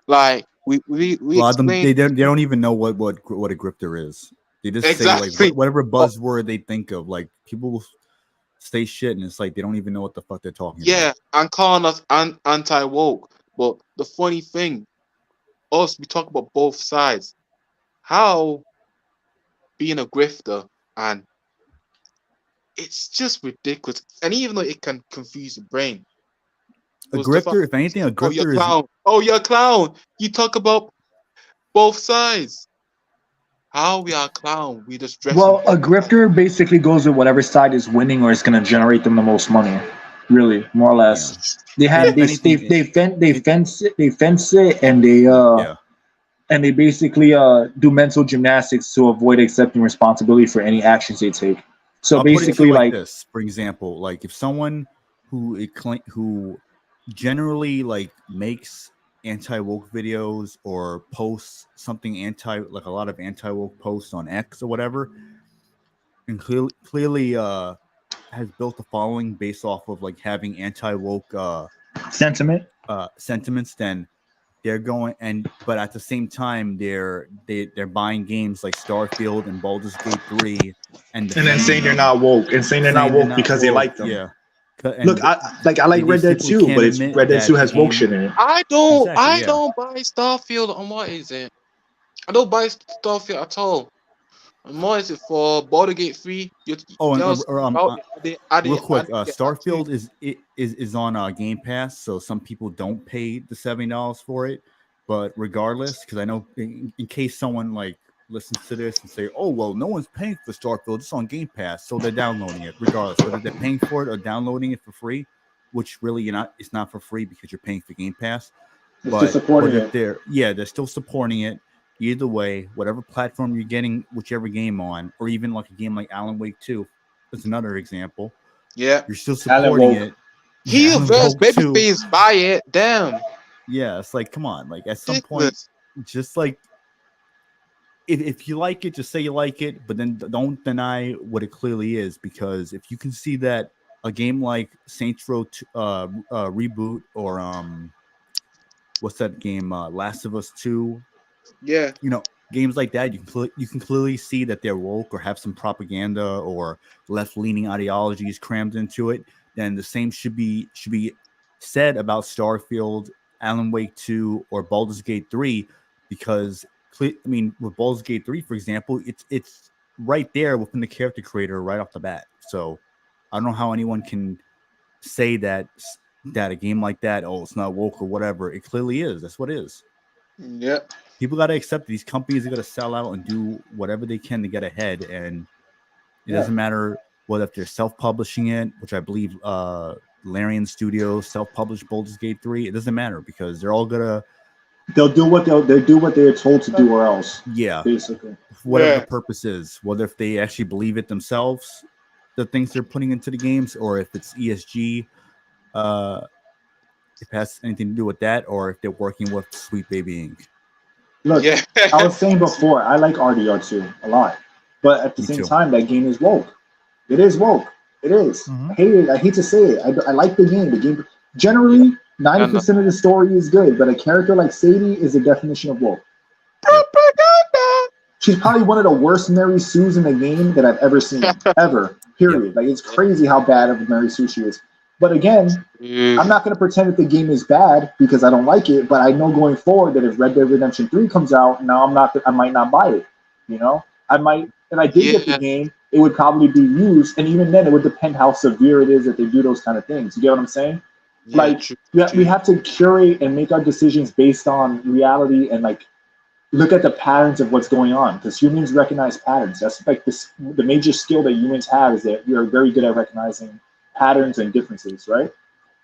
Like we A lot of them explain they don't even know what a grifter is. They just say like exactly. whatever Oh, buzzword they think of. Like people will say shit and it's like they don't even know what the fuck they're talking yeah, about. and calling us anti woke. But the funny thing, us we talk about both sides. How being a grifter and it's just ridiculous. And even though it can confuse the brain, A was the fact, grifter, if anything, a oh, you're a grifter is clown. Oh, you're a clown. You talk about both sides. How we are a clown? We just dress Well, in a both sides. grifter basically goes with whatever side is winning or is going to generate them the most money. Really, more or yeah. less. They And have if anything, they fence it, and yeah. they basically do mental gymnastics to avoid accepting responsibility for any actions they take. So I'll put it to you basically, like like, this. For example, like if someone who generally like makes anti-woke videos or posts something like a lot of anti-woke posts on X or whatever, and clearly has built a following based off of like having anti-woke sentiment. sentiments, then they're going but at the same time they're buying games like Starfield and Baldur's Gate 3 and And then saying defending they're them, not woke, and saying they're not saying they're woke not because they woke. like them. Yeah. Look, And I like they Red Dead simply 2, can't but it's admit Red Dead that 2 the has woke game shit in it. I exactly, yeah. don't buy Starfield, and what is it? I don't buy Starfield at all. And what is it for Baldur's Gate 3? You Oh, and tell us about it. I real didn't quick, get that too. Starfield is on Game Pass, so some people don't pay the $70 for it. But regardless, because I know in case someone like listens to this and say, "Oh, well, no one's paying for Starfield; it's on Game Pass," so they're downloading it regardless, whether they're paying for it or downloading it for free. Which really you're not. It's not for free because you're paying for Game Pass. It's just supporting it. They're still supporting it. Either way, whatever platform you're getting whichever game on, or even like a game like Alan Wake 2, that's another example. Yeah. You're still supporting it. Heel Alan versus Wake 2. babyface, buy it. Damn. Yeah, it's like, come on. Like, at some point, just like, if you like it, just say you like it, but then don't deny what it clearly is. Because if you can see that a game like Saints Row Reboot or what's that game, Last of Us 2, Yeah. you know, games like that, you can clearly see that they're woke or have some propaganda or left-leaning ideologies crammed into it. Then the same should be said about Starfield, Alan Wake 2, or Baldur's Gate 3, because I mean, with Baldur's Gate 3, for example, it's right there within the character creator right off the bat. So I don't know how anyone can say that a game like that, oh, it's not woke or whatever. It clearly is. That's what it is. Yep. People got to accept these companies are going to sell out and do whatever they can to get ahead, and it doesn't matter whether if they're self-publishing it, which I believe Larian Studios self-published Baldur's Gate 3. It doesn't matter because they're all gonna they'll do what they're told to do, or else. Yeah, basically, whatever the purpose is, whether if they actually believe it themselves, the things they're putting into the games, or if it's ESG, if it has anything to do with that, or if they're working with Sweet Baby Inc. Look, I was saying before, I like RDR2 a lot, but at the same time, that game is woke. It is woke. It is. Mm-hmm. I hate it. I hate to say it. I like the game. The game generally 90% of the story is good, but a character like Sadie is the definition of woke. Propaganda. She's probably one of the worst Mary Sues in the game that I've ever seen. Ever. Period. Like, it's crazy how bad of a Mary Sue she is. But again, I'm not going to pretend that the game is bad because I don't like it, but I know going forward that if Red Dead Redemption 3 comes out, now I might not buy it. You know? I might, if I did get the game, it would probably be used, and even then it would depend how severe it is that they do those kind of things. You get what I'm saying? Yeah, like, we have to curate and make our decisions based on reality and, like, look at the patterns of what's going on, because humans recognize patterns. That's like the major skill that humans have, is that we are very good at recognizing patterns and differences, right?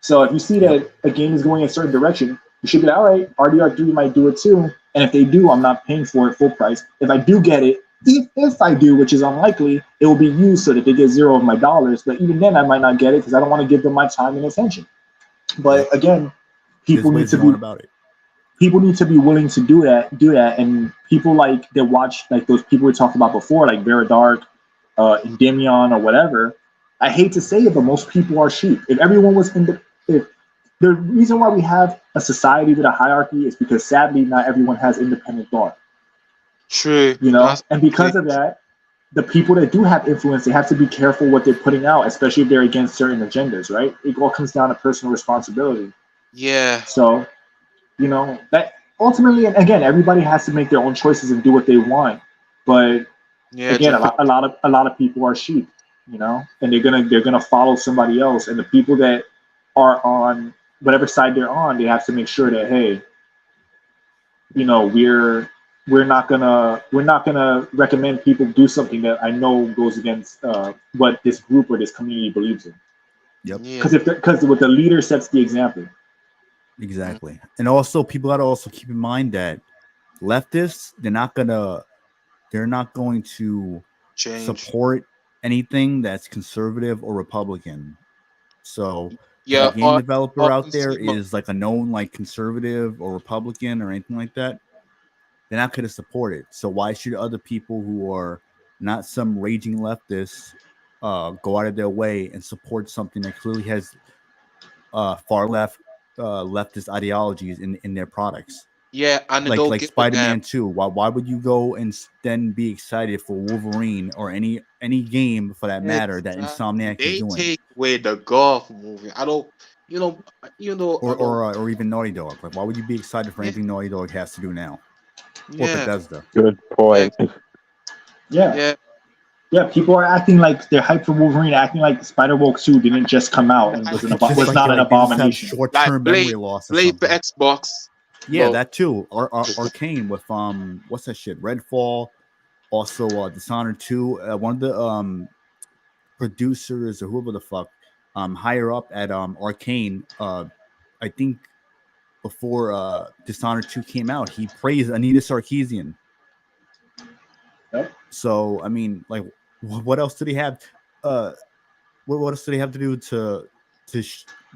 So if you see that a game is going in a certain direction, you should be like, all right, RDR3 might do it too. And if they do, I'm not paying for it full price. If I do get it, if I do, which is unlikely, it will be used so that they get $0 of my dollars. But even then, I might not get it because I don't want to give them my time and attention. But again, people need to be willing to do that. And people like that watch, like those people we talked about before, like Vera Dark, Endymion, or whatever. I hate to say it, but most people are sheep. If everyone was if the reason why we have a society with a hierarchy is because sadly not everyone has independent thought. True. You know, and because of that, the people that do have influence, they have to be careful what they're putting out, especially if they're against certain agendas, right? It all comes down to personal responsibility. Yeah. So, you know, that ultimately, and again, everybody has to make their own choices and do what they want. But again, a lot of people are sheep, you know, and they're gonna follow somebody else. And the people that are on whatever side they're on, they have to make sure that, hey, you know, we're not gonna recommend people do something that I know goes against what this group or this community believes in. Yep. Because what the leader sets the example. Exactly. And also, people got to also keep in mind that leftists, they're not going to support anything that's conservative or Republican. So if a game developer out there is like a known like conservative or Republican or anything like that, they're not going to support it. So why should other people who are not some raging leftists go out of their way and support something that clearly has far left leftist ideologies in their products? Yeah, and they like don't like give a damn. Spider-Man 2. Why would you go and then be excited for Wolverine or any game for that matter that Exactly. Insomniac is They doing, take away the golf movie. I don't, I or don't. or even Naughty Dog? Like, why would you be excited for Yeah, anything Naughty Dog has to do now, or yeah, Bethesda? Good yeah, point. Yeah, yeah. yeah. People are acting like they're hyped for Wolverine, acting like Spider-Woke 2 didn't just come out and Like, It's just was like not an they just have abomination. like short-term memory Blade, loss or Blade for something. Xbox. Yeah, Well, that too. Or Arcane with what's that shit? Redfall. Also, Dishonored 2. One of the producers or whoever the fuck higher up at Arcane, I think before Dishonored 2 came out, he praised Anita Sarkeesian. Yep. So I mean, like, what else did he have? What else did he have to do to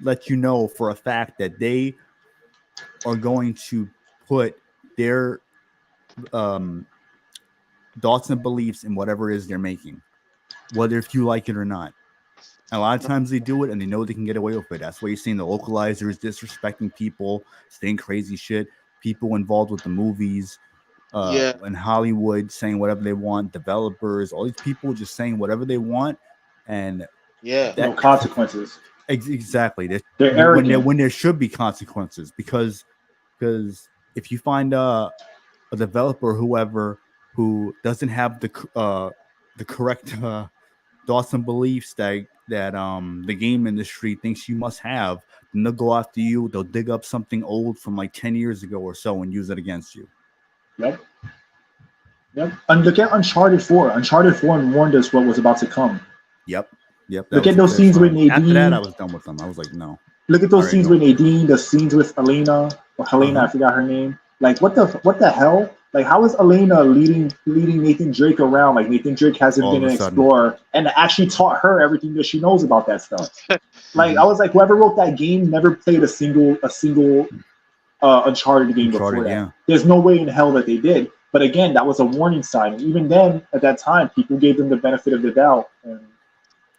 let you know for a fact that they are going to put their thoughts and beliefs in whatever it is they're making, whether if you like it or not. A lot of times they do it and they know they can get away with it. That's why you're seeing the localizers disrespecting people, saying crazy shit, people involved with the movies, yeah, in Hollywood saying whatever they want, developers, all these people just saying whatever they want, and yeah, No that consequences. exactly They're arrogant. when there should be consequences because if you find a developer whoever who doesn't have the correct thoughts and beliefs that the game industry thinks you must have, then they'll go after you. They'll dig up something old from like 10 years ago or so and use it against you. Yep. Yep. And look at Uncharted 4. Uncharted 4 warned us what was about to come. Yep. That Look was at the those first scenes with one. After that, I Nadine. was done with them. I was like, no. Look at I those already scenes know. with Nadine, the scenes with Elena or Helena, I forgot her name. Like what the hell? Like how is Elena leading Nathan Drake around? Like Nathan Drake hasn't All been of an a sudden. explorer and actually taught her everything that she knows about that stuff. Like Mhm. I was like, whoever wrote that game never played a single Uncharted game before Uncharted, that. yeah. There's no way in hell that they did. But again, that was a warning sign. And even then, at that time, people gave them the benefit of the doubt.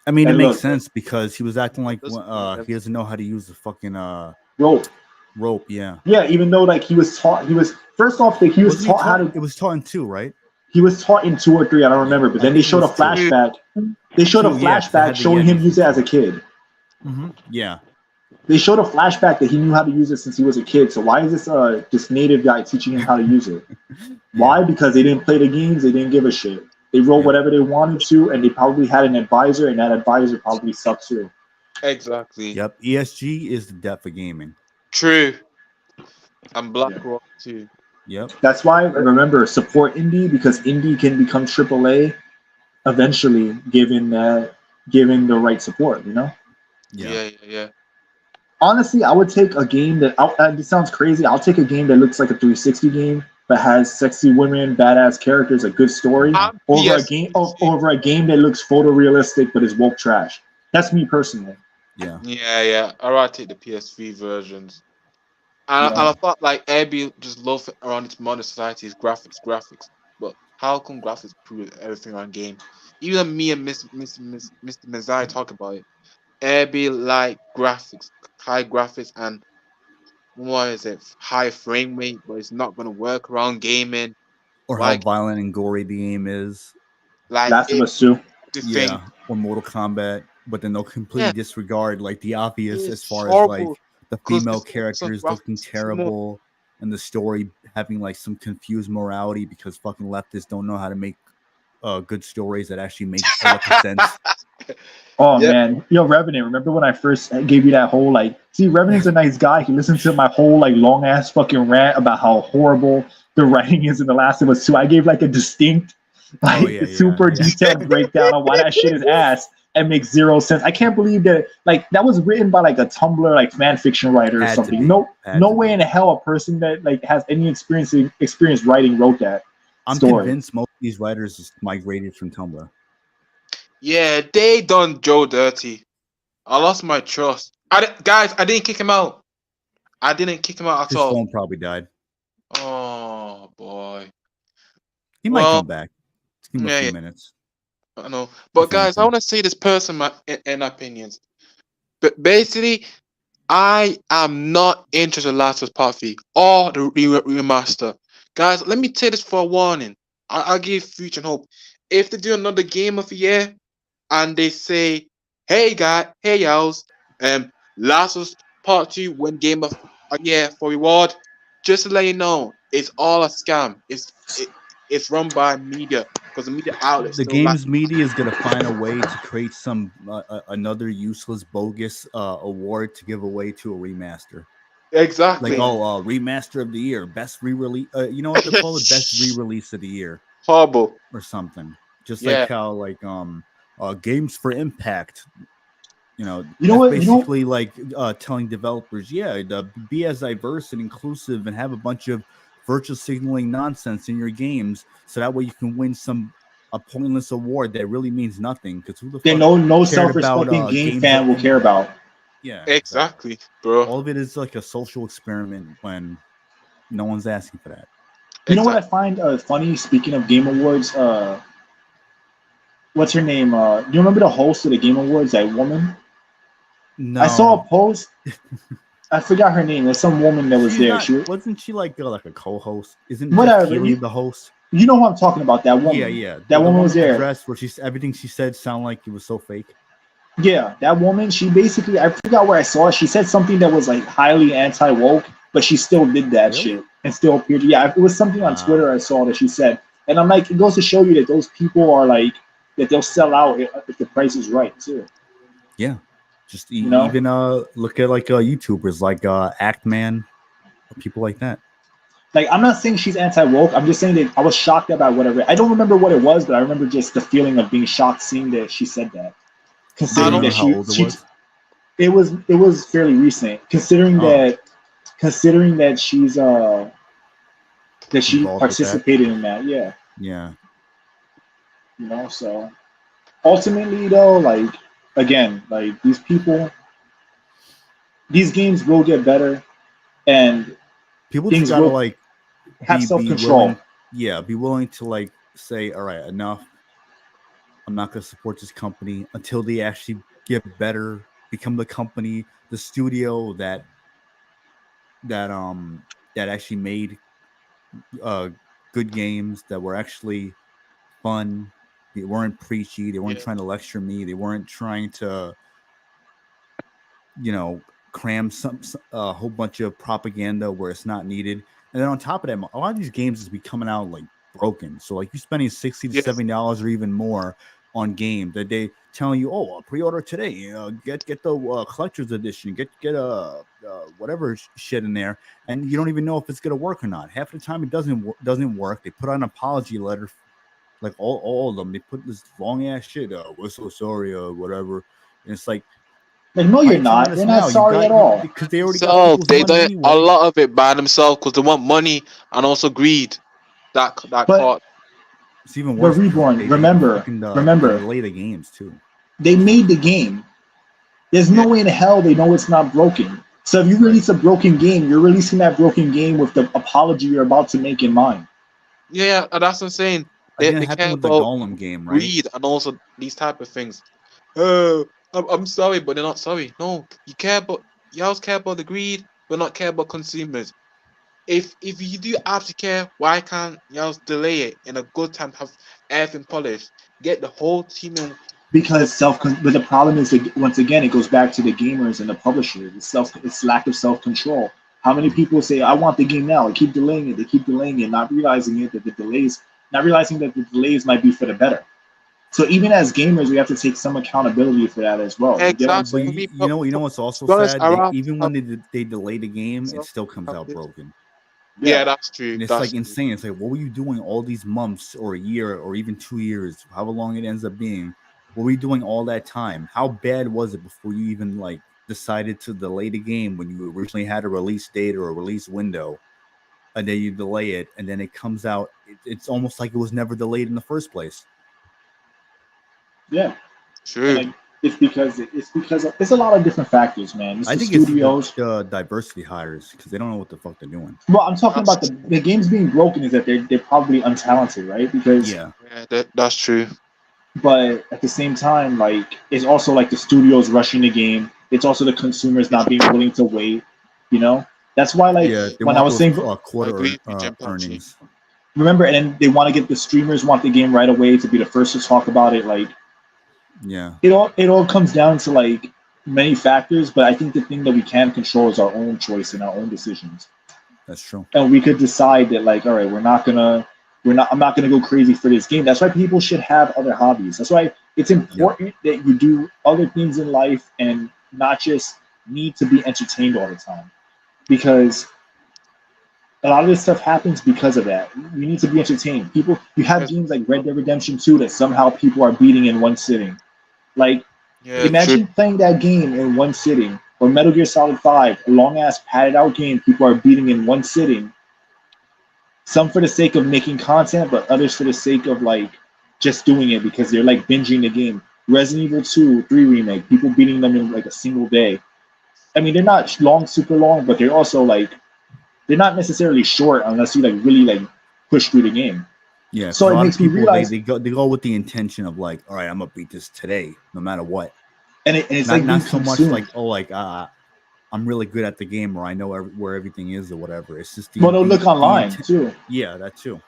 I mean, it And makes look, sense because he was acting like doesn't he doesn't know how to use the fucking rope. rope. Yeah. Yeah, even though like he was taught, he was first off that he was Wasn't he taught how taught? to. It was taught in 2, right? He was taught in 2 or 3, I don't remember. But I then they think it showed a was 2. flashback. They showed a 2, yeah, 'cause it flashback had the showing him Yetis use and it as a shit. kid. Yeah. They showed a flashback that he knew how to use it since he was a kid. So why is this native guy teaching him how to use it? Why? Because they didn't play the games. They didn't give a shit. They wrote whatever they wanted to, and they probably had an advisor, and that advisor probably sucked too. exactly. Yep. ESG is the death of gaming. True. And Black Yeah. Rock too. Yep. That's why remember support indie because indie can become AAA eventually, given the right support. You know. Yeah. Yeah. Honestly, I would take a game it sounds crazy. I'll take a game that looks like a 360 game but has sexy women, badass characters, a good story I'm over PS. a game that looks photorealistic but is woke trash. That's me personally. Yeah. Yeah. I'd rather take the PS3 versions. And Yeah. I thought like Airbnb just love it around its modern society's graphics. But how come graphics prove everything on game? Even me and Mr. Mizai talk about it. Airbnb like graphics, high graphics, and what is it? High frame rate, but it's not gonna work around gaming. Or how Like violent and gory the game is. Last of it Us 2. the thing. Yeah. Or Mortal Kombat, but then they'll completely Yeah, disregard like the obvious as it's far as like horrible the because female it's some characters looking graphics too much. terrible and the story having like some confused morality because fucking leftists don't know how to make good stories that actually make a lot of sense. Oh Yep. man, yo, Revenant. Remember when I first gave you that whole like? See, Revenant's a nice guy. He listened to my whole like long ass fucking rant about how horrible the writing is in The Last of Us 2. I gave like a distinct, like super detailed breakdown on why that shit is ass and makes zero sense. I can't believe that like that was written by like a Tumblr like fan fiction writer or Had to something. be. No, Had no to way be. in hell a person that like has any experience writing wrote that I'm story. convinced most of these writers just migrated from Tumblr. Yeah, they done Joe dirty. I lost my trust. Guys, I didn't kick him out. I didn't kick him out at His all. phone probably died. Oh boy. He might Well, come back. Just give him a yeah, few minutes. I know. But If guys, I anything. want to say this person in opinions. But basically, I am not interested in Last of Us Part 3 or the remaster. Guys, let me take this for a warning. I'll give future hope. If they do another game of the year and they say, hey y'all, Last of Us Part 2 win game of a year for reward, just to let you know, it's all a scam. It's run by media because the media outlets The still like. games media is gonna find a way to create some another useless, bogus award to give away to a remaster. Exactly. Like, remaster of the year, best re-release. You know what they call it? Best re-release of the year Horrible. or something. Just Yeah. like how games for impact. You know that's what? basically like telling developers, be as diverse and inclusive and have a bunch of virtual signaling nonsense in your games, so that way you can win a pointless award that really means nothing. Because who the That fuck no cared self-respecting about game games fan will of care impact? about. Yeah, Exactly, bro. all of it is like a social experiment when no one's asking for that. You know what I Exactly. find funny? Speaking of Game Awards, what's her name? Do you remember the host of the Game Awards? That woman. No, I saw a post. I forgot her name. There's some woman that was she's there. not. Wasn't she like a co-host? Isn't Jeff Whatever. Keighley the host? You know who I'm talking about? That woman. Yeah. That The woman one was with the there. dress where everything she said sounded like it was so fake. Yeah, that woman. She basically, I forgot where I saw it. She said something that was like highly anti-woke, but she still did that Really? shit and still appeared. Yeah, it was something on Twitter I saw that she said, and I'm like, it goes to show you that those people are like that they'll sell out if the price is right too. Yeah, just You know? even look at like YouTubers like Actman, people like that. Like, I'm not saying she's anti-woke. I'm just saying that I was shocked about whatever. I don't remember what it was, but I remember just the feeling of being shocked seeing that she said that. Do you Considering remember that how old it was? it was fairly recent. Considering that she's that she Involved with that? participated in that, yeah. Yeah. You know, so ultimately though, like again, like these games will get better and People things just gotta will like have be self-control. willing. Yeah, be willing to like say, all right, enough. I'm not gonna support this company until they actually get better, become the company, the studio that actually made good games that were actually fun. They weren't preachy. They weren't Yeah. trying to lecture me. They weren't trying to, cram a whole bunch of propaganda where it's not needed. And then on top of that, a lot of these games is be coming out like broken. So like you're spending $60 to Yes. $70 or even more on games that they telling you, oh, pre-order today. Get the collector's edition. Get whatever shit in there, and you don't even know if it's gonna work or not. Half the time it doesn't work. They put out an apology letter. Like all of them, they put this long ass shit. We're so sorry, whatever. And it's like, Like, no, why you're are you telling not. us You're now? not sorry at all. Because they already got So people's they money do a anyway. lot of it by themselves because they want money and also greed. That But caught. It's even worse. Reborn, They remember, delay the games too. they made the game. There's no way in hell they know it's not broken. So if you release a broken game, you're releasing that broken game with the apology you're about to make in mind. Yeah, that's what I'm saying. I think it They happened care with the about Golem game, right? greed and also these type of things. Oh, I'm sorry, but they're not sorry. No, you always care about the greed, but not care about consumers. If you do have to care, why can't you else delay it in a good time to have everything polished? Get the whole team in. Because but the problem is that once again it goes back to the gamers and the publishers. It's lack of self-control. How many people say I want the game now? They keep delaying it. They keep delaying it, not realizing that the delays might be for the better. So even as gamers, we have to take some accountability for that as well. You get what I'm Exactly. But For saying? me, you know what's also to be honest, sad? I Even when they delay the game, it still comes out rather. broken. Yeah, that's true. And it's That's like true. insane. It's like, what were you doing all these months or a year or even 2 years, however long it ends up being? What were you doing all that time? How bad was it before you even like decided to delay the game when you originally had a release date or a release window, and then you delay it, and then it comes out? It's almost like it was never delayed in the first place. Yeah. True. And it's because it's a lot of different factors, man. It's I the think studios. it's the diversity hires because they don't know what the fuck they're doing. Well, I'm talking about the games being broken is that they're probably untalented, right? Because Yeah, that's true. but at the same time, like it's also like the studios rushing the game. It's also the consumers not being willing to wait. You know, that's why like Yeah, they when I want was those saying, I agree quarter with Jim Pachi. earnings. remember, and then they want to get the streamers want the game right away to be the first to talk about it. Like Yeah, it all comes down to like many factors, but I think the thing that we can control is our own choice and our own decisions. that's true. And we could decide that like, all right, I'm not gonna go crazy for this game. That's why people should have other hobbies. That's why it's important that you do other things in life and not just need to be entertained all the time. Because a lot of this stuff happens because of that. You need to be entertained. You have Yes. games like Red Dead Redemption 2 that somehow people are beating in one sitting. Like, Yeah, true. imagine playing that game in one sitting, or Metal Gear Solid 5, a long ass padded out game people are beating in one sitting. Some for the sake of making content, but others for the sake of like just doing it because they're like binging the game. Resident Evil 2, 3 remake, people beating them in like a single day. I mean, they're not long, super long, but they're also like they're not necessarily short unless you like really like push through the game. Yeah, 'cause So a it lot makes of me people realize, they go with the intention of like, all right, I'm gonna beat this today, no matter what. and it's Not like being so much consumed. like, oh, like I'm really good at the game, or I know where everything is, or whatever. It's just Well, they'll look online too. Yeah, that too.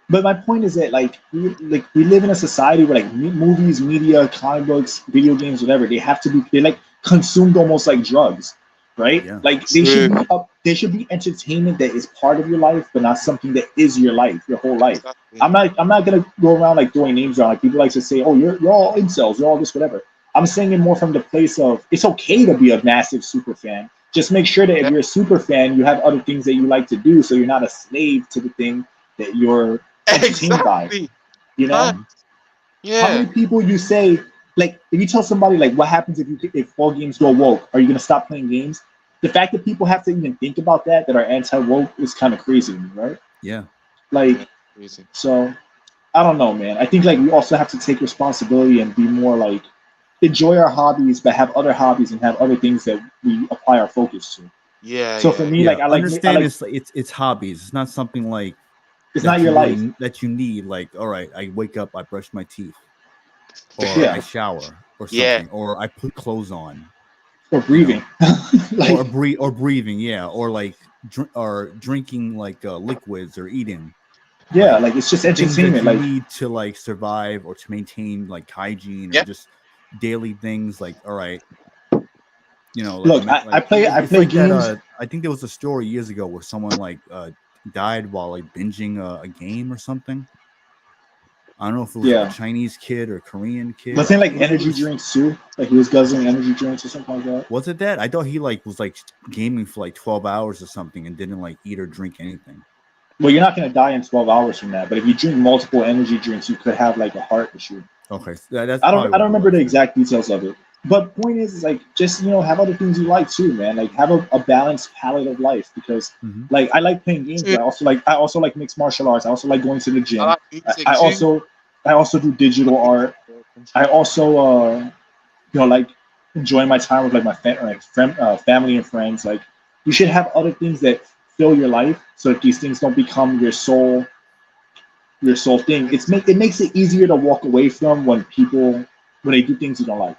But my point is that we live in a society where like movies, media, comic books, video games, whatever, they're like consumed almost like drugs, right? Yeah. Like True. they should be entertainment that is part of your life, but not something that is your life, your whole life. Exactly. I'm not gonna go around like throwing names around. Like people like to say, oh, you're all incels, you're all this, whatever. I'm saying it more from the place of it's okay to be a massive super fan. Just make sure that if Yeah, you're a super fan, you have other things that you like to do, so you're not a slave to the thing that you're entertained by. exactly. You know, Huh? Mhm. how Yeah. many people you say like if you tell somebody like what happens if all games go woke? Are you gonna stop playing games? The fact that people have to even think about that are anti woke is kind of crazy to me, right? Yeah. Yeah. Like Crazy. so, I don't know, man. I think like we also have to take responsibility and be more like enjoy our hobbies, but have other hobbies and have other things that we apply our focus to. Yeah, So for yeah. me, Yeah. like I Understand like it's hobbies. It's not something like it's not your life. that you need. Like, all right, I wake up, I brush my teeth, or I Yeah, shower, or Yeah. something, or I put clothes on, or you know, breathing, like or breathing, yeah, or like or drinking like liquids or eating, yeah, like like it's just things that entertainment. you Like need to like survive or to maintain like hygiene or Yeah. just daily things. Like, all right, like look, I play I it's play like that. games. I think there was a story years ago where someone like died while like binging a game or something. I don't know if it was like a Yeah, Chinese kid or Korean kid. wasn't it like It energy was drinks too? Like he was guzzling energy drinks or something like that. was it that? I thought he like was like gaming for like 12 hours or something and didn't like eat or drink anything. Well, you're not gonna die in 12 hours from that, but if you drink multiple energy drinks, you could have like a heart issue. Okay, so that's I don't probably I what don't it remember was the then. exact details of it. But point is like just have other things you like too, man. Like have a balanced palette of life because Hmm. like I like playing games, True. but I also like mixed martial arts. I also like going to the I gym. like I, music I too. also I also do digital art. I also like enjoying my time with like family and friends. Like you should have other things that fill your life so that these things don't become your sole thing. It makes it easier to walk away from when they do things you don't like.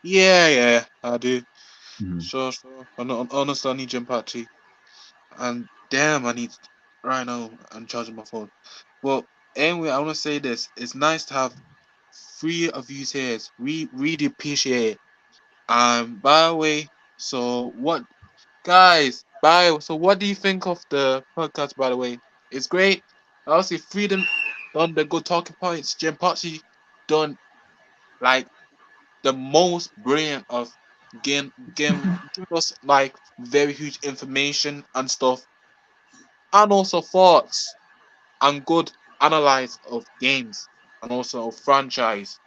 Yeah, yeah. I do. Hmm. Sure, sure. Honestly, I need Jim Pachi. And damn, I need right now. I'm charging my phone. Well, anyway, I want to say this. It's nice to have three of you here. We really appreciate it. By the way, so what, guys? So what do you think of the podcast? By the way, it's great. Obviously, Freedom done the good talking points. Jim Pachi done like the most brilliant of give us like very huge information and stuff, and also thoughts and good analyze of games and also of franchise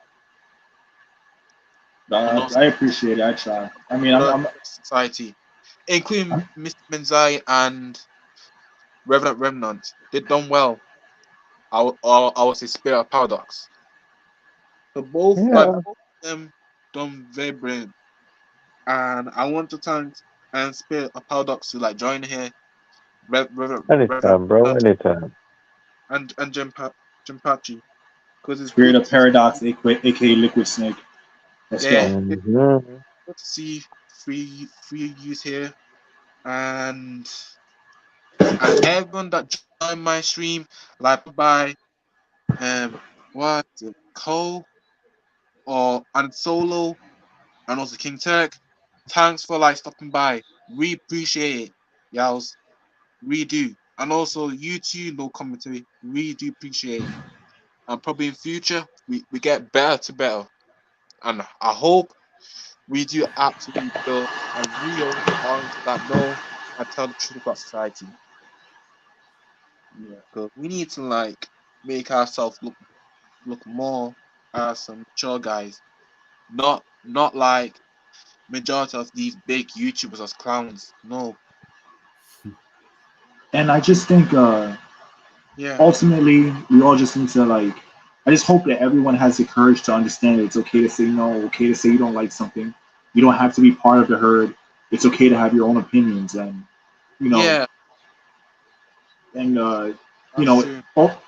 and also I appreciate it. I try. I mean, learn society, including Mr. Menzai and Revenant. They done well. I would say Spirit of Paradox. So Yeah, both of them done very brilliant. And I want to thank and Spirit of Paradox to like join here. Revenant anytime, bro, anytime. and Jim Pachi because it's Spirit good of to see. Paradox, aka Liquid Snake. Let's Yeah, go. Hmm. good to see three yous here, and everyone that joined my stream, like by what Cole or and Solo and also King Tech. Thanks for like stopping by. We appreciate it, yous. We do. And also you too, no commentary. We do appreciate it. And probably in future we get better to better. And I hope we do absolutely build a real audience that know and tell the truth about society. Yeah. Because we need to like make ourselves look more as some mature guys. Not like majority of these big YouTubers as clowns. No. And I just think Yeah. ultimately we all just need to like. I just hope that everyone has the courage to understand that it's okay to say no, okay to say you don't like something. You don't have to be part of the herd. It's okay to have your own opinions, and you know, Yeah, and that's true.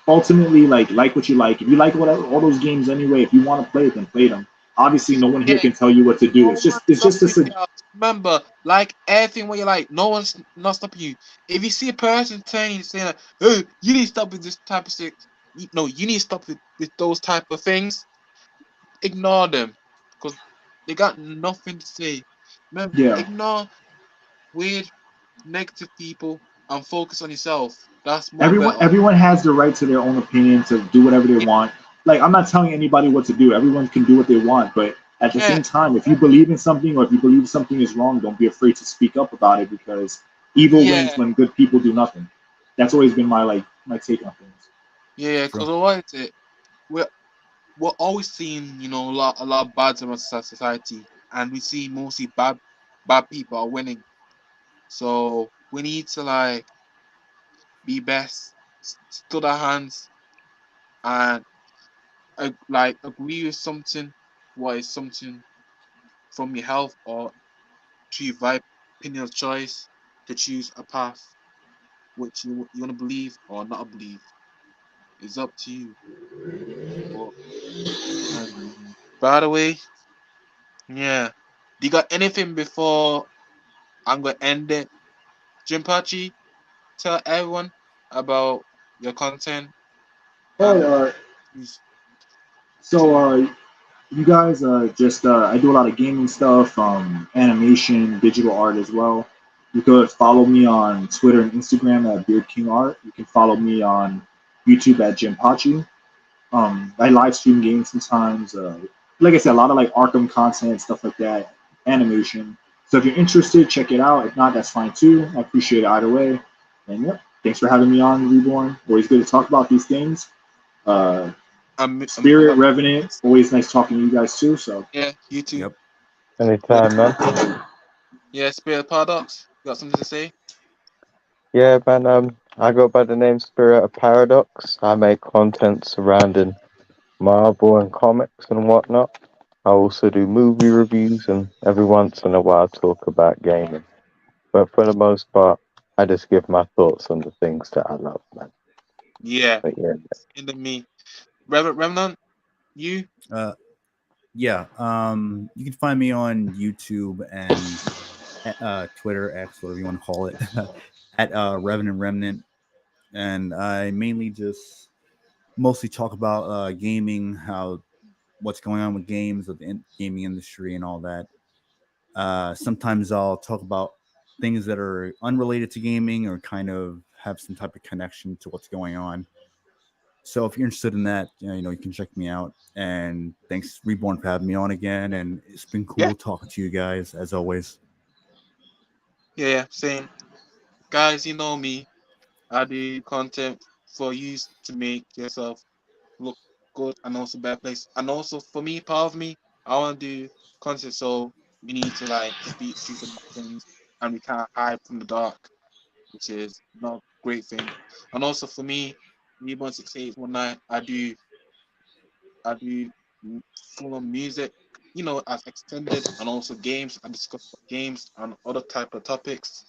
ultimately like what you like. If you like whatever all those games anyway, if you want to play it, then play them. Obviously, no one Yeah, here can tell you what to do. no It's one just it's just stopping this. you. Remember, like everything what you like, no one's not stopping you. If you see a person turning saying, like, "Hey, you need to stop with this type of shit," no, you need to stop with those type of things. Ignore them, because they got nothing to say. Remember, Yeah, ignore weird, negative people and focus on yourself. That's more better. everyone has the right to their own opinion to do whatever they Yeah, want. Like I'm not telling anybody what to do. Everyone can do what they want, but at the yeah, same time, if you believe in something or if you believe something is wrong, don't be afraid to speak up about it because evil wins yeah, when good people do nothing. That's always been my take on things. yeah. True. Because what is it? We're we're always seeing, a lot of bad in our society, and we see mostly bad people are winning. So we need to like be best, stood our hands, and like agree with something. What is something from your health or to your vibe, opinion of choice to choose a path which you want to believe or not believe. It's up to you. But by the way, yeah. Do you got anything before I'm gonna end it? Jimpachi, tell everyone about your content Oh, and use so to you guys just I do a lot of gaming stuff, animation, digital art as well. You could follow me on Twitter and Instagram at Beard King Art. You can follow me on YouTube at Jimpachi. I live stream games sometimes. Like I said, a lot of like Arkham content, stuff like that, animation. So if you're interested, check it out. If not, that's fine too. I appreciate it either way. And yep, thanks for having me on, Reborn. Always good to talk about these things. Uh, Spirit, Revenant, always nice talking to you guys too. So yeah, you too. Yep. Anytime, man. Yeah, Spirit Paradox. You got something to say? Yeah, man. I go by the name Spirit of Paradox. I make content surrounding Marvel and comics and whatnot. I also do movie reviews and every once in a while talk about gaming. But for the most part, I just give my thoughts on the things that I love, man. Yeah, But yeah, into me. Remnant, you? Uh, yeah. You can find me on YouTube and Twitter, X, whatever you want to call it, at RevenantRemnant, and I mainly just mostly talk about gaming, how what's going on with games, with the gaming industry, and all that. Sometimes I'll talk about things that are unrelated to gaming or kind of have some type of connection to what's going on. So if you're interested in that, you can check me out. And thanks, Reborn, for having me on again. And it's been Yeah, cool talking to you guys as always. yeah, same. Guys, you know me. I do content for you to make yourself look good and also better place. And also for me, part of me, I want to do content so we need to like speak truth about things and we can't hide from the dark, which is not a great thing. And also for me, Reborn 68 one night, I do full on music, as extended and also games. I discuss games and other type of topics.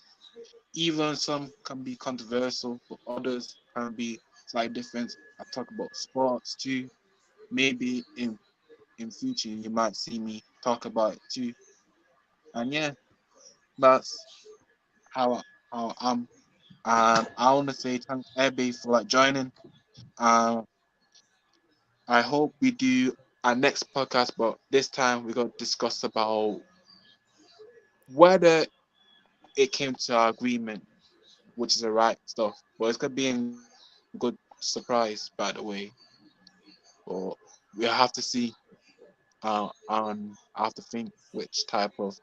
Even some can be controversial, but others can be slightly different. I talk about sports too. Maybe in future you might see me talk about it too. And yeah, that's how I'm. And I want to say thanks everybody for like joining. Um, I hope we do our next podcast, but this time we're gonna discuss about whether it came to our agreement, which is the right stuff. But it's gonna be a good surprise, by the way. But we'll have to see. And I have to think which type of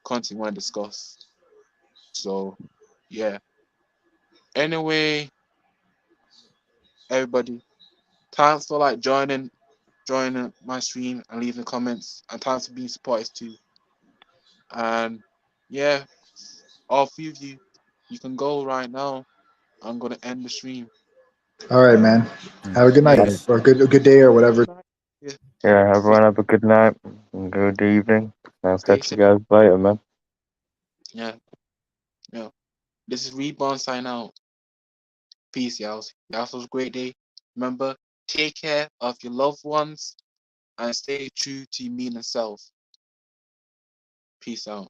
content we want to discuss. So yeah. Anyway, everybody, thanks for like joining my stream and leaving comments, and thanks for being supporters too. And yeah, all three of you, you can go right now. I'm gonna end the stream. All right, man. Have a good night And Peace. or good day or whatever. Yeah, yeah, yeah. everyone have a good night and good evening. I'll Stay catch you safe. guys later, man. Yeah, yeah. This is Reborn sign out. Peace, y'all. Y'all have a great day. Remember, take care of your loved ones and stay true to your meaning self. Peace out.